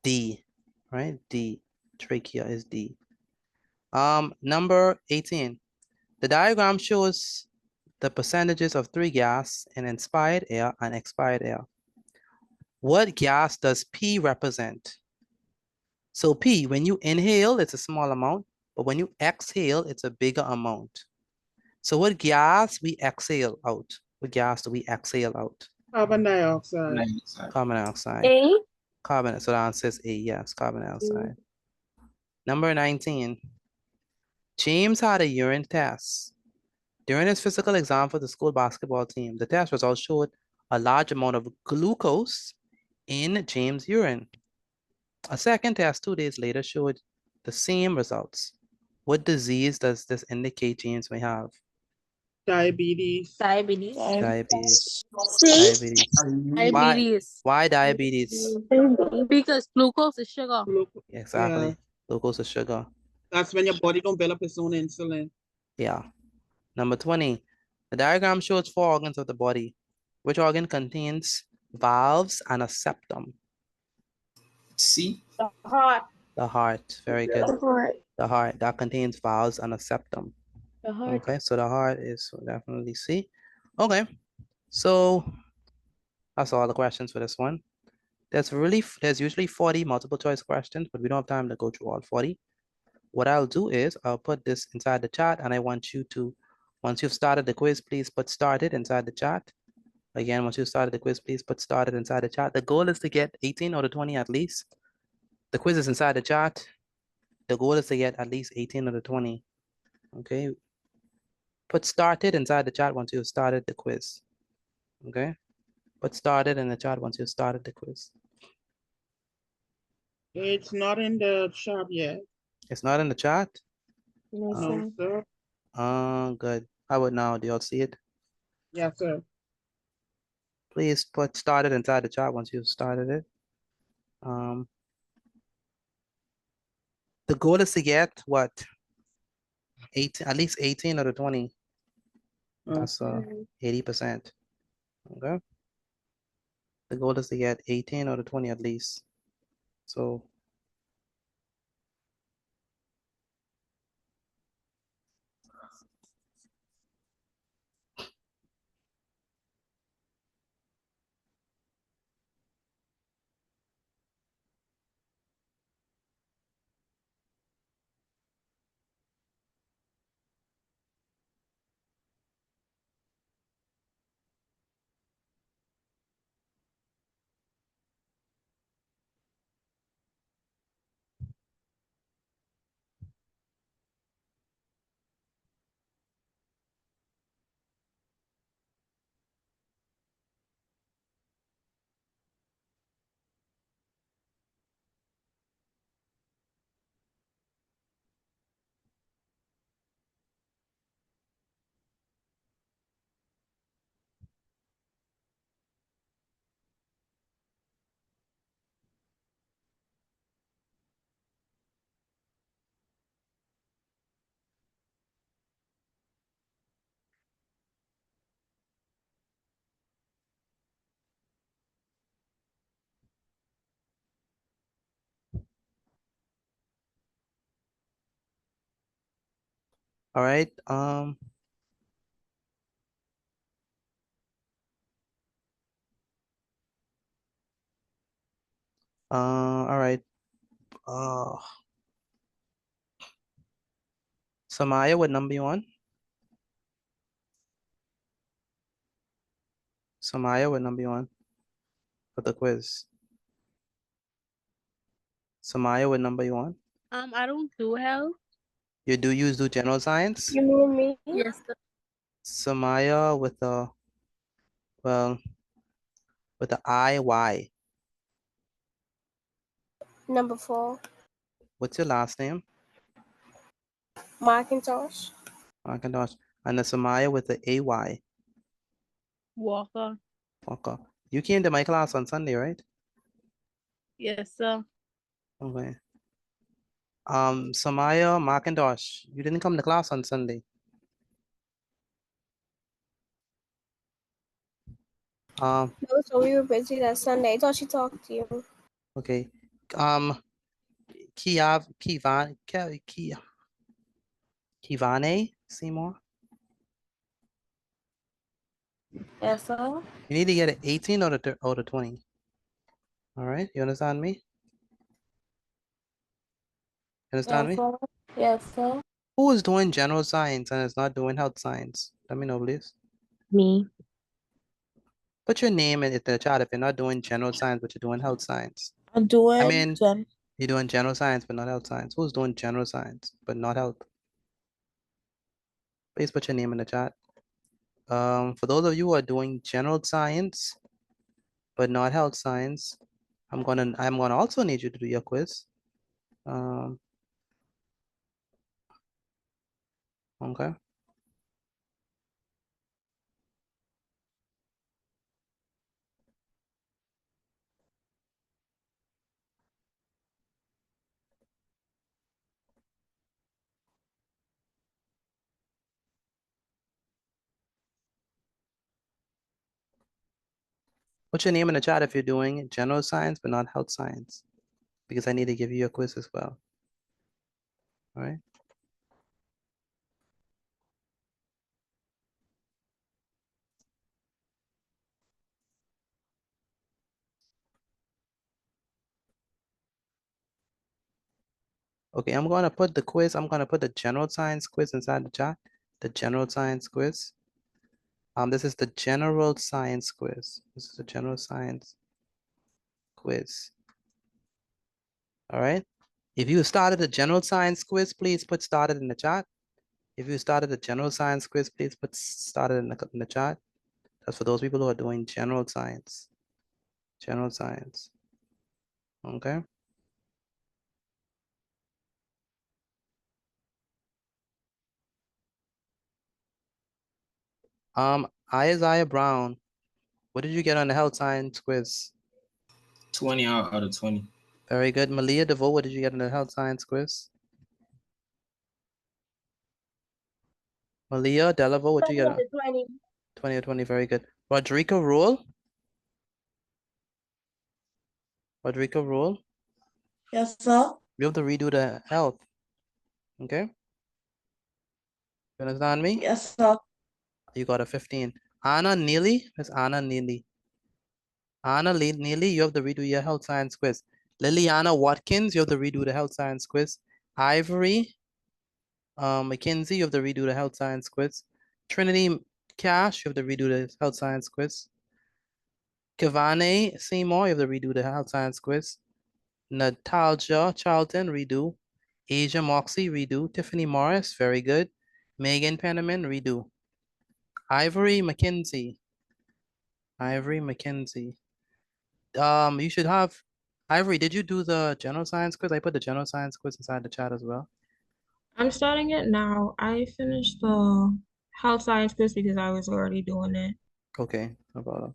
D. Right? D. Trachea is D. Number 18. The diagram shows the percentages of 3 gas in inspired air and expired air. What gas does P represent? So P, when you inhale, it's a small amount, but when you exhale, it's a bigger amount. So what gas we exhale out? What gas do we exhale out? Carbon dioxide. Carbon dioxide. A. Carbon, so the answer is A, yes, carbon dioxide. Number 19. James had a urine test. During his physical exam for the school basketball team, the test results showed a large amount of glucose in James' urine. A second test 2 days later showed the same results. What disease does this indicate James may have? Diabetes. Diabetes. Diabetes. C. Diabetes. Diabetes. Why diabetes? Because glucose is sugar. Exactly. Yeah. Glucose is sugar. That's when your body don't build up its own insulin. Yeah. Number 20. The diagram shows 4 organs of the body. Which organ contains valves and a septum? C. The heart. The heart. Very good. The heart. The heart. That contains valves and a septum. The heart. Okay, so the heart is definitely C. Okay, so that's all the questions for this one. There's usually 40 multiple choice questions, but we don't have time to go through all 40. What I'll do is I'll put this inside the chat, and I want you to, once you've started the quiz, please put started inside the chat. Again, once you've started the quiz, please put started inside the chat. The goal is to get 18 out of 20 at least. The quiz is inside the chat. The goal is to get at least 18 out of 20. Okay. Put started inside the chat once you've started the quiz. Okay. Put started in the chat once you've started the quiz. It's not in the shop yet. It's not in the chat? No, sir. Good. How about now? Do y'all see it? Yes, sir. Please put started inside the chat once you've started it. The goal is to get what? 18, at least 18 out of 20. That's 80%. Okay. The goal is to get 18 out of 20 at least. So All right. All right. Samaya, what number you on? Samaya, what number you on for the quiz? Samaya, what number you on? I don't do health. You do general science? You mean me? Yes, sir. Samaya with the, well, with the IY. Number 4. What's your last name? Macintosh. Macintosh. And the Samaya with the AY. Walker. Okay. You came to my class on Sunday, right? Yes, sir. Okay. Samaya Macintosh, you didn't come to class on Sunday. No, so we were busy that Sunday. I thought she talked to you. Okay. Kivane Seymour. Yes, sir. You need to get an 18 or the 20. All right, you understand me? You understand Yes, me? sir. Yes, sir. Who is doing general science and is not doing health science? Let me know, please. Me. Put your name in the chat if you're not doing general science, but you're doing health science. I'm doing I mean, you're doing general science, but not health science. Who's doing general science, but not health? Please put your name in the chat. For those of you who are doing general science, but not health science, I'm gonna also need you to do your quiz. Okay. Put your name in the chat if you're doing general science, but not health science, because I need to give you a quiz as well. All right. Okay, I'm gonna put the quiz. I'm gonna put the general science quiz inside the chat. The general science quiz. This is the general science quiz. This is the general science quiz. All right. If you started a general science quiz, please put started in the chat. If you started a general science quiz, please put started in the chat. That's for those people who are doing general science. General science. Okay. Isaiah Brown, what did you get on the health science quiz? 20 out of 20. Very good. Malia DeVoe, what did you get on the health science quiz? Malia Delavo, what did you get on? 20. 20 or 20, very good. Rodrigo Rule? Rodrigo Rule? Yes, sir. You have to redo the health. Okay? You understand me? Yes, sir. You got a 15. Anna Neely? Miss Anna Neely. Anna Neely, you have to redo your health science quiz. Liliana Watkins, you have to redo the health science quiz. Ivory McKinsey, you have to redo the health science quiz. Trinity Cash, you have to redo the health science quiz. Kavane Seymour, you have to redo the health science quiz. Natalja Charlton, redo. Asia Moxie, redo. Tiffany Morris, very good. Megan Penniman, redo. Ivory McKenzie. Ivory McKenzie. You should have, Ivory, did you do the general science quiz? I put the general science quiz inside the chat as well. I'm starting it now. I finished the health science quiz because I was already doing it. Okay, no problem.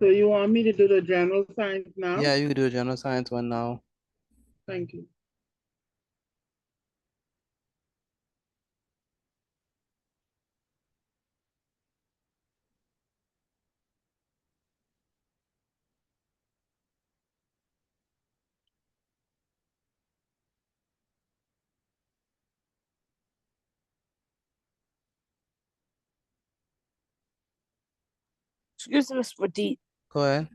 So you want me to do the general science now? Yeah, you can do a general science one now. Thank you. Excuse me, Miss Petit. Go ahead.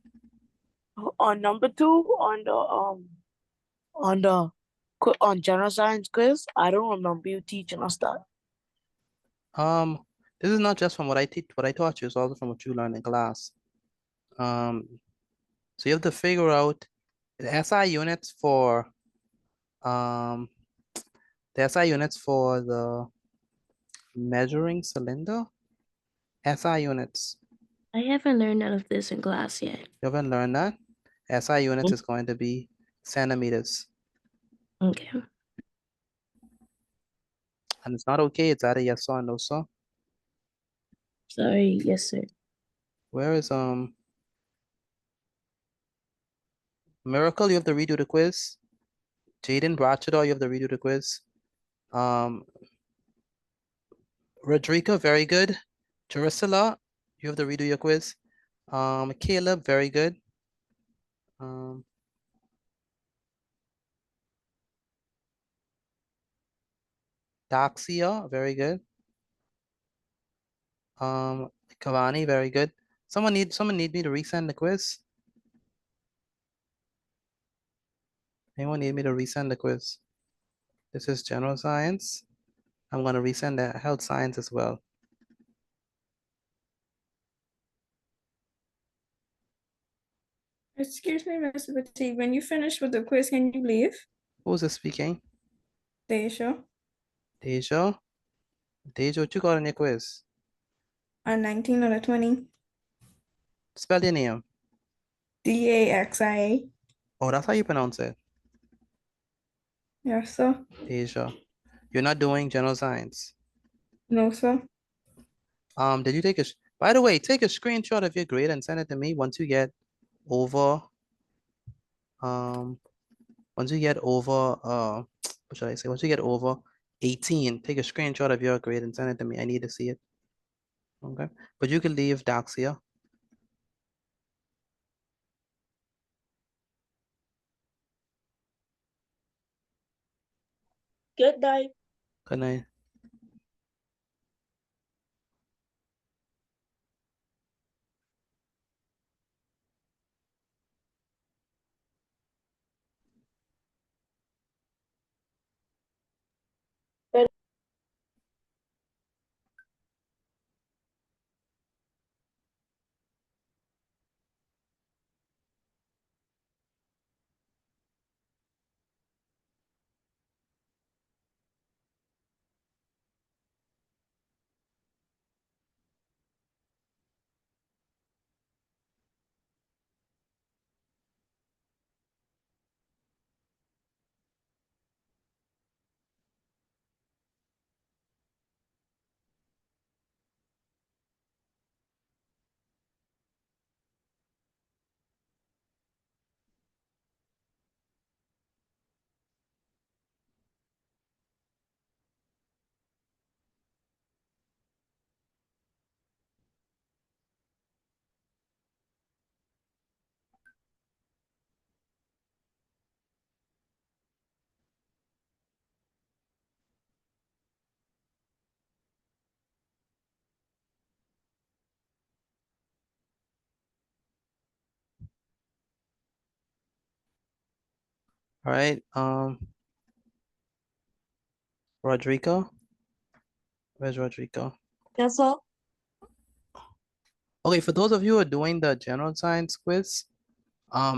On number 2, on general science quiz, I don't remember you teaching us that. This is not just from what I teach, what I taught you, it's also from what you learned in class. So you have to figure out the SI units for the measuring cylinder. SI units. I haven't learned none of this in class yet. You haven't learned that? SI units is going to be centimeters. Okay. And it's not okay, it's either yes or no, sir. Sorry, yes, sir. Where is Miracle? You have to redo the quiz. Jaden Brachador, you have to redo the quiz. Rodrigo, very good. Jerusalem, you have to redo your quiz. Caleb, very good. Daxia, very good. Kavani, very good. Someone need me to resend the quiz? Anyone need me to resend the quiz? This is general science. I'm gonna resend the health science as well. Excuse me, Mr. Petit, when you finish with the quiz, can you leave? Who's this speaking? Deja. Deja? Deja, what you got on your quiz? A 19 or a 20. Spell your name. Daxia. Oh, that's how you pronounce it. Yes, sir. Deja. You're not doing general science. No, sir. Did you take a, by the way, take a screenshot of your grade and send it to me once you get over, what should I say? Once you get over 18, take a screenshot of your grade and send it to me. I need to see it. Okay. But you can leave Daxia. Good night. Good night. All right. Rodrigo. Where's Rodrigo? Yes, sir. Okay, for those of you who are doing the general science quiz,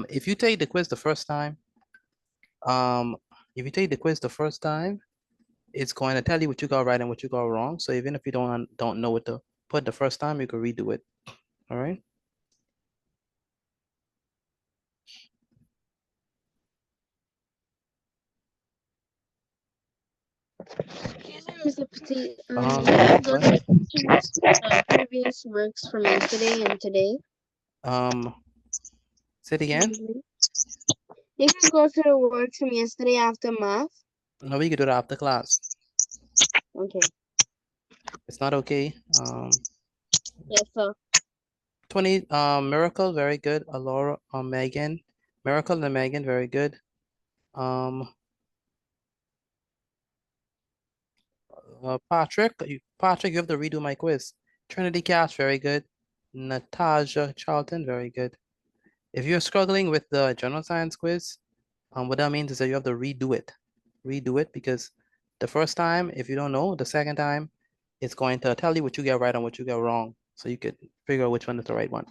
if you take the quiz the first time, it's going to tell you what you got right and what you got wrong. So even if you don't know what to put the first time, you can redo it. All right. Excuse me, Mr. Petit. What? The previous works from yesterday and today. Say it again. You can go to the works from yesterday after math. No, we can do that after class. Okay. It's not okay. Yes, sir. 20, Miracle, very good. Alora, Megan. Miracle and Megan, very good. Patrick, you have to redo my quiz. Trinity Cash, very good. Natasha Charlton, very good. If you're struggling with the general science quiz, what that means is that you have to redo it. Redo it because the first time, if you don't know, the second time, it's going to tell you what you get right and what you get wrong. So you could figure out which one is the right one.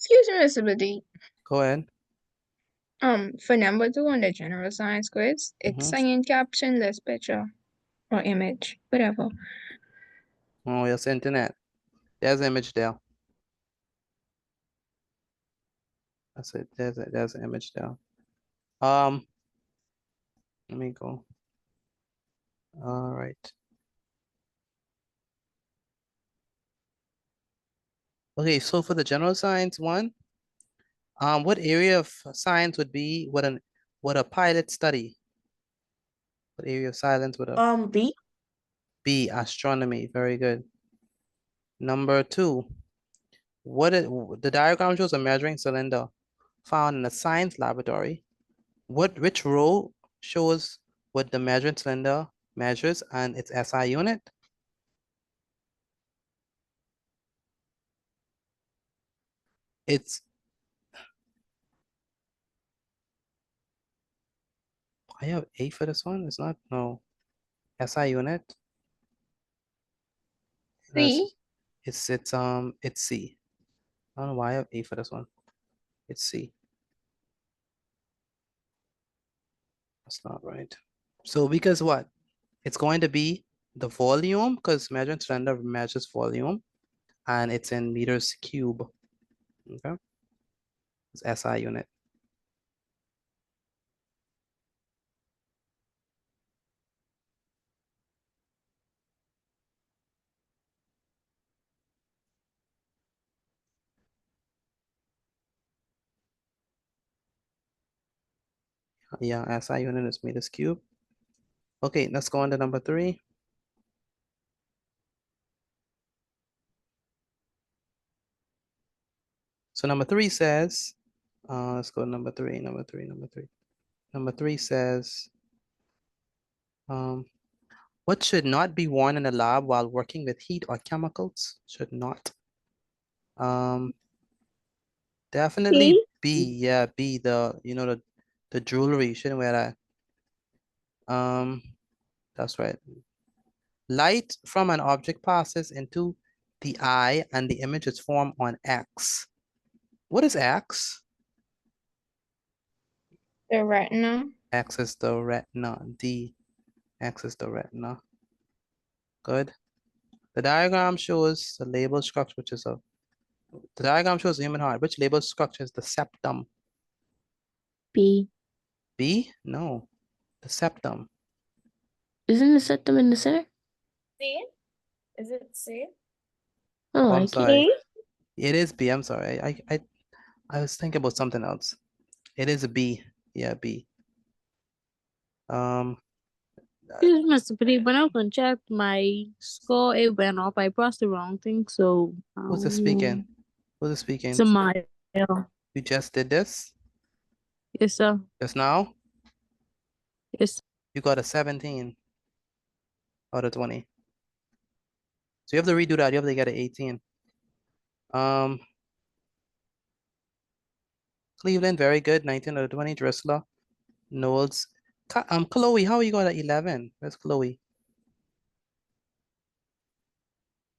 Excuse me, Mr. Badi. Go ahead. For number 2 on the general science quiz, it's Mhm. saying caption, less picture or image, whatever. Oh, yes, internet. There's an image there. That's it. There's an image there. Let me go. All right. Okay, so for the general science one, what area of science would be what a pilot study? What area of science would a B. B, astronomy? Very good. Number 2, the diagram shows a measuring cylinder found in a science laboratory. Which row shows what the measuring cylinder measures and its SI unit? It's I have A for this one. It's not no SI unit. C. It's C. I don't know why I have A for this one. It's C. That's not right. So because what? It's going to be the volume because measuring cylinder measures volume and it's in meters cube. Okay. It's SI unit. Yeah, SI unit is meters cube. Okay, let's go on to number 3. So number 3 says, let's go to number 3. Number 3 says, what should not be worn in a lab while working with heat or chemicals? Should not. Definitely B. Yeah, B. The jewelry. You shouldn't wear that. That's right. Light from an object passes into the eye and the image is formed on X. What is X? The retina. X is the retina. D. X is the retina. Good. The diagram shows the label structure, which is the diagram shows the human heart. Which label structure is the septum? B. B? No. The septum. Isn't the septum in the center? C? Is it C? I don't Oh, I'm like sorry. it. It is B. I'm sorry. I was thinking about something else. It is a B. Yeah, B. Excuse me, Mr. Pretty, when I can check my score, it went off. I pressed the wrong thing, so Who's this speaking? Who's this speaking? Samaya. You just did this? Yes, sir. Just now? Yes. You got a 17 out of 20. So you have to redo that. You have to get an 18. Cleveland, very good. 19 out of 20. Dressler. Knowles. Chloe, how you got an 11? Where's Chloe?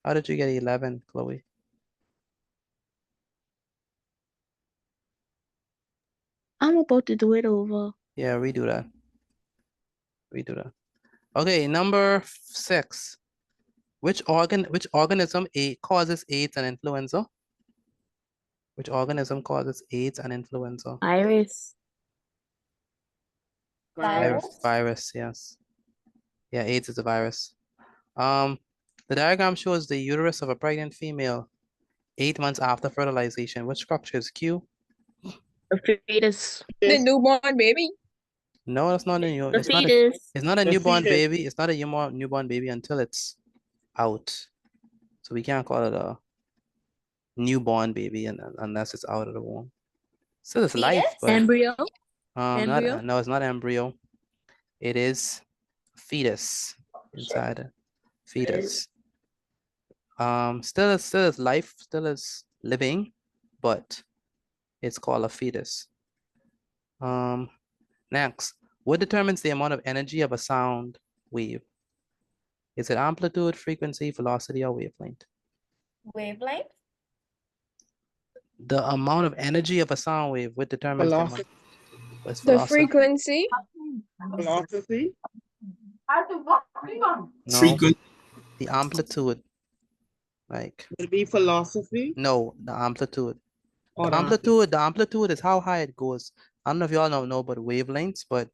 How did you get 11, Chloe? I'm about to do it over. Yeah, redo that. Redo that. Okay, number 6. Which organism causes AIDS and influenza? Which organism causes AIDS and influenza? Iris. Virus, yes. Yeah, AIDS is a virus. The diagram shows the uterus of a pregnant female 8 months after fertilization. Which structure is Q? A fetus. The newborn baby. No, that's not a new. The It's not a. fetus. It's not a The newborn fetus. baby. It's not a newborn baby until it's out. So we can't call it a newborn baby unless it's out of the womb. Still, it's life, but Embryo. not no, it's not embryo. It is fetus inside a fetus. Still is life, still is living, but it's called a fetus. Next, what determines the amount of energy of a sound wave? Is it amplitude, frequency, velocity, or wavelength? Wavelength. The amount of energy of a sound wave, what determines the amount? What's The velocity? frequency. Velocity. No, Frequent. the amplitude. Like, Would it be philosophy? no, the amplitude. Or The amplitude is how high it goes. I don't know if y'all know about wavelengths, but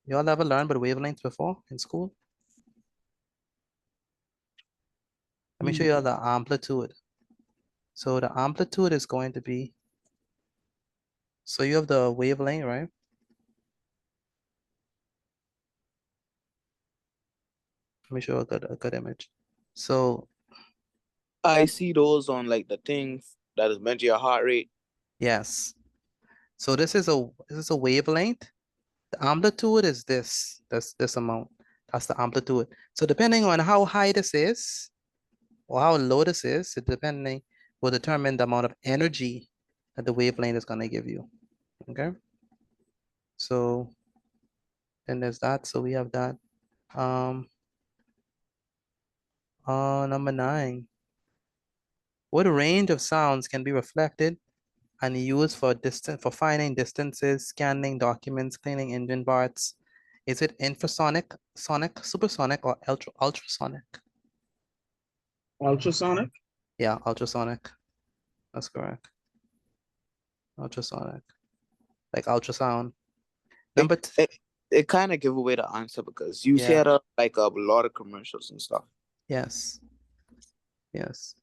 y'all ever learned about wavelengths before in school? Let me show you the amplitude. So the amplitude is going to be, so you have the wavelength, right? Let me show a good image. So I see those on like the things that is measure your heart rate. yes. So this is a wavelength. The amplitude is this amount. That's the amplitude. So depending on how high this is or how low this is, it will determine the amount of energy that the wavelength is going to give you. Okay. So then there's that. So we have that. Number 9. What range of sounds can be reflected and used for finding distances, scanning documents, cleaning engine parts? Is it infrasonic, sonic, supersonic, or ultrasonic? ultrasonic. Yeah, ultrasonic. That's correct. Ultrasonic, like ultrasound. Number It kind of give away the answer because you see yeah. it like a lot of commercials and stuff. Yes. Yes.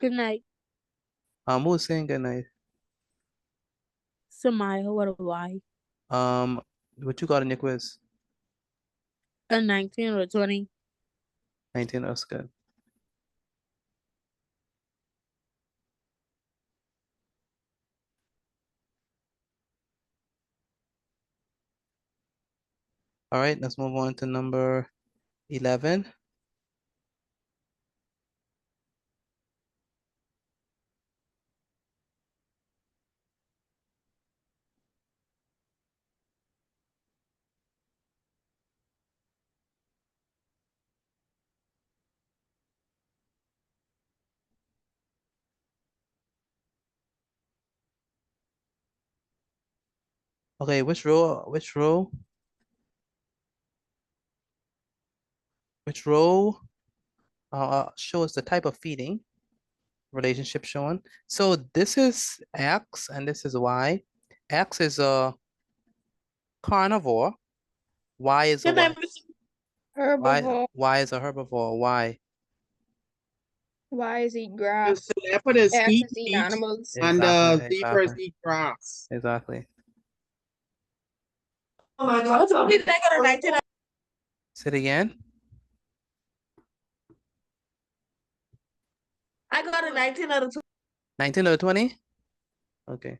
Good night. Who's saying good night? Samaya, what a Y. What you got in your quiz? A 19 or 20. 19, that's good. All right, let's move on to number 11. Okay, which row shows the type of feeding relationship shown? So this is X and this is Y. X is a carnivore. Y is a what? Herbivore. Y is a herbivore. Y. Y is eat grass. The leopard is X eat is eat meat, animals. and the Exactly, zebra is exactly. eat grass. Exactly. Oh my God. So we think of the 19. Say it again. I got a 19 out of 20. 19 or 20? Okay.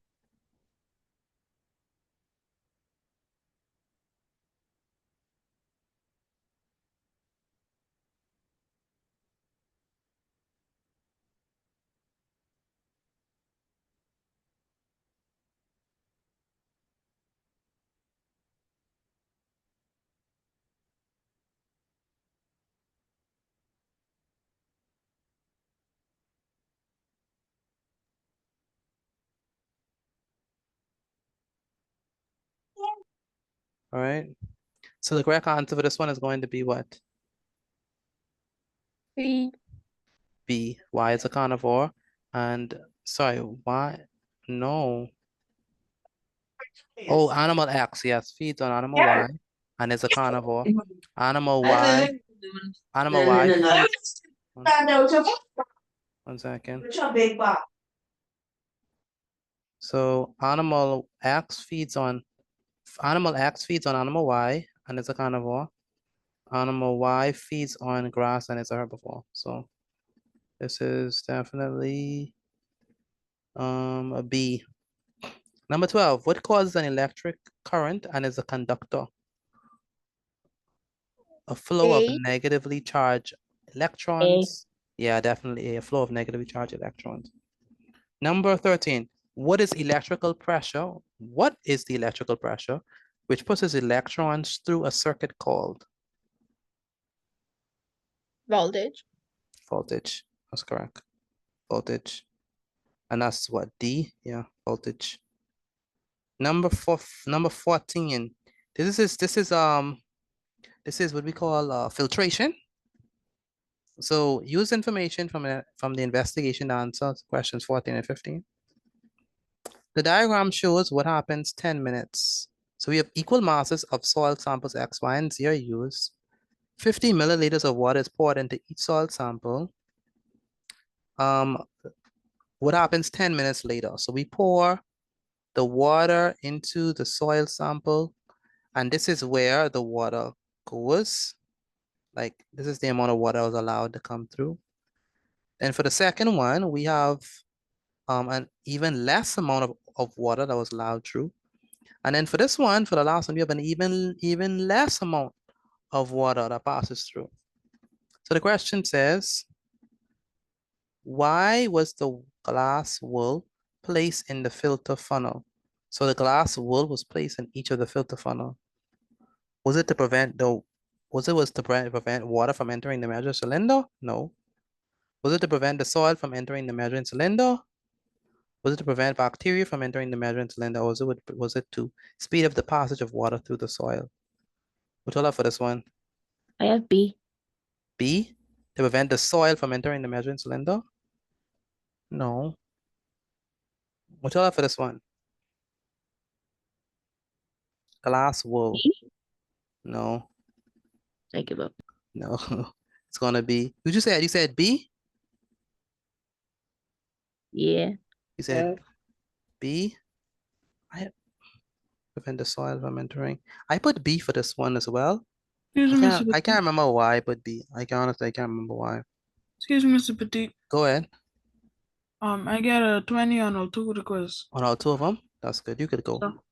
All right. So the correct answer for this one is going to be what? B. B. Y is a carnivore. And sorry, why? No. Oh, animal X, yes, feeds on animal Y and is a carnivore. Animal Y. Animal Y feeds. One second. So animal X feeds on animal Y and is a carnivore. Animal Y feeds on grass and is a herbivore. So this is definitely a B. Number 12, what causes an electric current and is a conductor? A flow of A. negatively charged electrons. Yeah, definitely a flow of negatively charged electrons. Number 13, what is electrical pressure? What is the electrical pressure which pushes electrons through a circuit called? Voltage. Voltage. That's correct. Voltage. And that's what, D? Yeah, voltage. Number 14. This is what we call filtration. So use information from the investigation to answer questions 14 and 15. The diagram shows what happens 10 minutes. So we have equal masses of soil samples X, Y, and Z are used. 50 milliliters of water is poured into each soil sample. What happens 10 minutes later? So we pour the water into the soil sample, and this is where the water goes. Like this is the amount of water that was allowed to come through. And for the second one, we have an even less amount of water that was allowed through. And then for this one, for the last one, we have an even less amount of water that passes through. So the question says, why was the glass wool placed in the filter funnel? So the glass wool was placed in each of the filter funnel. Was it to prevent prevent water from entering the measuring cylinder? No. Was it to prevent the soil from entering the measuring cylinder? Was it to prevent bacteria from entering the measuring cylinder, or was it to speed up the passage of water through the soil? What you have for this one? I have B. B, to prevent the soil from entering the measuring cylinder? No. What you have for this one? Glass wool. B? No. I give up. No. It's gonna be. Who'd you say? You said B? Yeah. You said B? Prevent the soil from entering. I put B for this one as well. Excuse me, Mr. I can't remember why I put B. I can't remember why. Excuse me, Mr. Petit. Go ahead. I get a 20 on all two of the quiz. On all two of them? That's good. You could go. So-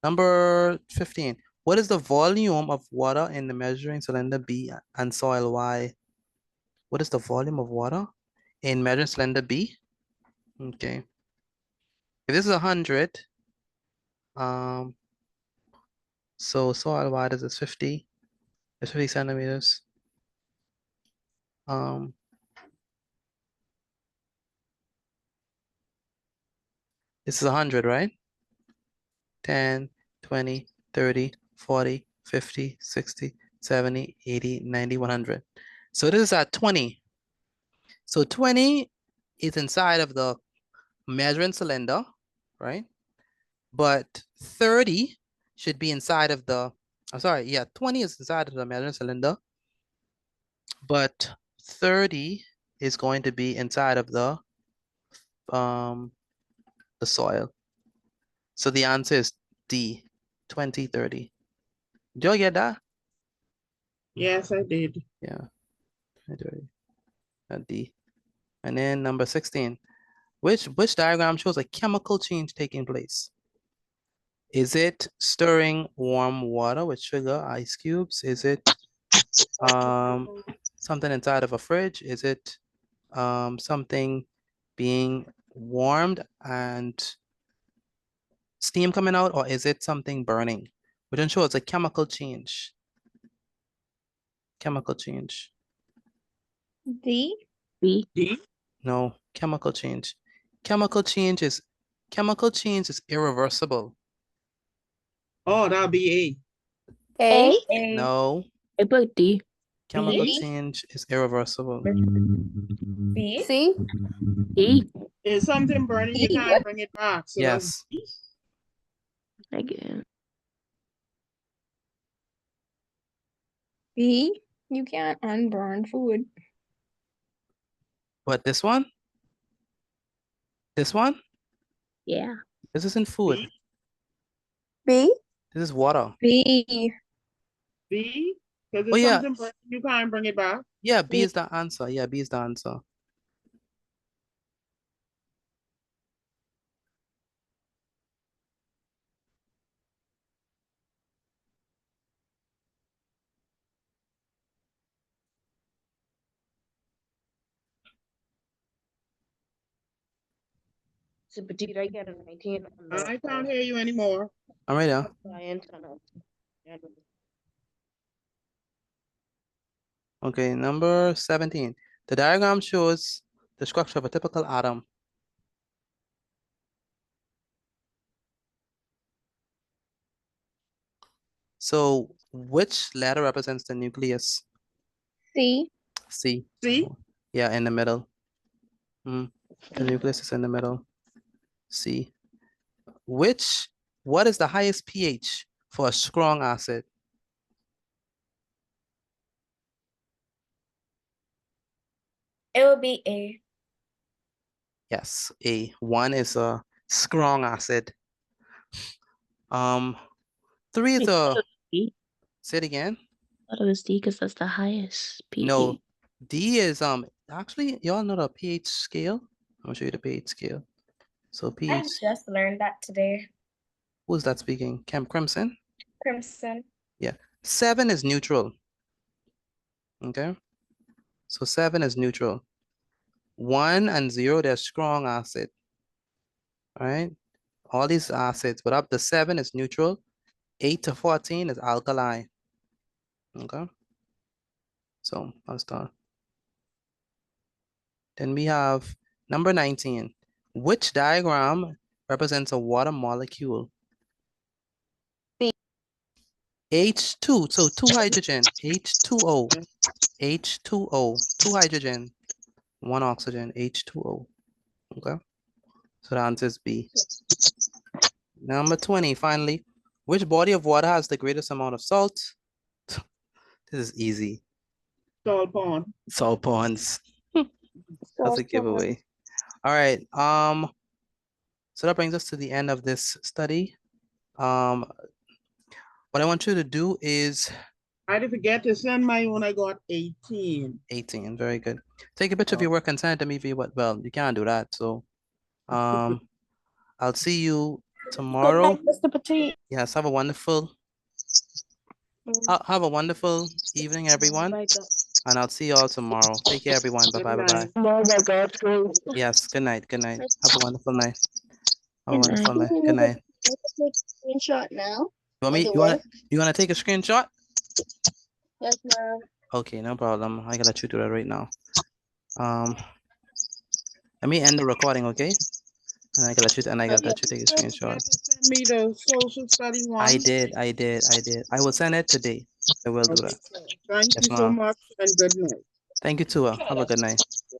Number 15. What is the volume of water in the measuring cylinder B and soil Y? What is the volume of water in measuring cylinder B? Okay. If this is 100, so soil Y, this is 50. It's 50 centimeters. This is 100, right? 10, 20, 30, 40, 50, 60, 70, 80, 90, 100. So this is at 20. So 20 is inside of the measuring cylinder, right? But 30 should be inside of the, I'm sorry, yeah, 20 is inside of the measuring cylinder, but 30 is going to be inside of the soil. So the answer is D, 20, 30. Did you get that? Yes, I did. Yeah, I do. D. And then number 16, which diagram shows a chemical change taking place? Is it stirring warm water with sugar, ice cubes? Is it something inside of a fridge? Is it something being warmed and steam coming out, or is it something burning? We don't show it's a chemical change. Chemical change. D. B. D. No, chemical change. Chemical change is Chemical change is irreversible. Oh, that'll be A. No. I put D. Chemical B. change is irreversible. B. C. D. A. If something burning, you can't bring it back. So Yes. Again. B. You can't unburn food. But this one? This one? Yeah. This isn't food. B. This is water. B. B. Because Oh if yeah. something burning, you can't bring it back. Yeah, B is the answer. Yeah, B is the answer. So, but did I get a 19 on the I can't hear you anymore. All right, yeah. science and Okay, number 17. The diagram shows the structure of a typical atom. So which letter represents the nucleus? C. C. C? Yeah, in the middle. The nucleus is in the middle. C. What is the highest pH for a strong acid? It will be A. Yes, A. 1 is a strong acid. 3 is a, say it again. I thought it was D because that's the highest pH. No, D is, actually, y'all know the pH scale? I'm gonna show you the pH scale. So I pH, just learned that today. who's that speaking? Crimson? Crimson. Yeah, 7 is neutral. Okay, so 7 is neutral. 1 and 0, they're strong acid. All right, all these acids, but up to 7 is neutral. 8 to 14 is alkali. Okay, so I'll start. Then we have number 19. Which diagram represents a water molecule? B. H2, so 2 hydrogen, H2O, H2O, 2 hydrogen, 1 oxygen, H2O. Okay, so the answer is B. Number 20, finally, which body of water has the greatest amount of salt? This is easy. Salt pond. Salt ponds. That's a giveaway. All right. So that brings us to the end of this study. What I want you to do is I didn't forget to send my when I got 18. 18. Very good. Take a picture of your work and send it to me via what? Well, you can't do that. So, I'll see you tomorrow. Good night, Mr. Petit. Yes. Have a wonderful evening, everyone. And I'll see you all tomorrow. Take care, everyone. Bye bye. Bye bye. Oh my God, Yes. Good night. Good night. Have a wonderful night. Have a Good wonderful night. night. Good night. Take a screenshot now. You want me? Of the You work? wanna take a screenshot? Yes, ma'am. Okay, no problem. I gotta let you do that right now. Let me end the recording, okay? And I gotta let you take a screenshot. Send me the social study one. I did. I will send it today. I will do that. Thank Yes, you so ma'am. much and good night. Thank you too. Have a good night.